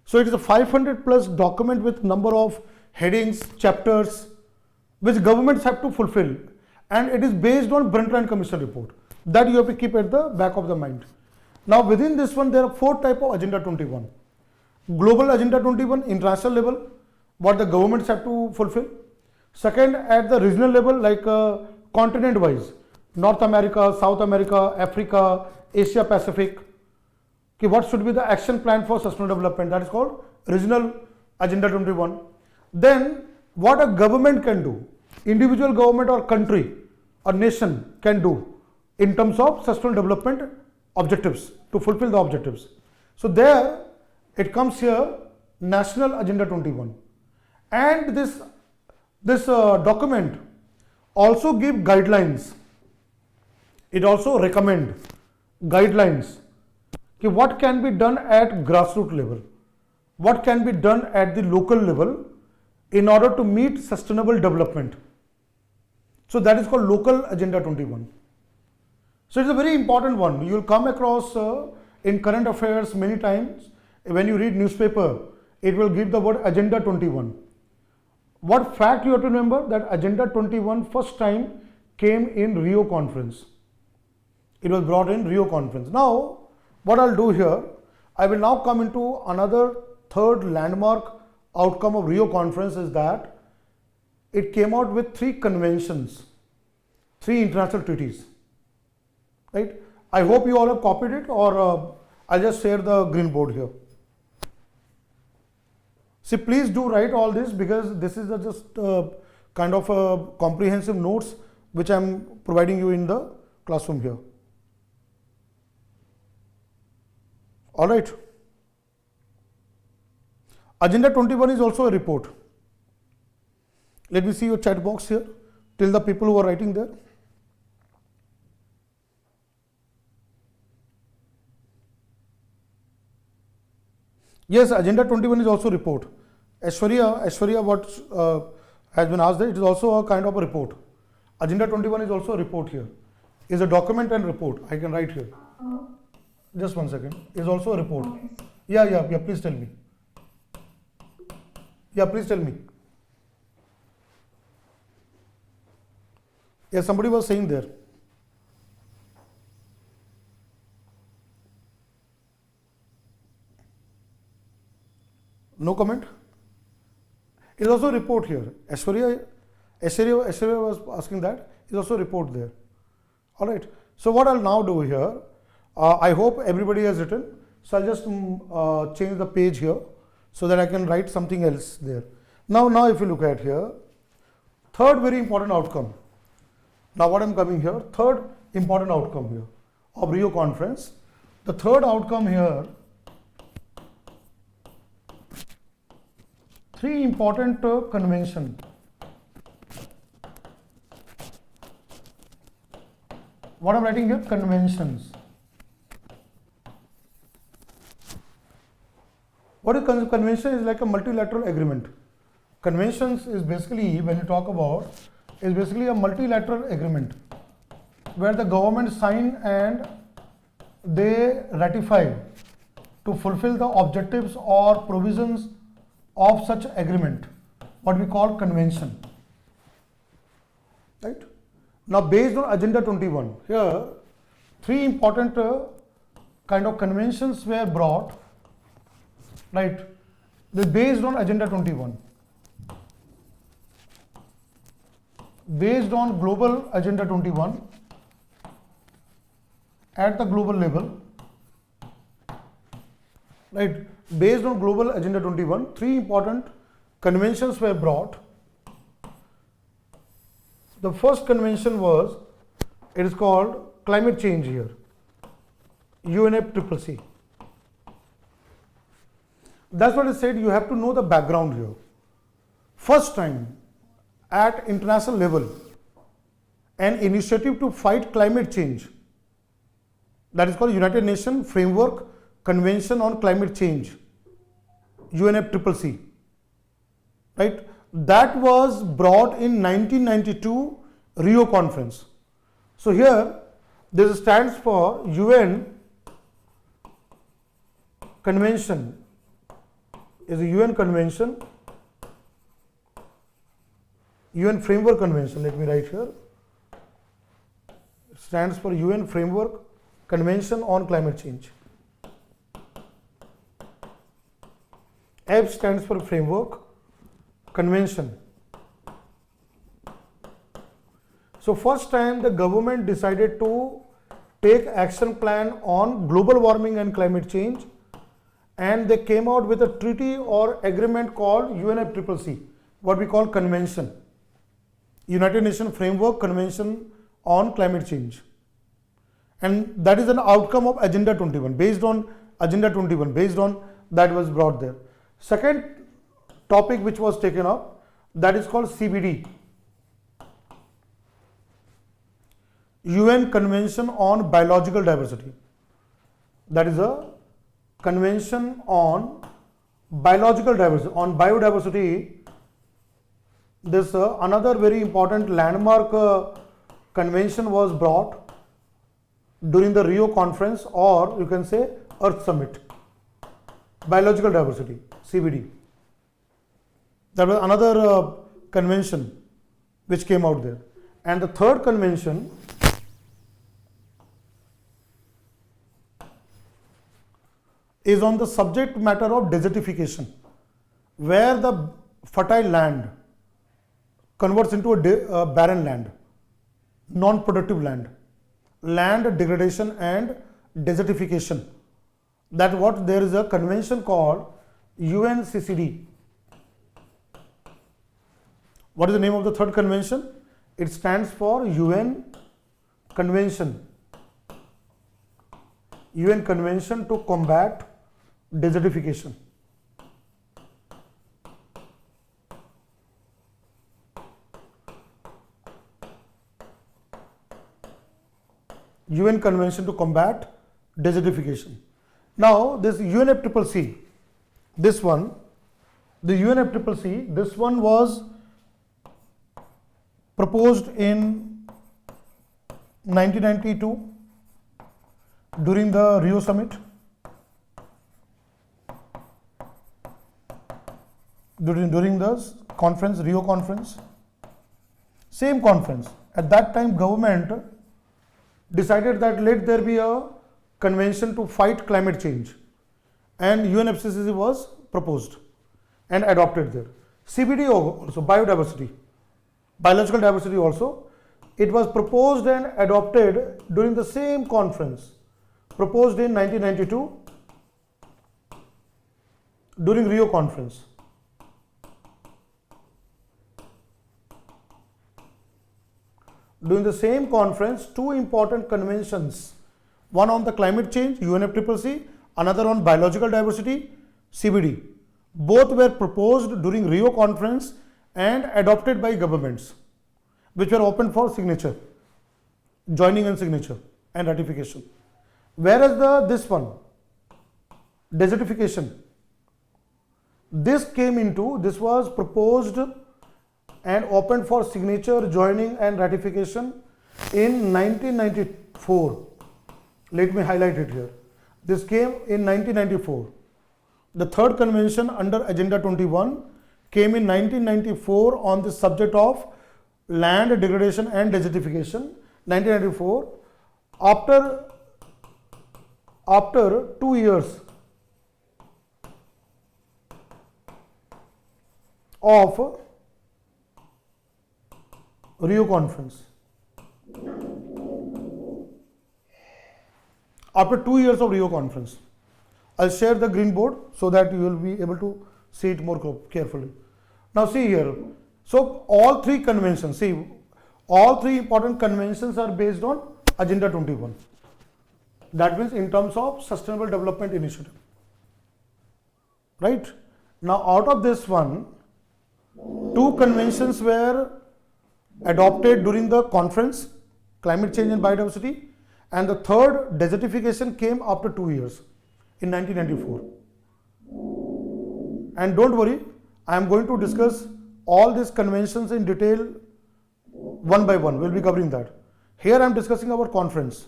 So it is a 500 plus document with number of headings, chapters, which governments have to fulfill. And it is based on Brundtland Commission report. That you have to keep at the back of the mind. Now within this one, there are 4 types of Agenda 21. Global Agenda 21, international level, what the governments have to fulfill. Second, at the regional level, like continent wise, North America, South America, Africa, Asia Pacific. Okay, what should be the action plan for sustainable development? That is called regional Agenda 21. Then what a government can do, individual government or country or nation can do in terms of sustainable development objectives to fulfill the objectives. So there it comes here, National Agenda 21. And this document also give guidelines. It also recommend guidelines. Okay, what can be done at grassroots level? What can be done at the local level in order to meet sustainable development? So that is called Local Agenda 21. So it's a very important one. You will come across in current affairs many times. When you read newspaper, it will give the word Agenda 21. What fact you have to remember? That Agenda 21 first time came in Rio conference. It was brought in Rio conference. Now, what I'll do here, I will now come into another third landmark outcome of Rio conference is that it came out with 3 conventions, 3 international treaties, right? I hope you all have copied it, or I'll just share the green board here. See, please do write all this, because this is just kind of a comprehensive notes which I'm providing you in the classroom here. All right. Agenda 21 is also a report. Let me see your chat box here. Till the people who are writing there. Yes, Agenda 21 is also a report. Aishwarya, what has been asked there, it is also a kind of a report. Agenda 21 is also a report here. Is a document and report. I can write here. Just one second. Is also a report. Yeah. Please tell me. Yeah, please tell me. Yeah, somebody was saying there. No comment? It is also a report here. Aishwarya was asking that. It is also a report there. All right. So what I'll now do here, I hope everybody has written. So I'll just change the page here so that I can write something else there. Now if you look at here, third very important outcome. Now what I'm coming here, third important outcome here of Rio conference. The third outcome here, 3 important convention. What I'm writing here, conventions. What is convention? Is like a multilateral agreement. Conventions is basically, when you talk about, is basically a multilateral agreement where the government sign and they ratify to fulfill the objectives or provisions of such agreement, what we call convention. Right? Now based on Agenda 21, here 3 important kind of conventions were brought, right? They based on Agenda 21. Based on Global Agenda 21 at the global level, right? Based on Global Agenda 21, 3 important conventions were brought. The first convention was, it is called climate change here, UNFCCC. That's what I said, you have to know the background here. First time at international level, an initiative to fight climate change. That is called United Nations Framework Convention on Climate Change, UNFCCC, right? That was brought in 1992 Rio conference. So here this stands for UN Convention, is a UN convention, UN Framework Convention, let me write here. It stands for UN Framework Convention on Climate Change. F stands for Framework Convention. So first time the government decided to take action plan on global warming and climate change, and they came out with a treaty or agreement called UNFCCC, what we call convention, United Nations Framework Convention on Climate Change. And that is an outcome of Agenda 21, based on Agenda 21, based on that was brought there. Second topic which was taken up, that is called CBD, UN Convention on Biological Diversity. That is a convention on biological diversity, on biodiversity. This another very important landmark convention was brought during the Rio conference, or you can say Earth Summit. Biological diversity, CBD. That was another convention which came out there. And the third convention is on the subject matter of desertification, where the fertile land converts into a barren land, non-productive land, land degradation and desertification. That what there is a convention called UNCCD. What is the name of the third convention? It stands for UN Convention. UN Convention to combat desertification. UN Convention to combat desertification. Now this UNFCCC, this one, the UNFCCC, this one was proposed in 1992 during the Rio summit. During the conference, Rio conference, same conference. At that time, government decided that let there be a convention to fight climate change, and UNFCCC was proposed and adopted there. CBD also, biodiversity, biological diversity also, it was proposed and adopted during the same conference, proposed in 1992 during Rio conference. During the same conference, two important conventions, one on the climate change, UNFCCC, another on biological diversity, CBD. Both were proposed during Rio conference and adopted by governments, which were open for signature, joining and signature and ratification. Whereas this one, desertification, this was proposed and opened for signature, joining and ratification in 1994. Let me highlight it here. This came in 1994. The third convention under Agenda 21 came in 1994 on the subject of land degradation and desertification. 1994. After 2 years of Rio conference. After 2 years of Rio conference, I'll share the green board so that you will be able to see it more carefully. Now see here. So all three conventions, all three important conventions are based on Agenda 21. That means in terms of Sustainable Development Initiative. Right? Now out of this one, two conventions were adopted during the conference, climate change and biodiversity, and the third, desertification, came after 2 years in 1994. And don't worry, I am going to discuss all these conventions in detail one by one. We'll be covering that. Here I am discussing about conference.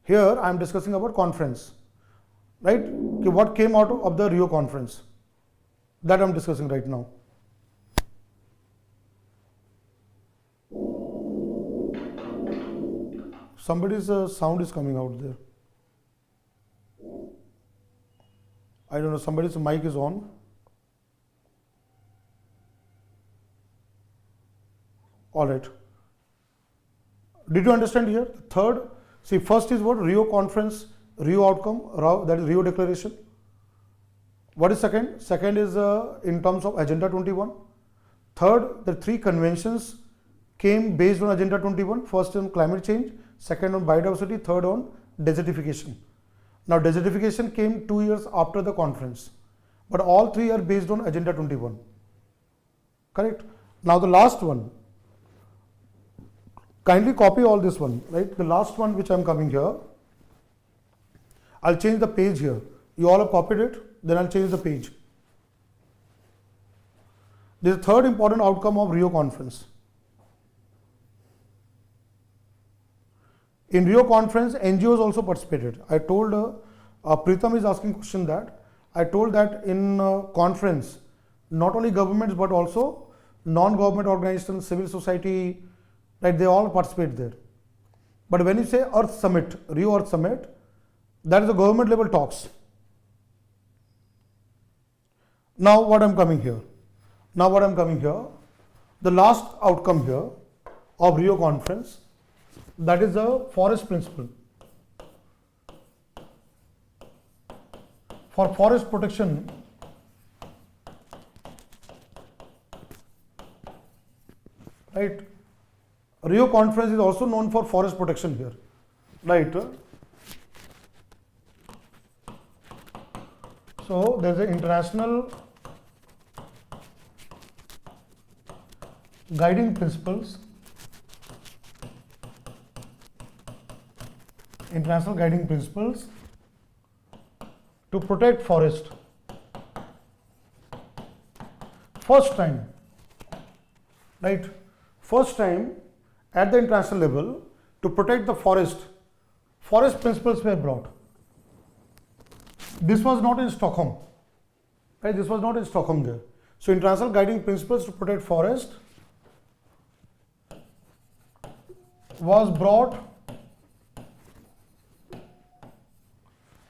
Here I am discussing about conference, right? Okay, what came out of the Rio conference? That I am discussing right now. Somebody's sound is coming out there. I don't know, somebody's mic is on. All right. Did you understand here? The third, see, first is what? Rio conference, Rio outcome, that is Rio declaration. What is second? Second is in terms of Agenda 21. Third, the three conventions came based on Agenda 21. First on climate change, second on biodiversity, third on desertification. Now, desertification came 2 years after the conference, but all three are based on Agenda 21. Correct? Now, the last one, kindly copy all this one, right? The last one which I am coming here, I'll change the page here. You all have copied it, then I'll change the page. This is the third important outcome of Rio conference. In Rio conference, NGOs also participated. I told Pritam is asking question that I told that in conference, not only governments but also non-government organizations, civil society, right? They all participate there. But when you say Earth Summit, Rio Earth Summit, that is a government level talks. Now what I'm coming here? The last outcome here of Rio conference, that is the forest principle. For forest protection, right? Rio conference is also known for forest protection here, right? So there is an international guiding principles. International guiding principles to protect forest. First time, right? First time at the international level to protect the forest principles were brought. This was not in Stockholm, right? This was not in Stockholm there. So international guiding principles to protect forest was brought.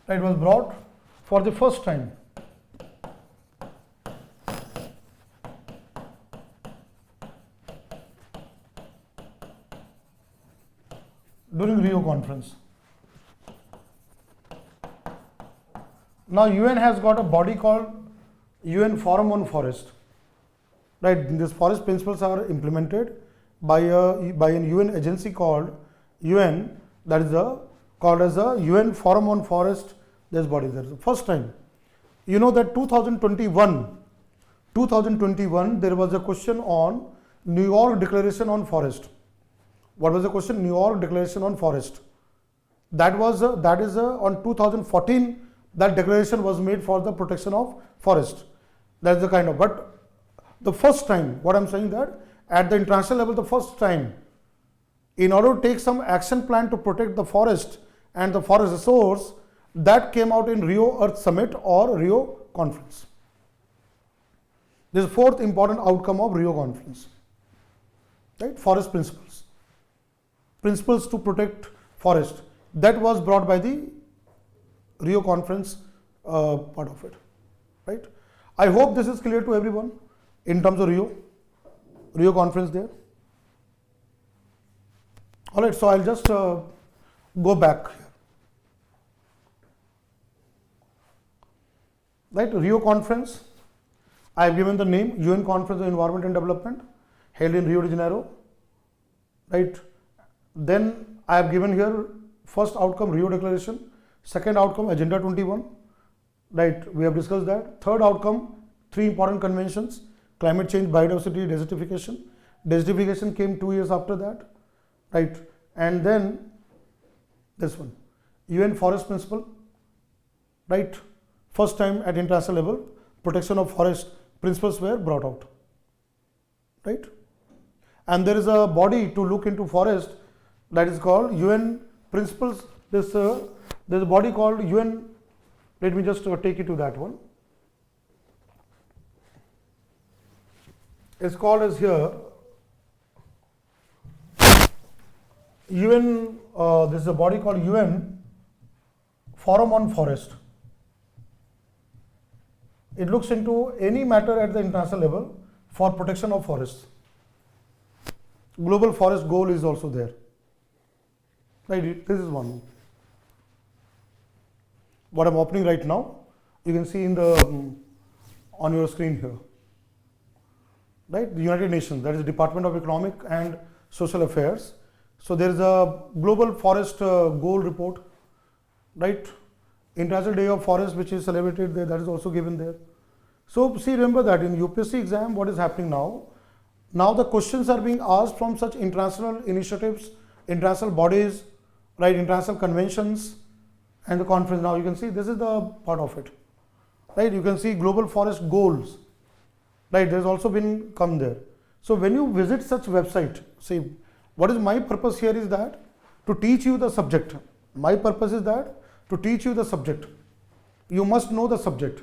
It was brought for the first time. During Rio conference. Now UN has got a body called UN Forum on Forest. Right, these forest principles are implemented by an UN agency called UN, that is called as a UN Forum on Forest. This body there. The first time, you know that 2021 there was a question on New York Declaration on Forest. What was the question? New York Declaration on Forest. That is on 2014 that declaration was made for the protection of forest. That's the kind of, but the first time, what I'm saying that at the international level, the first time, in order to take some action plan to protect the forest and the forest resource, that came out in Rio Earth Summit or Rio Conference. This is fourth important outcome of Rio Conference, right? Forest principles. Principles to protect forest. That was brought by the Rio Conference part of it, right? I hope this is clear to everyone in terms of Rio Conference there. All right, so I'll just go back here. Right, Rio Conference, I have given the name UN Conference on Environment and Development held in Rio de Janeiro, right? Then I have given here first outcome Rio Declaration, second outcome Agenda 21, right? We have discussed that. Third outcome, three important conventions, climate change, biodiversity, desertification. Desertification came 2 years after that, right? And then this one, UN Forest Principle, right? First time at international level, protection of forest principles were brought out, right? And there is a body to look into forest that is called UN Principles. There's a body called UN. Let me just take you to that one. It's called as here UN. This is a body called UN Forum on Forest. It looks into any matter at the international level for protection of forests. Global forest goal is also there. Right, this is one. What I'm opening right now, you can see in the on your screen here. Right, the United Nations, that is the Department of Economic and Social Affairs. So there is a global forest goal report, right? International Day of Forest, which is celebrated there, that is also given there. So see, remember that in UPSC exam, what is happening now? Now the questions are being asked from such international initiatives, international bodies, right? International conventions and the conference. Now you can see this is the part of it, right? You can see global forest goals, right? There's also been come there. So when you visit such website, see, what is my purpose here is that to teach you the subject. My purpose is that to teach you the subject. You must know the subject.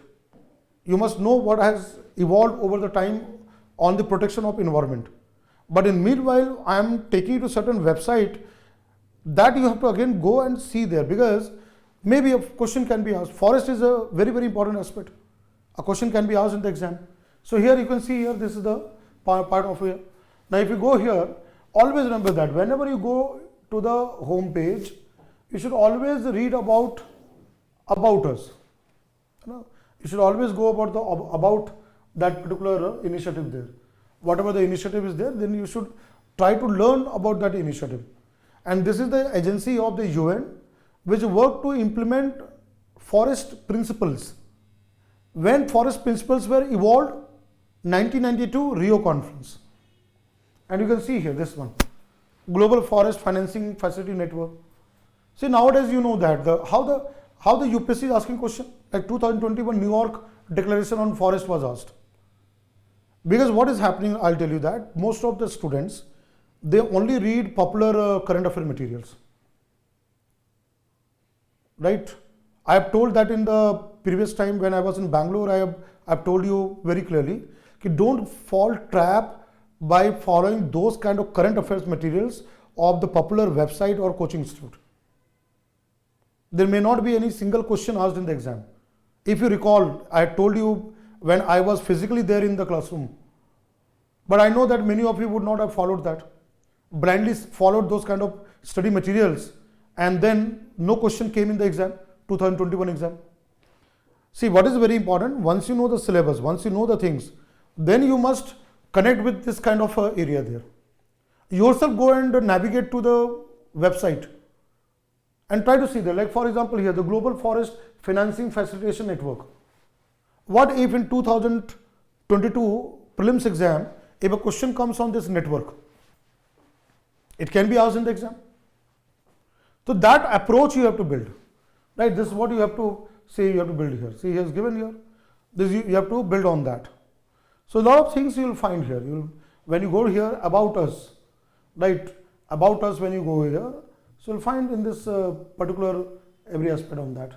You must know what has evolved over the time on the protection of environment. But in meanwhile, I am taking you to certain website that you have to again go and see there, because maybe a question can be asked. Forest is a very, very important aspect. A question can be asked in the exam. So here you can see here, this is the part of here. Now if you go here, always remember that whenever you go to the home page, you should always read about us. You should always go about that particular initiative there. Whatever the initiative is there, then you should try to learn about that initiative. And this is the agency of the UN which work to implement forest principles. When forest principles were evolved, 1992 Rio conference. And you can see here this one, Global Forest Financing Facility Network. See, nowadays you know that how the UPSC is asking question. Like 2021 New York Declaration on Forest was asked. Because what is happening, I'll tell you that most of the students, they only read popular current affair materials. Right? I have told that in the previous time when I was in Bangalore, I have told you very clearly, don't fall trap by following those kind of current affairs materials of the popular website or coaching institute. There may not be any single question asked in the exam. If you recall, I told you when I was physically there in the classroom. But I know that many of you would not have followed that. Blindly followed those kind of study materials, and then no question came in the exam, 2021 exam. See, what is very important, once you know the syllabus, once you know the things, then you must connect with this kind of area there. Yourself go and navigate to the website and try to see there. Like for example here, the Global Forest Financing Facilitation Network. What if in 2022 prelims exam, if a question comes on this network, it can be asked in the exam. So that approach you have to build, right? This is what you have to say, you have to build here. See, he has given here, this you have to build on that. So a lot of things you will find here. When you go here, about us, right? About us when you go here, so you'll find in this particular every aspect on that.